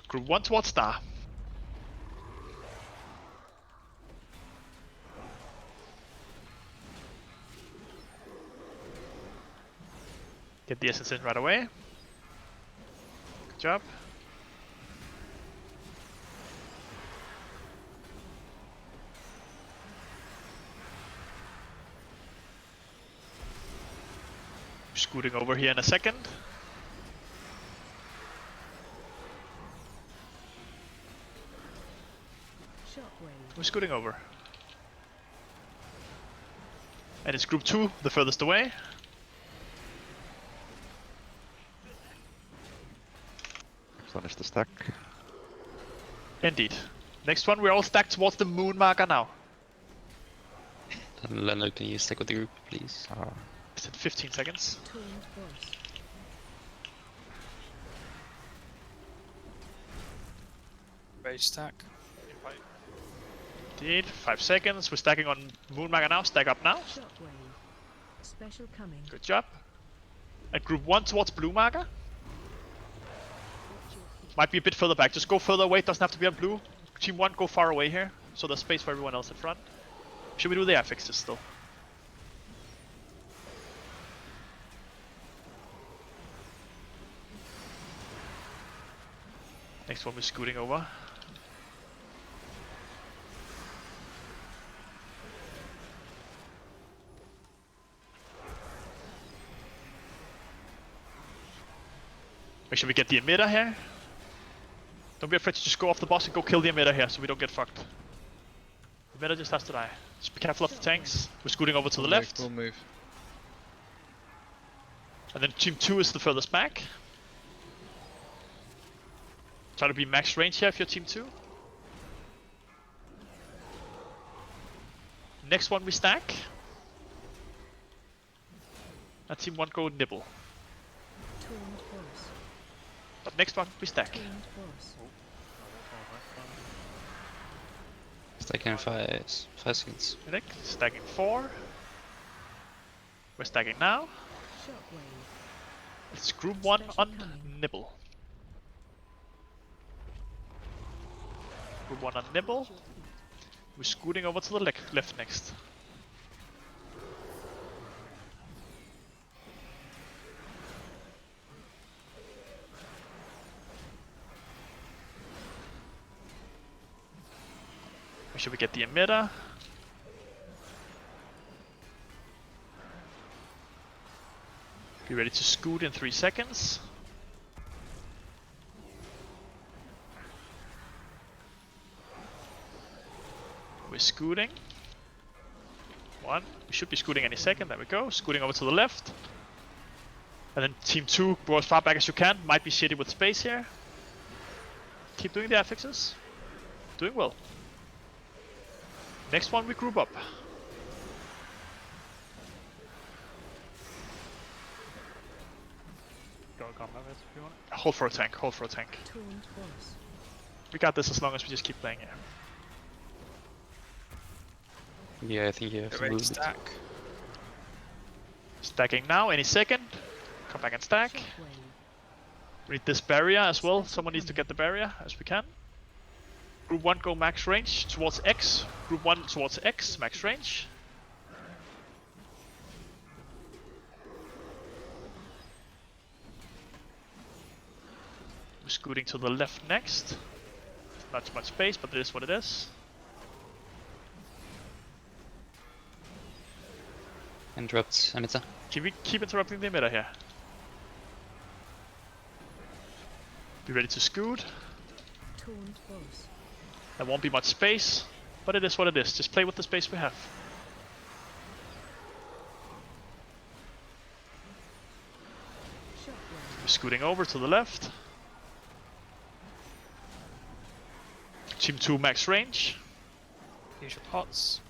Group 1 towards star. Get the essence in right away. Good job. Scooting over here in a second. Shockwave. We're scooting over. And it's group 2, the furthest away. Next one is the stack. Indeed. Next one, we're all stacked towards the moon marker now. Leno, can you stick with the group, please? It's in 15 seconds. Taunt boss. Rage stack. Indeed. 5 seconds. We're stacking on moon marker now. Stack up now. Shockwave. Special coming. Good job. And group 1 towards blue marker. Watch your feet. Might be a bit further back. Just go further away. Doesn't have to be on blue. Team 1, go far away here. So there's space for everyone else in front. Should we do the affixes still? Next one we're scooting over. Make sure we get the emitter here. Don't be afraid to just go off the boss and go kill the emitter here so we don't get fucked. The emitter just has to die. Just be careful of the tanks. We're scooting over to the left. We'll move. And then team 2 is the furthest back. Try to be max range here if you're team 2. Next one we stack. And team 1 go nibble. But next one we stack. Stacking 5 seconds. Stacking 4. We're stacking now. It's group 1 on nibble. Group 1 on nibble. We're scooting over to the left next. Make sure we get the emitter. Be ready to scoot in 3 seconds. We're scooting. 1. We should be scooting any second. There we go. Scooting over to the left. And then team 2, go as far back as you can. Might be shitty with space here. Keep doing the affixes. Doing well. Next one we group up. Go combat if you want. Hold for a tank, hold for a tank. We got this as long as we just keep playing here. Yeah, I think you have to move stack. Stacking now, any second. Come back and stack. Read this barrier as well. Someone needs to get the barrier as we can. Group 1 go max range towards X. Group 1 towards X, max range. We're scooting to the left next. Not too much space, but it is what it is. Interrupt emitter. Keep interrupting the emitter here. Be ready to scoot. There won't be much space, but it is what it is. Just play with the space we have. We're scooting over to the left. Team 2 max range. Use your pots.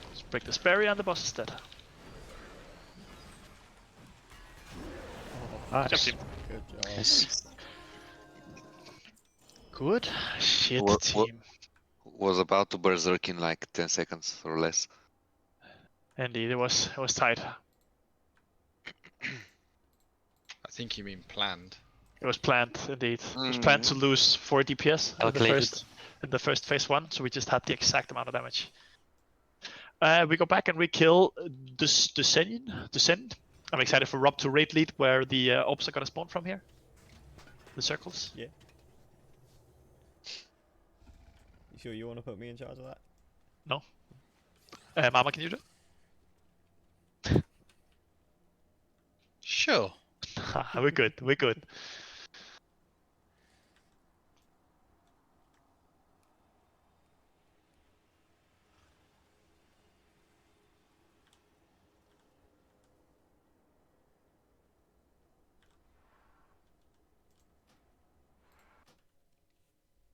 Let's break this barrier and the boss is dead. Nice. Jump team. Good job. Nice. Good shit, team. Was about to berserk in like 10 seconds or less. Indeed, it was tight. I think you mean planned. It was planned, indeed. It was planned to lose 4 DPS in the first phase 1, so we just had the exact amount of damage. We go back and we kill Descend. I'm excited for Rob to raid lead where the ops are gonna spawn from here. The circles. Yeah. You sure you want to put me in charge of that? No. Mama, can you do it? Sure. We're good, we're good.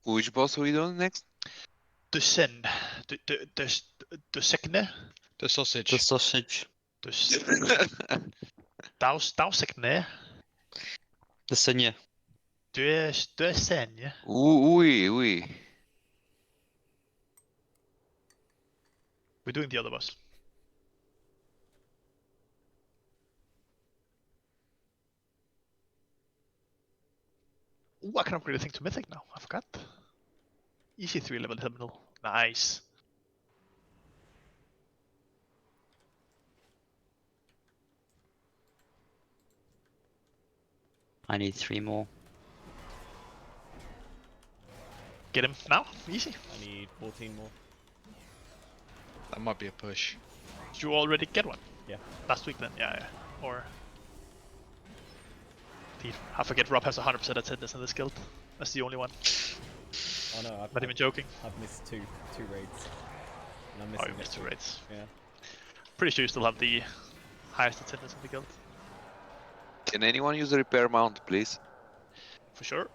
Which boss are we doing next? Descend. The second. The sausage. The sausage. Daussekne. The senior. Descend. Oui. We're doing the other boss. Ooh, I can upgrade the thing to Mythic now. I forgot. Easy 3-level terminal. Nice. I need 3 more. Get him now, easy. I need 14 more. That might be a push. Did you already get one? Yeah. Last week then, yeah. Or... I forget Rob has 100% attendance in this guild. That's the only one. Oh no, Not even joking. I've missed two raids. And I'm Oh, you missing missed 2 raids. Yeah. Pretty sure you still have the highest attendance in the guild. Can anyone use a repair mount, please? For sure.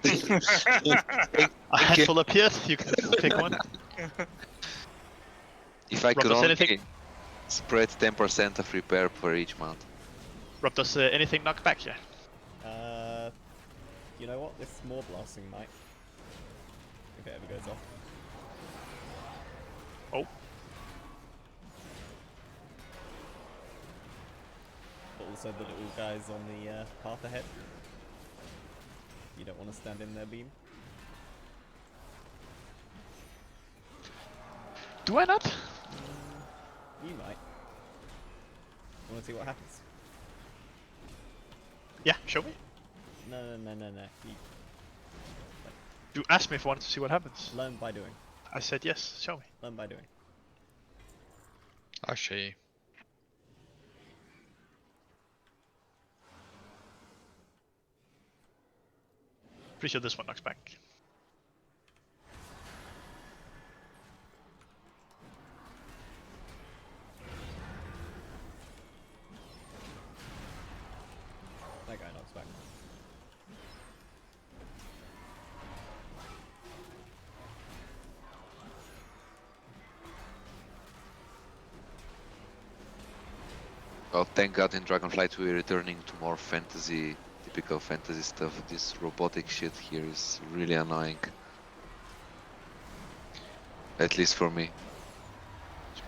A handful appeared, you can pick one. If I Rob, could does only anything... spread 10% of repair for each mount. Rob, does anything knock back yet? You know what? This more blasting might. If it ever goes off. Oh. But also the little guys on the path ahead. You don't want to stand in their beam. Do I not? You might. Want to see what happens? Yeah, show me. No. You asked me if I wanted to see what happens. Learn by doing. I said yes, show me. Learn by doing. I'll show you. Pretty sure this one knocks back. That guy knocks back. Well, thank God in Dragonflight we're returning to more fantasy, typical fantasy stuff. This robotic shit here is really annoying. At least for me.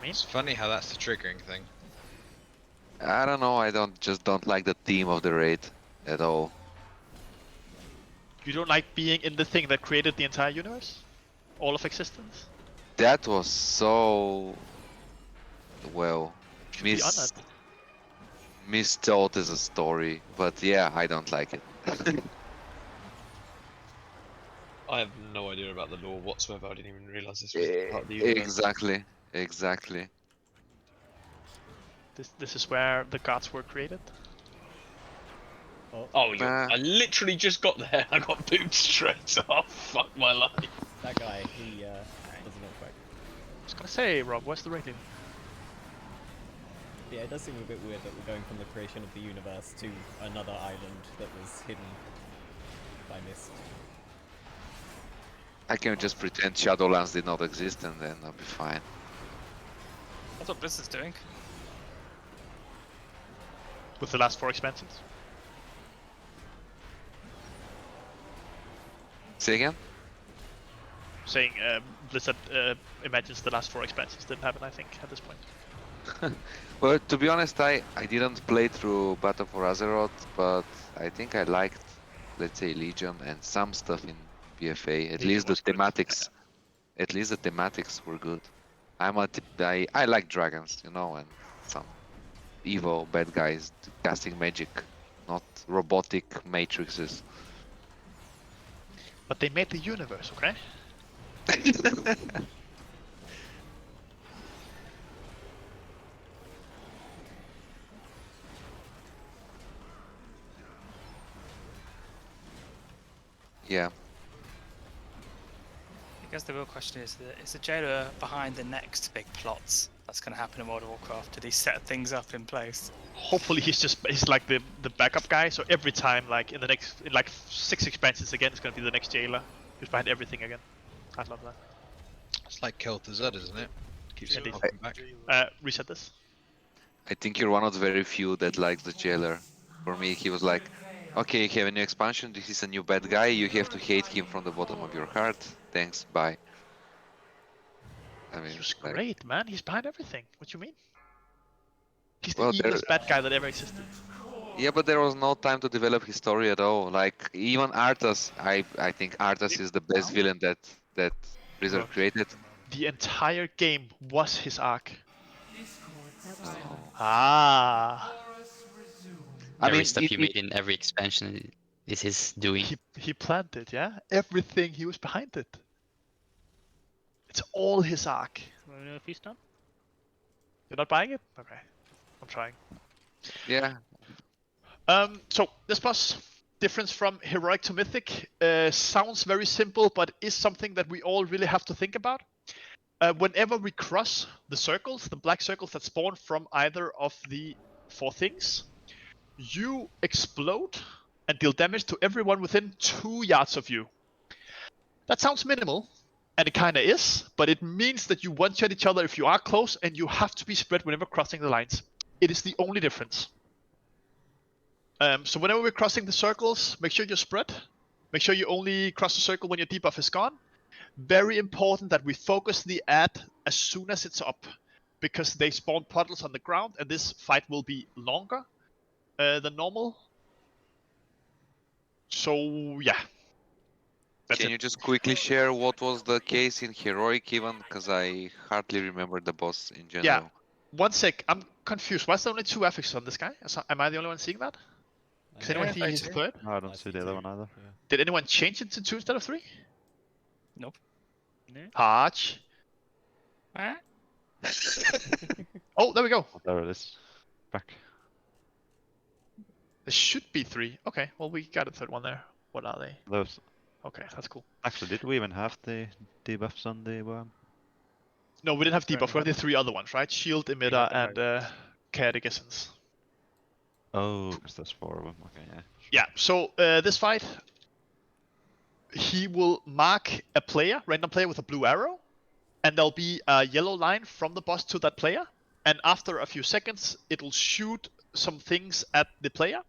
It's funny how that's the triggering thing. I don't know, I just don't like the theme of the raid at all. You don't like being in the thing that created the entire universe? All of existence? That was so... well... mistold as a story, but yeah, I don't like it. I have no idea about the lore whatsoever. I didn't even realise this was part of the universe. Exactly. This is where the gods were created. Oh, I literally just got there. I got booted straight off. Fuck my life. That guy, he doesn't look back. I was gonna say, Rob, where's the rating? Yeah, it does seem a bit weird that we're going from the creation of the universe to another island that was hidden by mist. I can just pretend Shadowlands did not exist and then I'll be fine. That's what Blizzard's doing. With the last 4 expansions. Say again? Saying Blizzard imagines the last 4 expansions didn't happen, I think, at this point. Well, to be honest, I didn't play through Battle for Azeroth, but I think I liked, let's say, Legion and some stuff in BFA. At least the thematics, at least the thematics were good. I like dragons, you know, and some evil bad guys casting magic, not robotic matrices. But they made the universe, okay? Yeah. I guess the real question is the jailer behind the next big plots that's going to happen in World of Warcraft? Did he set things up in place? Hopefully he's like the backup guy, so every time, like in 6 expansions again, it's going to be the next jailer who's behind everything again. I'd love that. It's like Kill to Z, isn't it? Keeps Indeed. popping back. Reset this. I think you're one of the very few that likes the jailer. For me, he was like, okay, you have a new expansion, this is a new bad guy, you have to hate him from the bottom of your heart. Thanks, bye. I mean, He's great, man. He's behind everything. What you mean? He's the Well, evilest bad guy that ever existed. Yeah, but there was no time to develop his story at all. Like, even Arthas, I think Arthas is the best villain that Blizzard created. The entire game was his arc. Ah. Every step you made in every expansion is his doing. He planned it, yeah? Everything, he was behind it. It's all his arc. Let me know if he's done. You're not buying it? Okay. I'm trying. Yeah. So this boss, difference from heroic to mythic, sounds very simple, but is something that we all really have to think about. Whenever we cross the circles, the black circles that spawn from either of the 4 things, you explode and deal damage to everyone within 2 yards of you. That sounds minimal, and it kinda is, but it means that you one-shot each other if you are close, and you have to be spread whenever crossing the lines. It is the only difference. So whenever we're crossing the circles, make sure you're spread. Make sure you only cross the circle when your debuff is gone. Very important that we focus the ad as soon as it's up, because they spawn puddles on the ground, and this fight will be longer than normal. So yeah. Can you just quickly share what was the case in heroic even? Because I hardly remember the boss in general. Yeah. 1 sec. I'm confused. Why is there only 2 affixes on this guy? Am I the only one seeing that? Does anyone see his 3rd? No, I don't see the other one either. Yeah. Did anyone change it to 2 instead of 3? Nope. No. Harch. Oh, there we go. Oh, there it is. Back. There should be 3. Okay, well we got a 3rd one there. What are they? Those. Okay, that's cool. Actually, did we even have the debuffs on the worm? No, we didn't have debuff. We had the 3 other ones, right? Shield, emitter, and chaotic essence. Oh, because there's 4 of them. Okay, yeah. Yeah. So this fight, he will mark a player, random player, with a blue arrow, and there'll be a yellow line from the boss to that player. And after a few seconds, it will shoot some things at the player,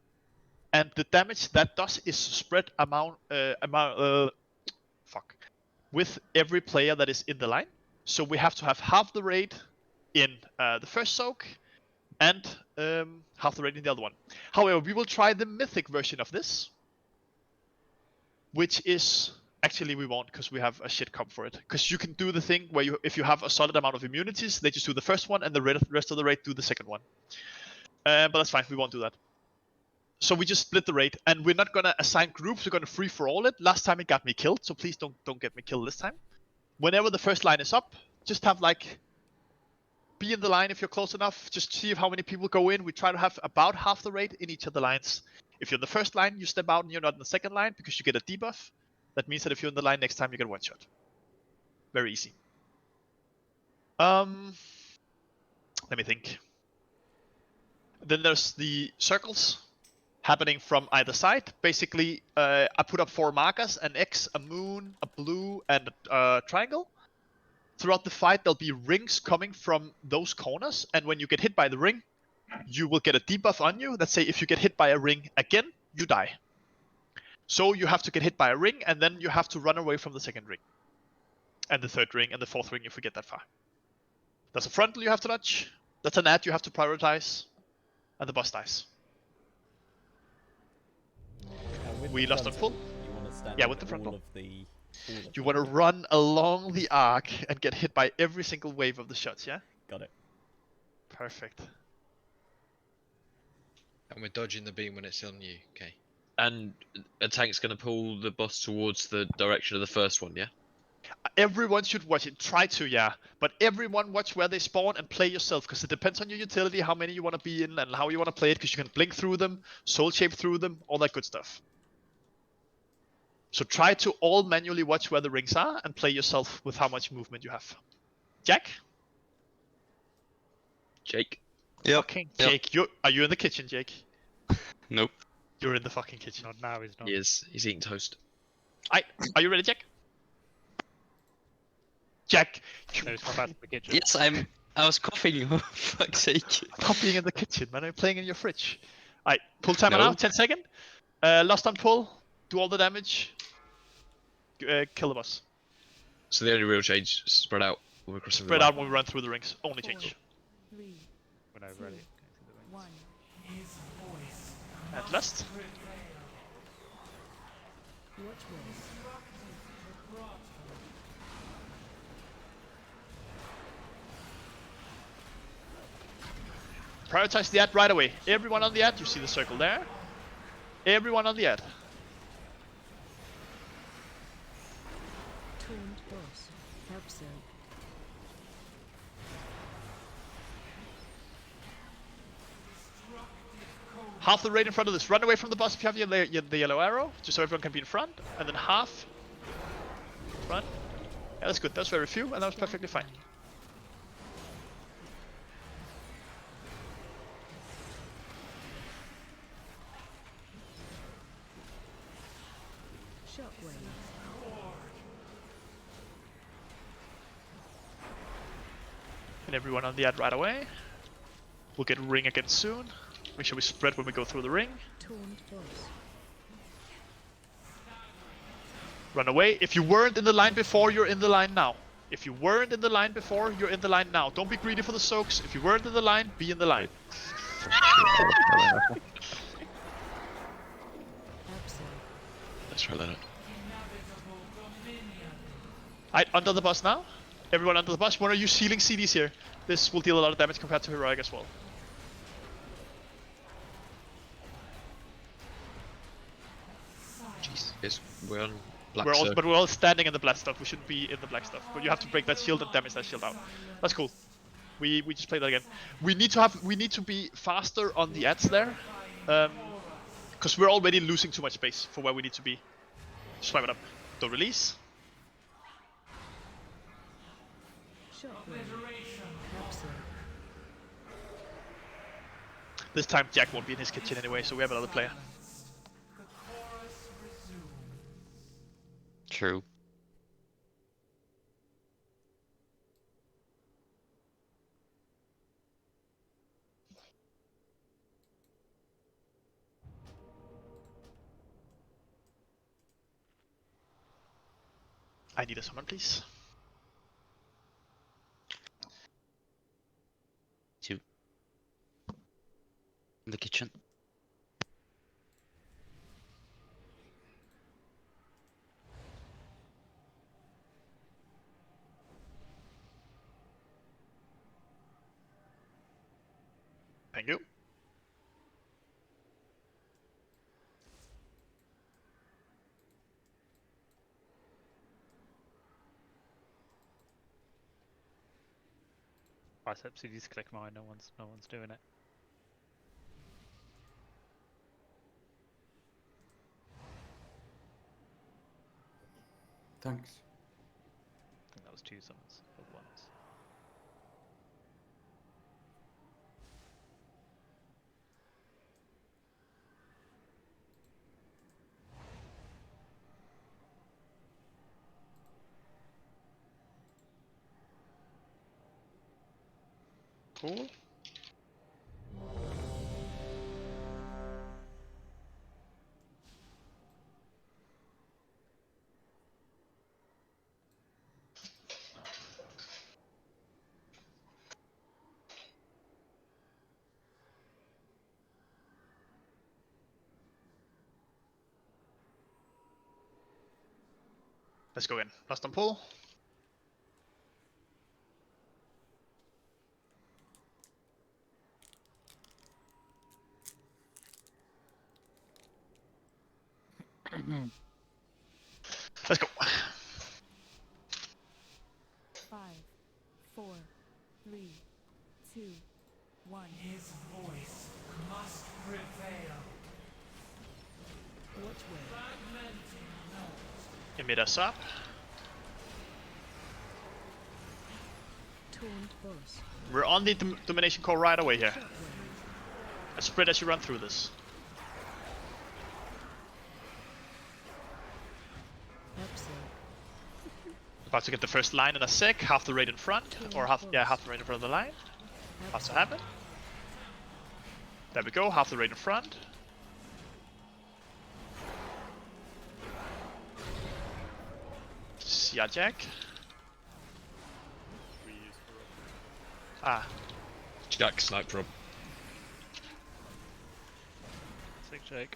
and the damage that does is spread with every player that is in the line. So we have to have half the rate in the first soak, and half the rate in the other one. However, we will try the mythic version of this, which is actually we won't, because we have a shit comp for it. Because you can do the thing where if you have a solid amount of immunities, they just do the first one, and the rest of the rate do the second one. But that's fine. We won't do that. So we just split the rate, and we're not gonna assign groups. We're gonna free for all it. Last time it got me killed, so please don't get me killed this time. Whenever the first line is up, just have be in the line if you're close enough. Just see how many people go in. We try to have about half the rate in each of the lines. If you're in the first line, you step out and you're not in the second line because you get a debuff. That means that if you're in the line next time, you get 1 shot. Very easy. Let me think. Then there's the circles happening from either side. Basically, I put up 4 markers, an X, a moon, a blue, and a triangle. Throughout the fight, there'll be rings coming from those corners, and when you get hit by the ring, you will get a debuff on you. Let's say if you get hit by a ring again, you die. So you have to get hit by a ring, and then you have to run away from the second ring. And the 3rd ring, and the 4th ring if we get that far. There's a frontal you have to dodge. That's an ad you have to prioritize. And the boss dies. We lost on full. Yeah, with the frontal. You want to run along the arc and get hit by every single wave of the shots, yeah? Got it. Perfect. And we're dodging the beam when it's on you, okay. And a tank's going to pull the boss towards the direction of the first one, yeah? Everyone should watch it. Try to, yeah. But everyone watch where they spawn and play yourself, because it depends on your utility, how many you want to be in, and how you want to play it, because you can blink through them, soul shape through them, all that good stuff. So try to all manually watch where the rings are and play yourself with how much movement you have. Jack? Jake? Yep. Fucking Jake, are you in the kitchen, Jake? Nope. You're in the fucking kitchen. Not now, he's not. He is. He's eating toast. Are you ready, Jack? Jack! No, it's not back to the kitchen. Yes, I was coughing, for fuck's sake. Stop being in the kitchen, man. I'm playing in your fridge. Alright, pull timer No. now, 10 seconds. Lost on pull, do all the damage. Kill the boss. So the only real change is spread out when we're crossing Spread the out line. when we run through the rings. Only change. 3, When I'm ready. 1. And last. Watch this. Prioritize the ad right away. Everyone on the ad, you see the circle there. Everyone on the ad. Taunt boss. Help so. Half the raid in front of this. Run away from the boss if you have the yellow arrow, just so everyone can be in front. And then half front. Yeah, that's good. That's very few, and that was perfectly fine. And everyone on the ad right away. We'll get ring again soon. Make sure we spread when we go through the ring. Run away. If you weren't in the line before, you're in the line now. If you weren't in the line before, you're in the line now. Don't be greedy for the soaks. If you weren't in the line, be in the line. Let's try that out. Under the bus now. Everyone under the bus. When are you sealing CDs here? This will deal a lot of damage compared to Heroic as well. Jeez, yes, we're on black But we're all standing in the black stuff. We shouldn't be in the black stuff. But you have to break that shield and damage that shield out. That's cool. We just played that again. We need to be faster on the ads there, because we're already losing too much space for where we need to be. Swipe it up. Don't release. This time Jack won't be in his kitchen anyway, so we have another player. True. I need a summon, please. 2. In the kitchen. Thank you. Biceps, you just click mine. No one's doing it. Thanks. I think that was 2 summons at once. Cool. Let's go in. Last on pull. Let's go. 5, 4, 3, 2, 1. His voice must prevail. Watch where? Emit us up. Taunt boss. We're on the domination core right away here. And spread as you run through this. About to get the first line in a sec, half the raid in front, or half the raid in front of the line. About to happen. There we go, half the raid in front. Yeah, Jack. Ah. Jack snipe Rob. Sick Jake.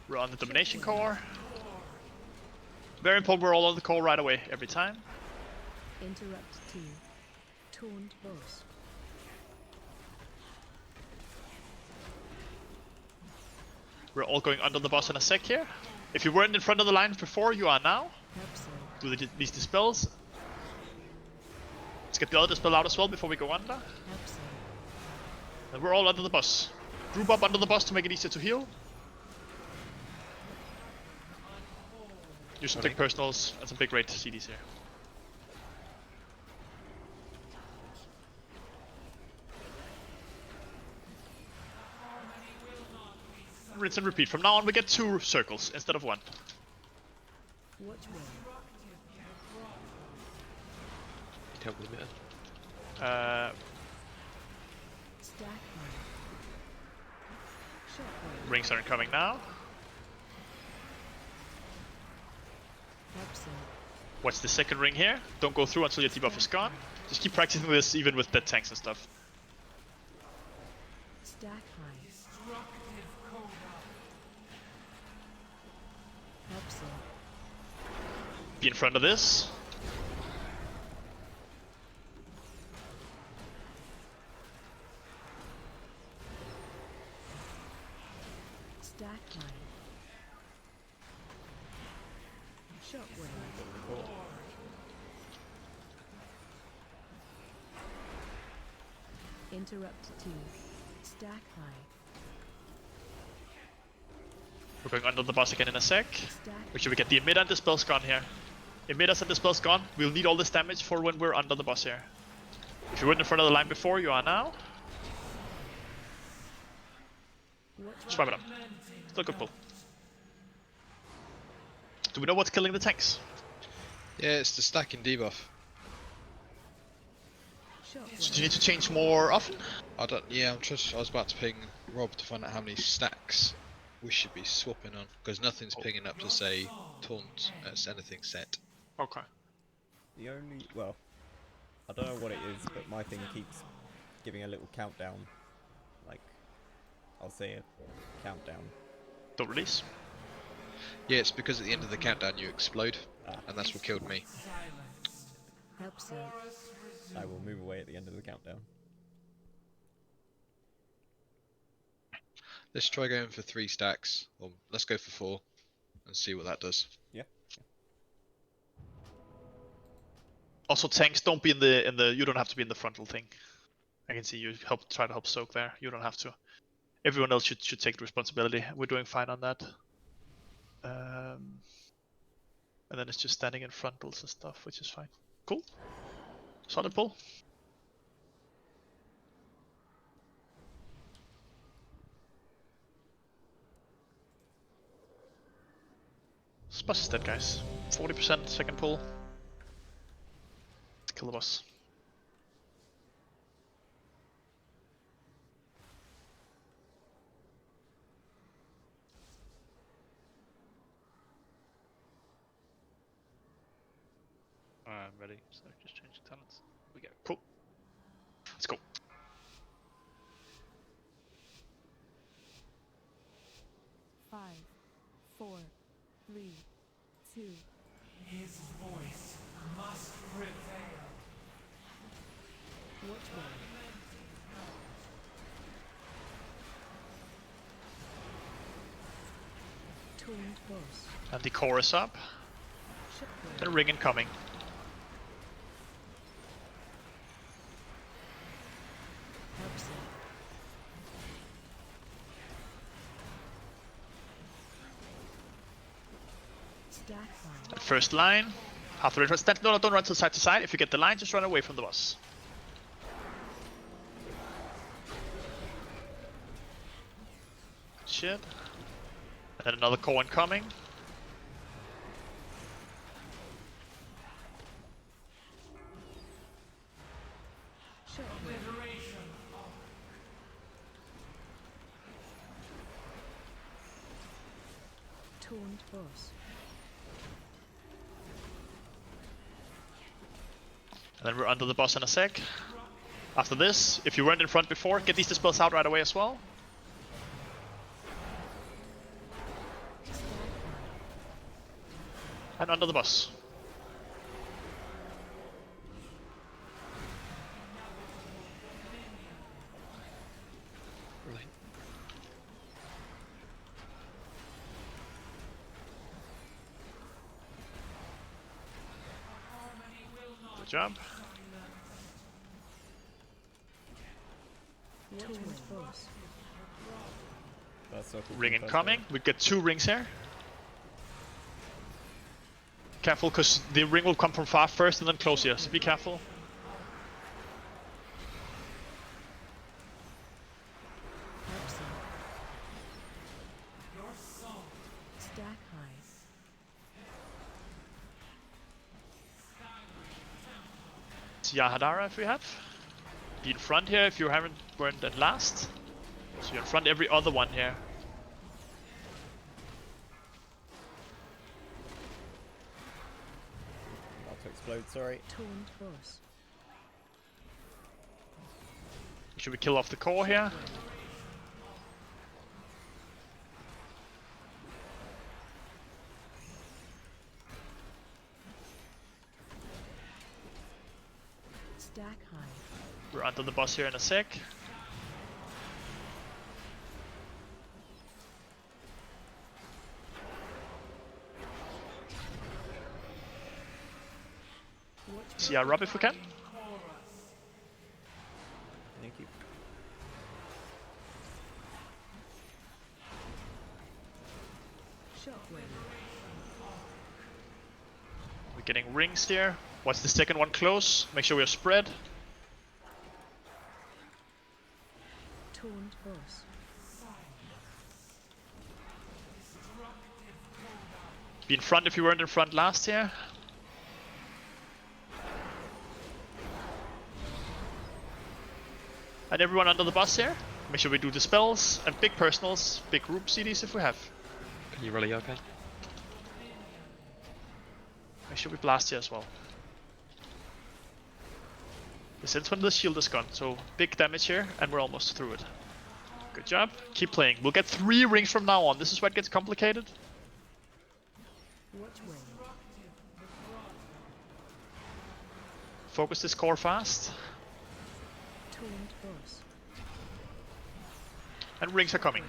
We're on the domination core. Very important, we're all on the core right away, every time. Interrupt team. Taunt boss. We're all going under the boss in a sec here. If you weren't in front of the line before, you are now. Do these dispels. Let's get the other dispel out as well before we go under. And we're all under the boss. Group up under the boss to make it easier to heal. Use some big personals and some big raid CDs here. Rinse and repeat. From now on we get 2 circles instead of 1. Rings are incoming now. Watch the second ring here. Don't go through until your debuff is gone. Just keep practicing this even with dead tanks and stuff. Be in front of this. Interrupt 2. Stack high. We're going under the boss again in a sec. Make sure we get the emitter and dispels gone here. Emitters and dispels gone. We'll need all this damage for when we're under the boss here. If you weren't in front of the line before, you are now. Swipe it up. Still good pull. Do we know what's killing the tanks? Yeah, it's the stacking debuff. So do you need to change more often? I don't. Yeah, I was about to ping Rob to find out how many stacks we should be swapping on, because nothing's pinging up to say taunt as anything set. Okay. The only, well, I don't know what it is, but my thing keeps giving a little countdown. Like, I'll say a countdown. Don't release. Yeah, it's because at the end of the countdown you explode, and that's what killed me. I will move away at the end of the countdown. Let's try going for 3 stacks, or let's go for 4, and see what that does. Yeah. Also, tanks, don't be in the. You don't have to be in the frontal thing. I can see you try to help soak there. You don't have to. Everyone else should take the responsibility. We're doing fine on that. And then it's just standing in frontals and stuff, which is fine. Cool. Solid pull. This boss is dead, guys. 40% second pull. Let's kill the boss. I'm ready, so just change the talents. We go. Cool. Let's go. Five, 4, 3, 2. His voice must prevail. Watch well. Taunt boss. And the chorus up. The ring incoming. First line. Half the range. No, don't run to side to side. If you get the line, just run away from the boss. Shit. And then another core incoming. Taunt boss. And then we're under the boss in a sec. After this, if you weren't in front before, get these dispels out right away as well. And under the boss. Good job. Tones boss. Ring incoming. We get 2 rings here. Careful, because the ring will come from far first and then close here, so be careful. Stack high. Hadara if we have. Be in front here if you haven't burned at last. So you're in front every other one here. About to explode, sorry. Toned boss. Should we kill off the core here? Stack high. We're under the boss here in a sec. See Rob if we can. Thank you. Shockwave. We're getting rings here. Watch the second one close. Make sure we're spread. Toned boss. Be in front if you weren't in front last here. And everyone under the bus here. Make sure we do the spells and big personals, big group CDs if we have. Can you rally okay? Make sure we blast here as well. The sense when the shield is gone, so big damage here, and we're almost through it. Good job. Keep playing. We'll get 3 rings from now on. This is where it gets complicated. Watch way. Focus this core fast. Toned boss. And rings are coming.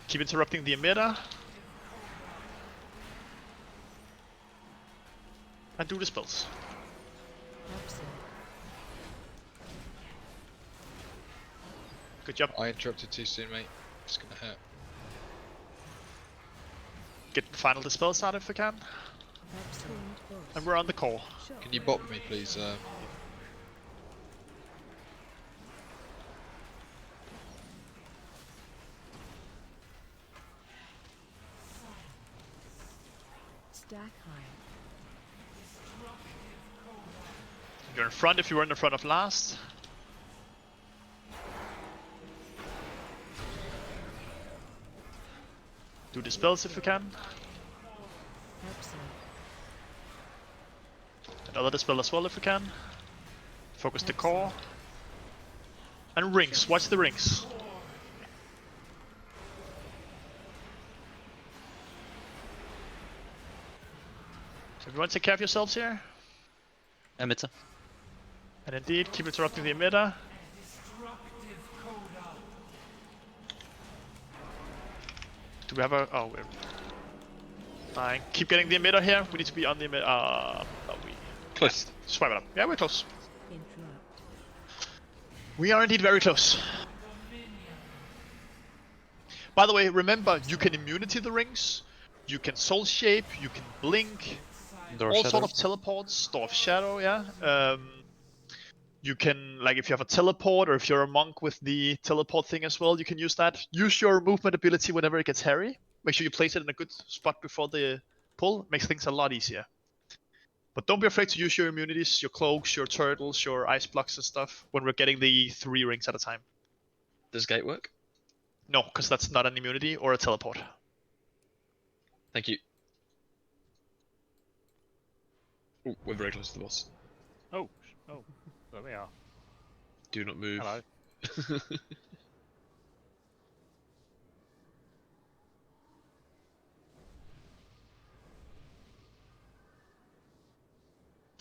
Keep interrupting the emitter. And do the spells. Good job. I interrupted too soon, mate. It's gonna hurt. Get the final dispels out if we can. And we're on the core. Can you bop me, please? Stack high. You're in front if you weren't in front of last. Do the spells if we can. Another dispel as well if we can. Focus the core. And rings, watch the rings. So everyone take care of yourselves here. Emitter. And indeed, keep interrupting the emitter. Do we have a... oh, we're dying. Keep getting the emitter here. We need to be on the emitter. Are we... Close. Yeah. Swipe it up. Yeah, we're close. We are indeed very close. By the way, remember, you can immunity the rings. You can soul shape. You can blink. All sort of teleports. Door of Shadow, yeah. You can, like, if you have a teleport, or if you're a monk with the teleport thing as well, you can use that. Use your movement ability whenever it gets hairy. Make sure you place it in a good spot before the pull. Makes things a lot easier. But don't be afraid to use your immunities, your cloaks, your turtles, your ice blocks and stuff when we're getting the 3 rings at a time. Does gate work? No, because that's not an immunity or a teleport. Thank you. Ooh, we're very close to the boss. Oh, there we are. Do not move. Hello.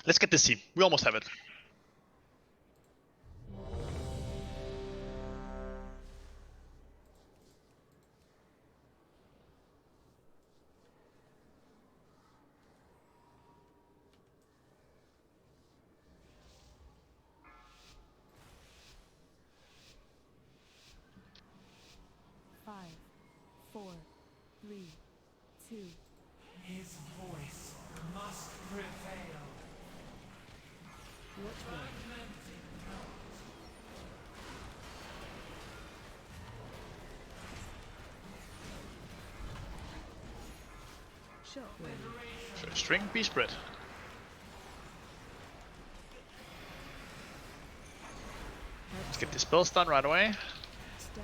Let's get this team. We almost have it. 4, 3, 2. His voice must prevail. Which way? Shockwave. First ring, B spread. Let's get the spells done right away. Stack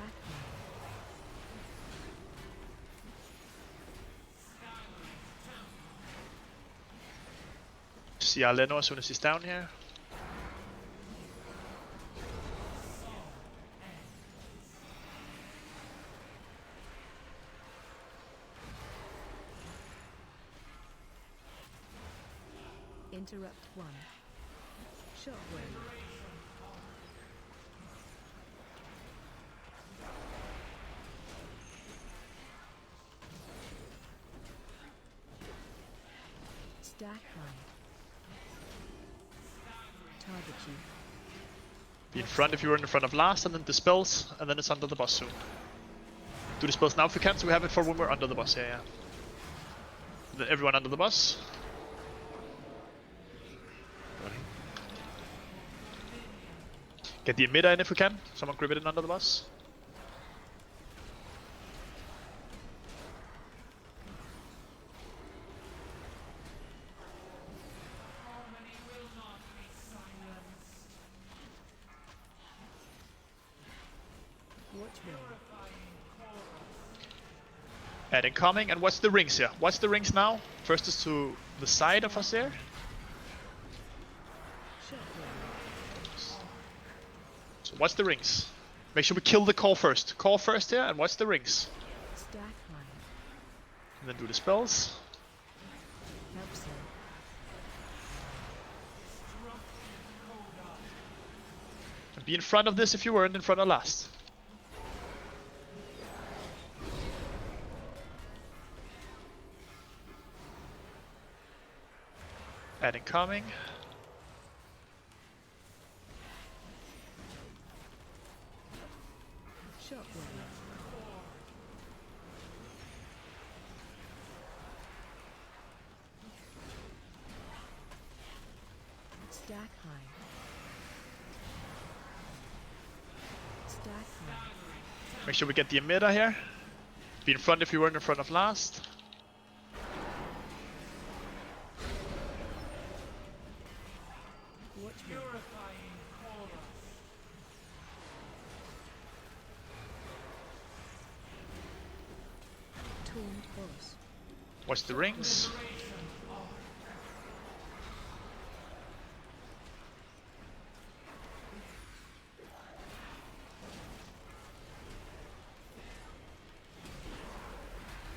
See our Leno as soon as he's down here. Interrupt 1. Shockwave. Stack high. Target you. Be in front if you were in front of last, and then dispels, and then it's under the boss soon. Do the spells now if you can, so we have it for when we're under the boss. Yeah. And then everyone under the boss. Get the emitter in if we can. Someone grip it in under the boss. And incoming, and what's the rings here? What's the rings now? First is to the side of us here. So what's the rings? Make sure we kill the core first. Core first here, and what's the rings? Stack high. And then do the spells. Help so. And be in front of this if you weren't in front of last. And incoming. Shockwave. Stack high. Stack high. Make sure we get the emitter here. Be in front if you weren't in front of last. Watch me. Taunt boss. Watch the rings.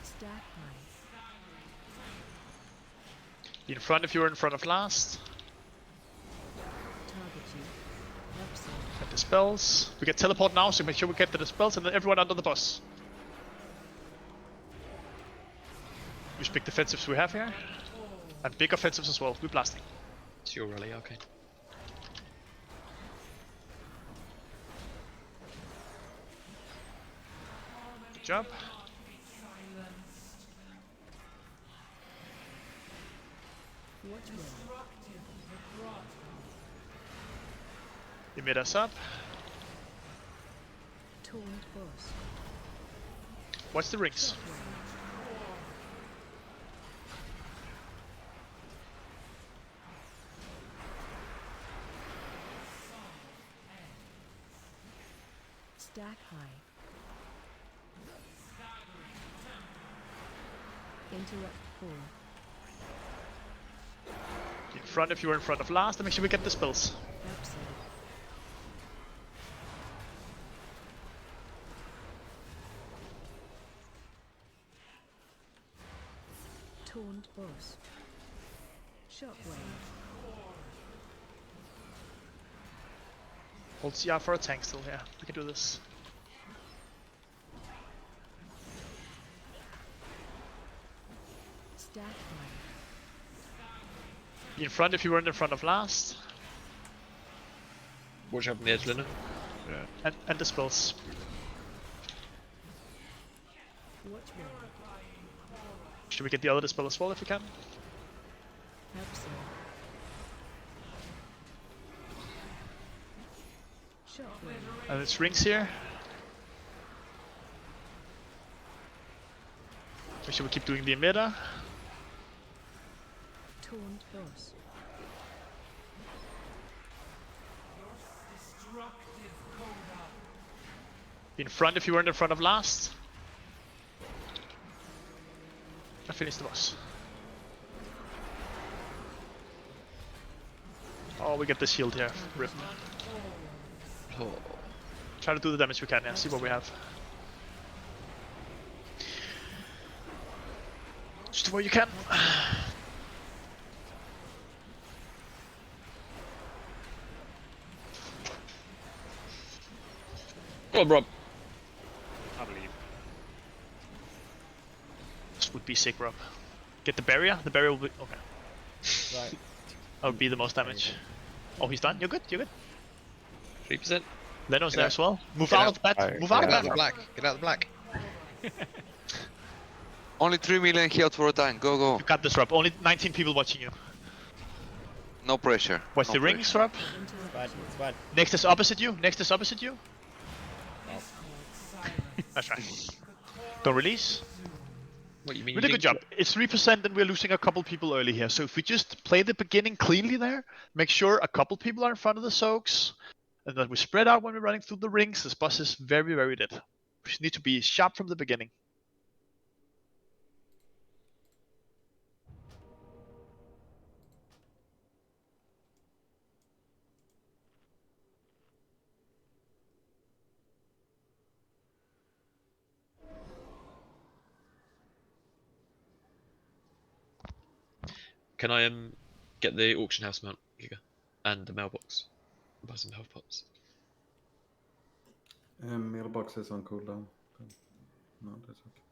Stack high. Be in front if you were in front of last. Target you. Help so. Get the spells. We get teleport now, so make sure we get the spells, and then everyone under the boss. Use big defensives we have here. And big offensives as well. We're blasting. It's your rally, okay. Good job. Watch me. You made us up. Taunt boss. Watch the rings. Stack high. Interrupt 4. In front if you were in front of last, and make sure we get the spells. Help so. Taunt boss. Shockwave. Hold CR for a tank still here. We can do this. Stack high. Be in front if you weren't in front of last. Watch out on the edge, Lena. Yeah. And the spells. Watch one. Should we get the other dispel as well if we can? Help so. Shockwave. And it's rings here. Should we keep doing the emitter? Taunt boss. Be in front if you weren't in front of last. I finished the boss. Oh, we get the shield here. Rip. Oh. Try to do the damage we can, yeah. See what we have. Just do what you can. Go on, Rob. I believe. This would be sick, Rob. Get the barrier. The barrier will be okay. Right. That would be the most damage. Oh, he's done. You're good. You're good. 3%. Leno's there out. as well. Move Get out out. of the bat. Alright, Move out of Get out the of the bat. black. Get out of the black. Only 3 million health for a time. Go, go. You got this, Rob. Only 19 people watching you. No pressure. Watch no the pressure. rings, Rob. It's bad. It's bad. Next is opposite you. Next is opposite you. That's right. Don't release. What you mean? Really you good didn't- job. It's 3% and we're losing a couple people early here. So if we just play the beginning cleanly there, make sure a couple people are in front of the soaks, and that we spread out when we're running through the rings. This boss is very, very dead. We need to be sharp from the beginning. Can I get the auction house mount, Giga, and the mailbox? Buy some health pots. Mailbox is on cooldown. No, that's okay.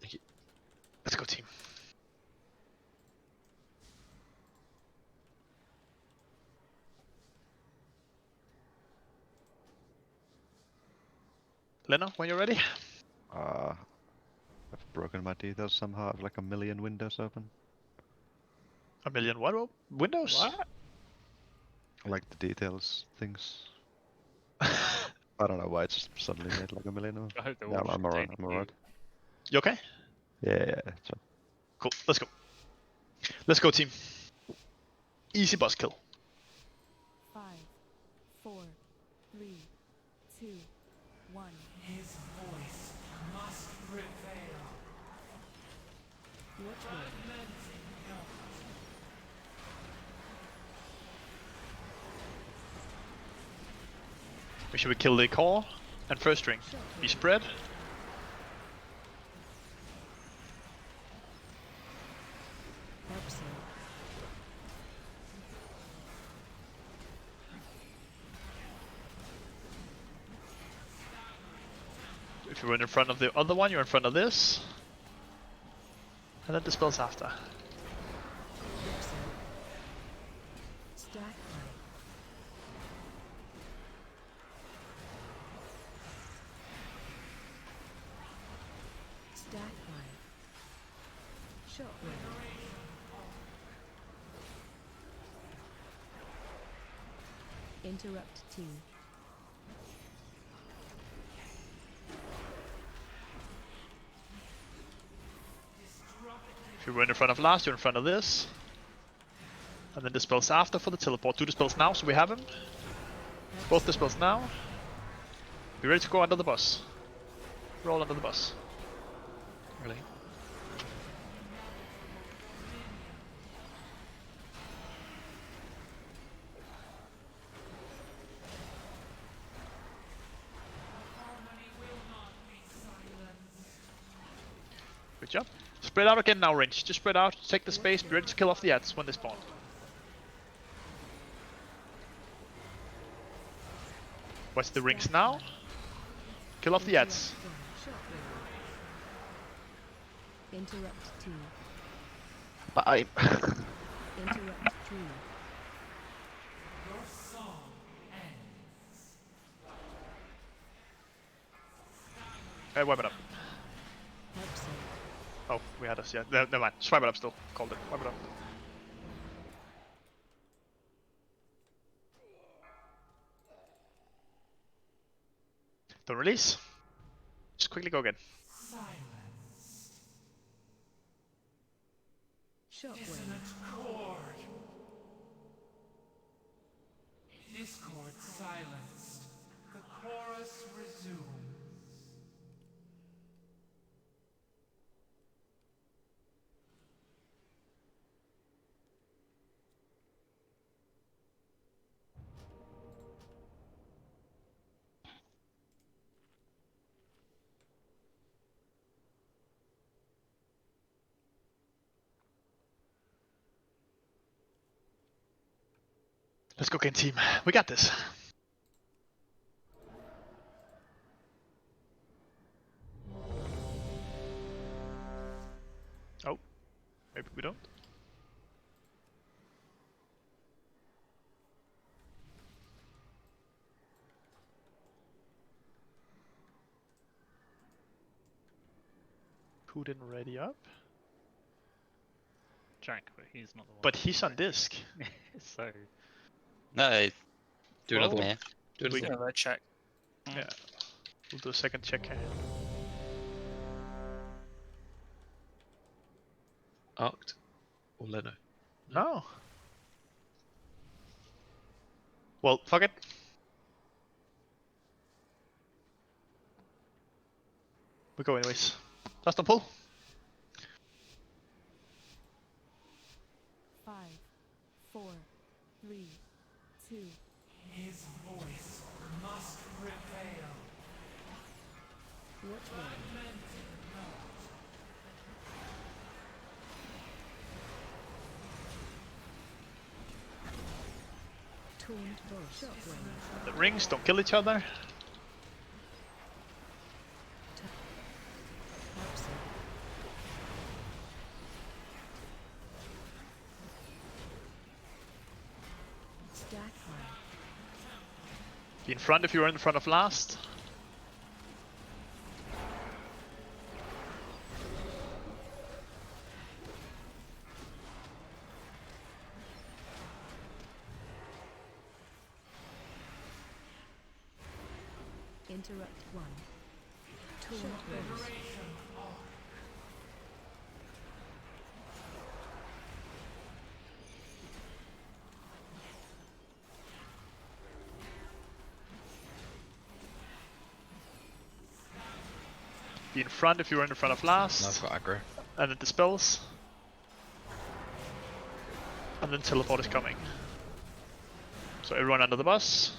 Thank you. Let's go, team. Leno, when you're ready. I've broken my details somehow. I have like a million windows open. A million what? Windows? What? Like the details things. I don't know why it just suddenly made like a million of them. I hope they're Yeah, all I'm alright. containing I'm alright. You okay? Yeah. So. Cool. Let's go. Let's go, team. Easy boss kill. 5, 4, 3, 2, 1. His voice must prevail. Watch one. Make sure we kill the core and first ring. Be spread. Help so. If you were in front of the other one, you're in front of this. And then dispels after. Help so. Stack high. Stack high. Shockwave. Interrupt team. If you were in front of last, you're in front of this. And then dispels after for the teleport. 2 dispels now, so we have him. Both dispels now. Be ready to go under the bus. Roll under the bus. Really? Good job. Spread out again now, range. Just spread out, take the space, be ready to kill off the ads when they spawn. Watch the rings now. Kill off the ads. Shockwave. Interrupt team. Bye. Interrupt 3. Your song ends. Hey, wipe it up. Help save. Oh, we had us, yeah. Never mind. Just wipe it up still. Called it. Wipe it up. Don't release. Just quickly go again. Silence. Shockwave. Dissonant chord. Discord silenced. The chorus resumes. Let's go again, team. We got this. Oh, maybe we don't. Who didn't ready up? Jack, but he's not the one. But he's on disc. So. No, Do another well, one. yeah. Do another one. Another check. Yeah. We'll do a second check here. Arced or Leno? No. Well, fuck it. We go anyways. Last no pull. 5, 4, 3, 2. His voice must prevail. Watch one. Taunt boss. Shockwave. The rings don't kill each other. Help save. Stack high. Be in front if you're in front of last. Interrupt 1. Taunt boss. Be in front if you're in front of last. No, I've got aggro. And it dispels. And then teleport is coming. So everyone under the bus.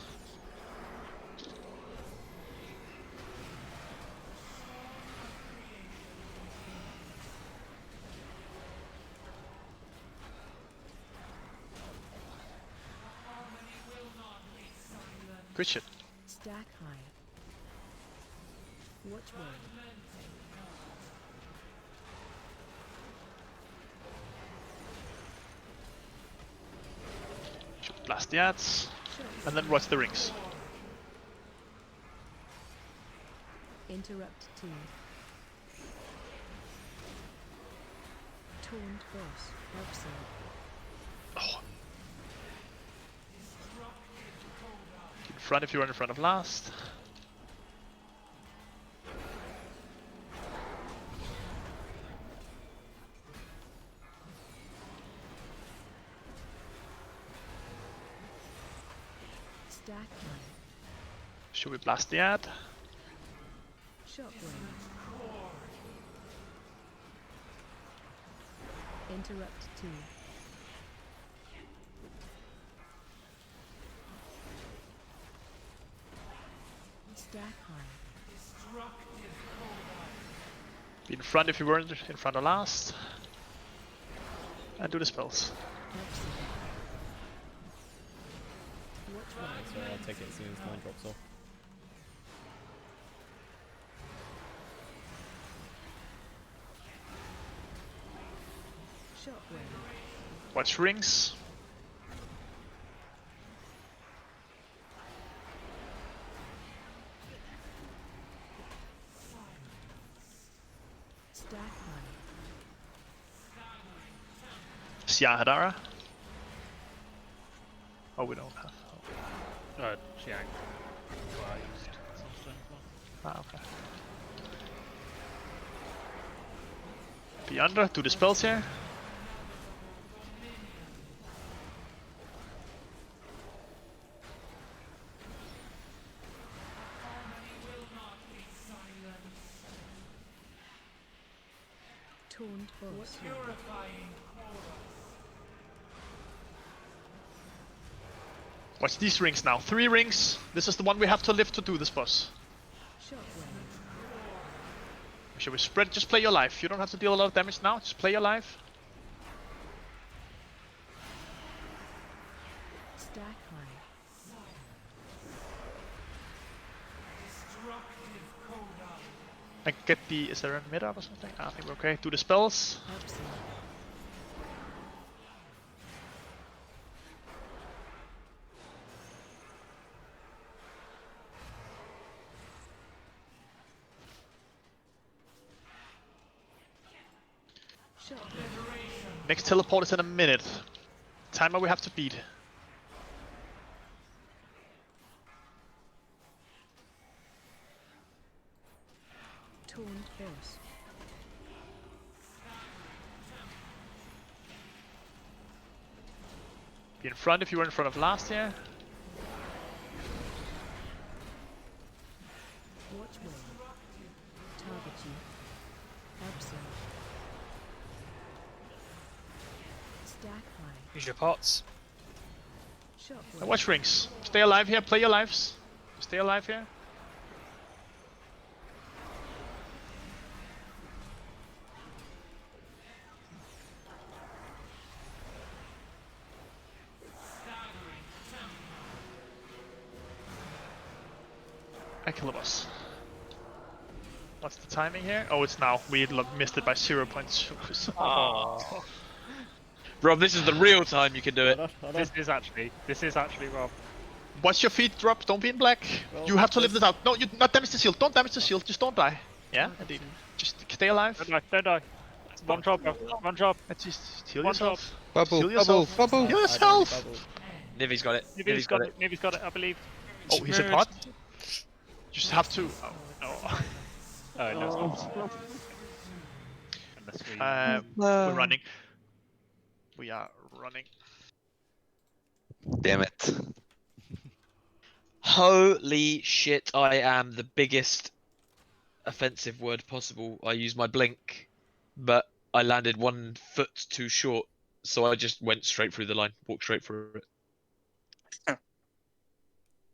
Good shit. Stack high. Watch one. Should blast the ads. And then watch the rings. Interrupt 2. Taunt boss. Help save. Oh. In front if you're in front of last. Stack high. Should we blast the ad? Shockwave. Interrupt 2. Stack high. Be in front if you weren't in front of last. And do the spells. Help save. Watch one. So I'll take it as soon as mine drops off. Shockwave. Watch rings. Stack high. Sia Hadara. Oh, we don't have. Xiang. Well, I used Sunstone as well. Ah, okay. Beyonder, do the spells here. Taunt boss. Watch these rings now. 3 rings. This is the one we have to live to do this boss. Shockwave. Should we spread? Just play your life. You don't have to deal a lot of damage now. Just play your life. Stack high. I get the. Is there a mid up or something? I think we're okay. Do the spells. Next teleport is in a minute. Timer we have to beat. Taunt boss. Be in front if you were in front of last year. Watch wave. Target you. Absorb. Stack high. Use your pots. Shockwave. Now watch rings. Stay alive here. Play your lives. Stay alive here. I kill the boss. What's the timing here? Oh, it's now. We missed it by 0.2. Oh. Rob, this is the real time you can do it. This is actually Rob. Watch your feet drop, don't be in black. Well, you have to live this out. No, you not damage the shield. Don't damage the shield, just don't die. Yeah, indeed. Just stay alive. Don't die. One job, bro. One job. Just heal One yourself. Bubble, Heal yourself. bubble. Heal yourself. Nivi's got it. Nivi's got it. Nivi's got it, I believe. Oh, he's in pot? Just have to. Oh, no. Oh, no, it's not. Unless we... We're running. We are running. Damn it. Holy shit, I am the biggest offensive word possible. I used my blink, but I landed 1 foot too short, so I just went straight through the line, walked straight through it.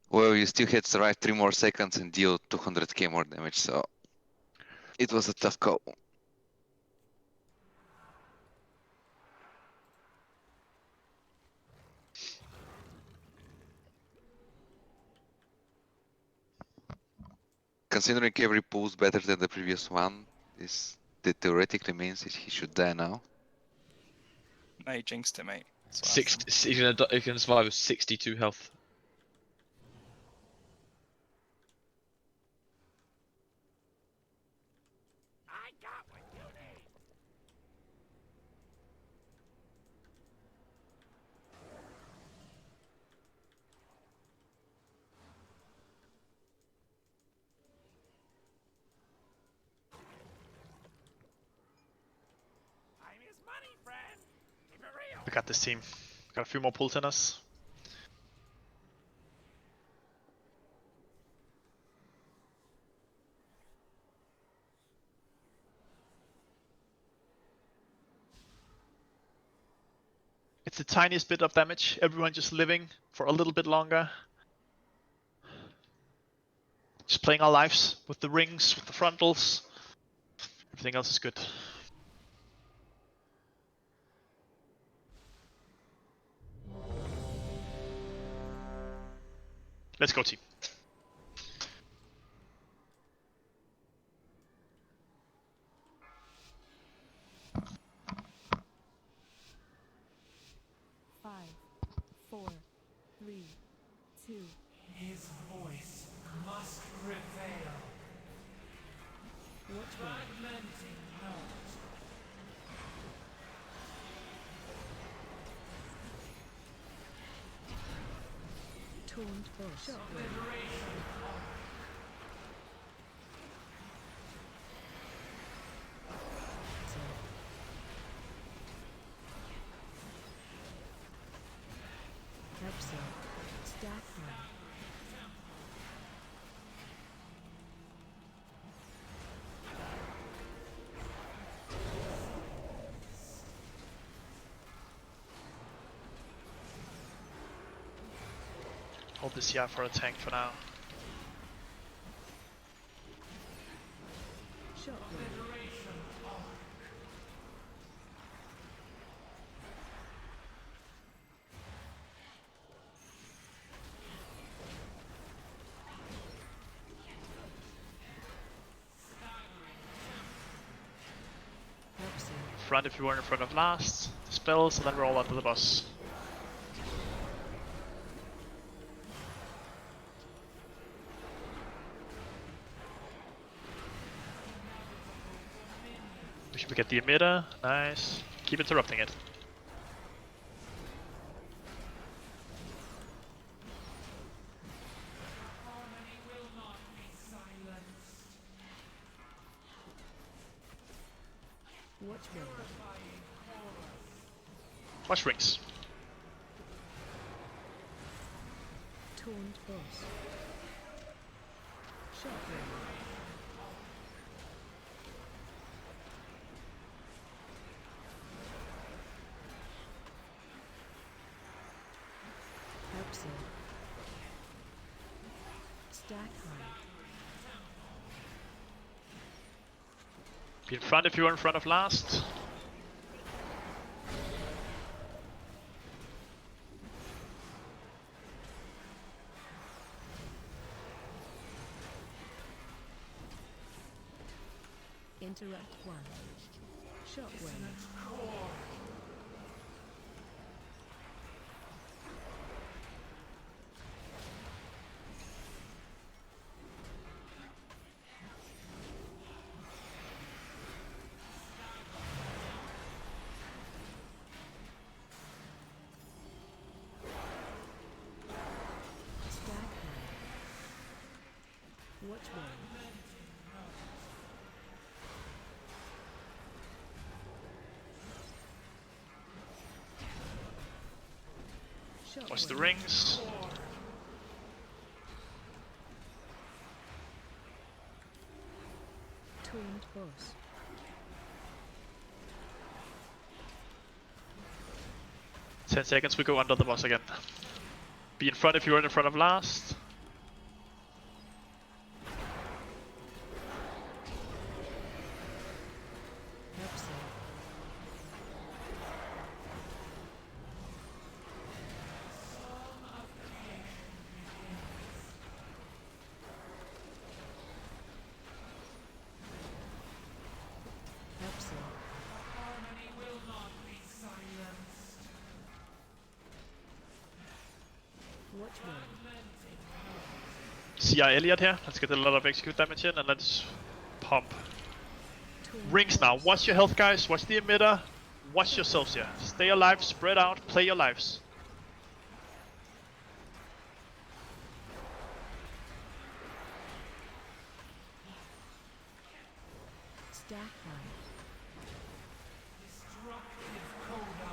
Well, you still had to survive 3 more seconds and deal 200k more damage, so it was a tough call. Considering every pool's better than the previous one, that theoretically means that he should die now. No, you jinxed it, mate. He can survive with 62 health. We got this team. Got a few more pulls in us. It's the tiniest bit of damage. Everyone just living for a little bit longer. Just playing our lives with the rings, with the frontals. Everything else is good. Let's go, team. 2. His voice must prevail. Watch well. Fragmenting note. Taunt boss. Obliteration. Absorb. Stack high. Hold this CR for a tank for now. Front if you were in front of last, spells, and then roll onto the boss. We should get the emitter, nice. Keep interrupting it. Watch well. Watch rings. Taunt boss. Shotgun. Absorb. Stack high. Be in front if you were in front of last. Interrupt 1. Shockwave. Stack high. Watch well. Watch the rings. Taunt boss. Ten seconds, we go under the boss again. Be in front if you were in front of last. CI Elliot here. Let's get a lot of execute damage in and let's pump. Rings now. Watch your health, guys. Watch the emitter. Watch yourselves here. Stay alive, spread out, play your lives. Stack high. Destructive coda.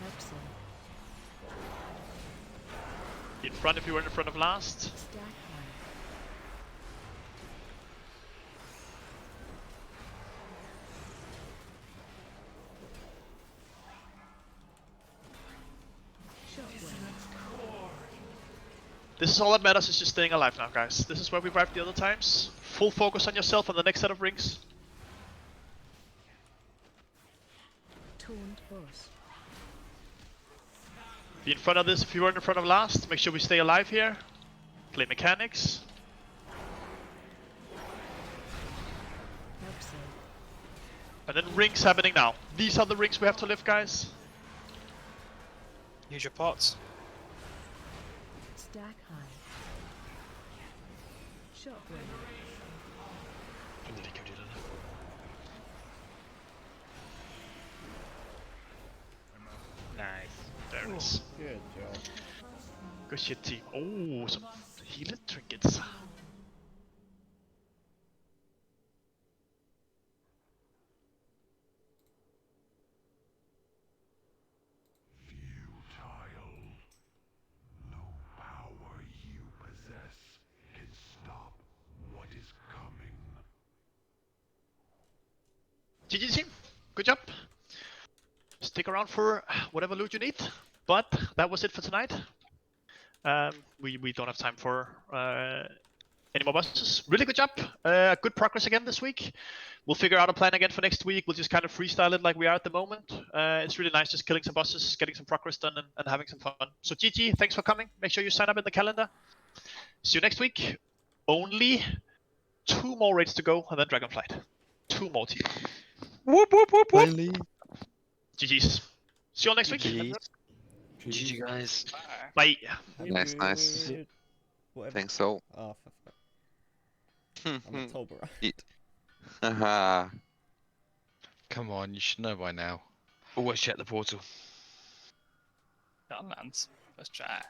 Absorb. In front if you were in front of last. Stack high. This is all that matters, is just staying alive now, guys. This is where we wiped the other times. Full focus on yourself on the next set of rings. Taunt boss. Be in front of this if you weren't in front of last. Make sure we stay alive here. Play mechanics. Absorb. And then rings happening now. These are the rings we have to lift, guys. Use your pots. Stack high. Shotgun. Nice. There it is. Good job. Good shit, team. Oh, some healer trinkets. Futile. No power you possess can stop what is coming. GG team. Good job. Stick around for whatever loot you need. But that was it for tonight. We don't have time for any more bosses. Really good job. Good progress again this week. We'll figure out a plan again for next week. We'll just kind of freestyle it like we are at the moment. It's really nice just killing some bosses, getting some progress done, and having some fun. So GG, thanks for coming. Make sure you sign up in the calendar. See you next week. Only 2 more raids to go, and then Dragonflight. 2 more team. Whoop whoop whoop whoop. GG's. See you all next week. GG guys. Bye. Nice, nice. Whatever. Think so. Oh, for fuck. I'm a Tolbera. Eat. Haha. Come on, you should know by now. Always check the portal. That lands. Let's try.